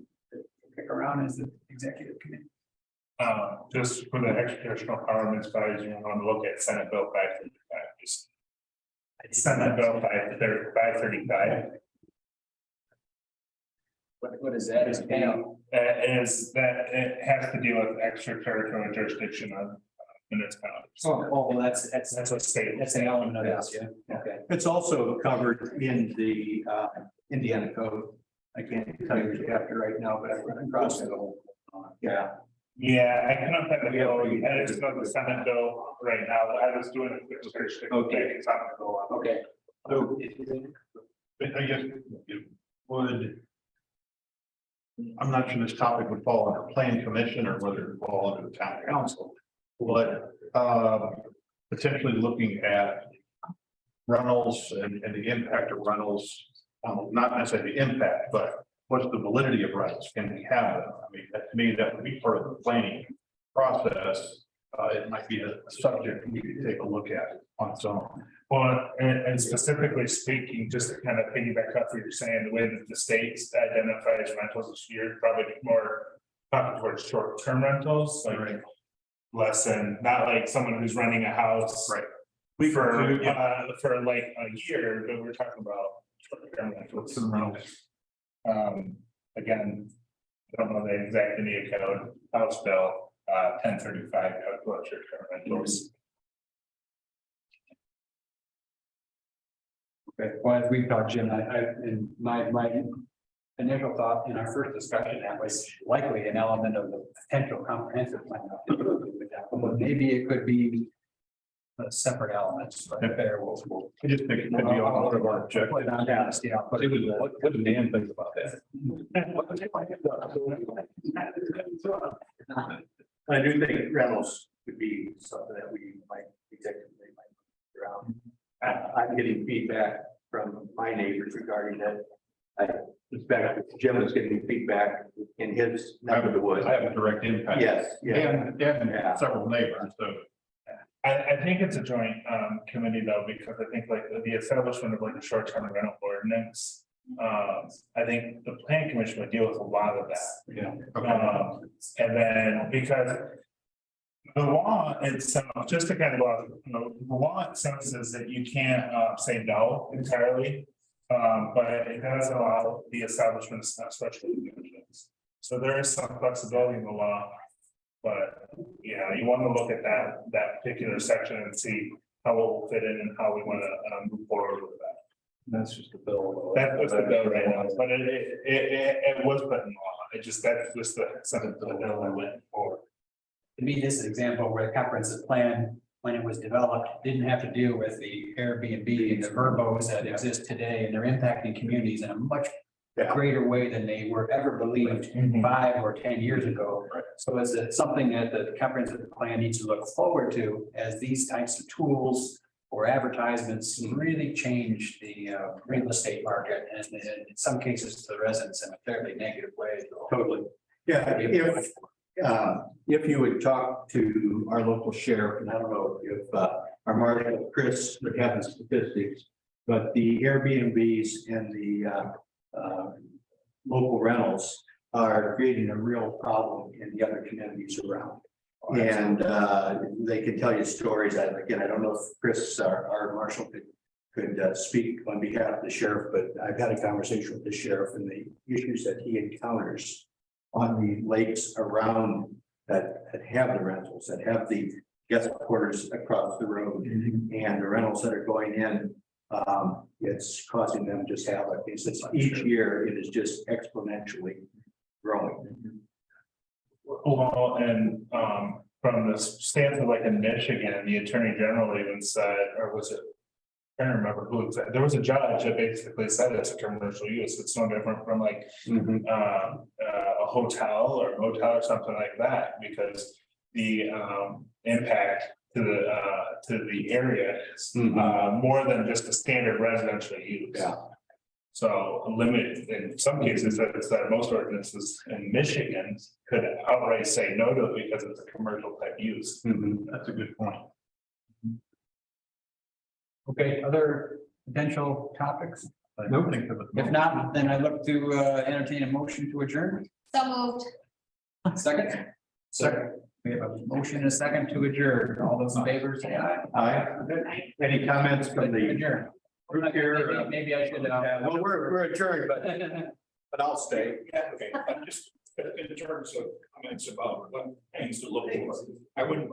pick around as the executive committee. Just for the extraditional power municipalities, you want to look at Senate Bill 535, just. Senate Bill 535. What is that? Is Is that it has to do with extraterritorial jurisdiction of municipalities. well, that's a state. That's an element of this, yeah, okay. It's also covered in the Indiana code. I can't tell you the chapter right now, but I run across it. Yeah. Yeah, I cannot find the bill. I just know the Senate bill right now. I was doing it with jurisdiction. Okay. It's on the bill. Okay. So I guess it would. I'm not sure this topic would fall under planning commission or whether it would fall under the town council. But potentially looking at rentals and the impact of rentals, not necessarily the impact, but what's the validity of rentals? Can we have them? I mean, to me, that would be part of the planning process. It might be a subject we could take a look at on its own. Well, and specifically speaking, just to kind of piggyback off what you're saying, the way that the state identifies rentals this year, probably more towards short-term rentals, like less than, not like someone who's renting a house. Right. For like a year, but we're talking about short-term rentals. Again, I don't know the exact Indian code, House Bill, 1035, calculate short-term rentals. Okay, well, as we've talked, Jim, in my initial thought in our first discussion, that was likely an element of the potential comprehensive plan. But maybe it could be separate elements, but there we'll. I just think it could be on one of our objectives. Put it on down, yeah, put it in. What did Dan think about that? I do think rentals would be something that we might executively might around. I'm getting feedback from my neighbors regarding that. I suspect Jim is getting feedback in his neck of the woods. I have a direct impact. Yes, yeah. And several neighbors, so. I think it's a joint committee though, because I think like the establishment of like a short-term rental ordinance. I think the plan commission would deal with a lot of that. Yeah. And then because the law itself, just to kind of go off, the law itself says that you can't say no entirely. But it does allow the establishment of special conditions. So there is some flexibility in the law. But, yeah, you want to look at that particular section and see how it will fit in and how we want to move forward with that. That's just the bill. That was the bill right now, but it was put in law. It just, that was the sentence of the bill that went forward. To me, this is an example where the comprehensive plan, when it was developed, didn't have to deal with the Airbnb and the verbos that exist today, and they're impacting communities in a much greater way than they were ever believed 5 or 10 years ago. So it's something that the comprehensive plan needs to look forward to as these types of tools or advertisements really change the real estate market, and in some cases to the residents in a fairly negative way. Totally. Yeah, if you would talk to our local sheriff, and I don't know if our marshal, Chris, would have the statistics, but the Airbnbs and the local rentals are creating a real problem in the other communities around. And they can tell you stories. Again, I don't know if Chris, our marshal, could speak on behalf of the sheriff, but I've had a conversation with the sheriff and the issues that he encounters on the lakes around that have the rentals, that have the guest quarters across the road, and the rentals that are going in. It's causing them just havoc. He says each year it is just exponentially growing. Well, and from the stance of like in Michigan, the attorney general even said, or was it? I can't remember who exactly. There was a judge that basically said it's a commercial use. It's no different from like a hotel or motel or something like that, because the impact to the area is more than just a standard residential use. Yeah. So limited, in some cases, it's that most ordinances in Michigan could outright say no to it because it's a commercial type use. That's a good point. Okay, other potential topics? No. If not, then I look to entertain a motion to adjourn. So moved. Second? Second. We have a motion and a second to adjourn. All those in favor, say aye. Aye. Any comments from the Adjourn. group here? Maybe I should. Well, we're adjourned, but I'll stay. Okay, I'm just, in terms of comments about what things to look for, I wouldn't,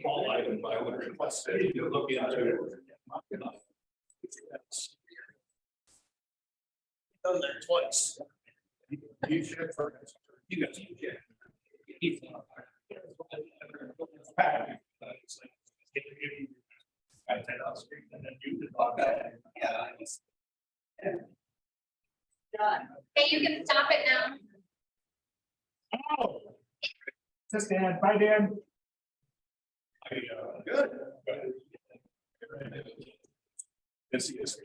small item, but I would request that you look into. Done that twice. You should, you guys, you should. I take off screen and then you can log out. Yeah. Hey, you can stop it now. Oh. This Dan, bye Dan. Good. This is.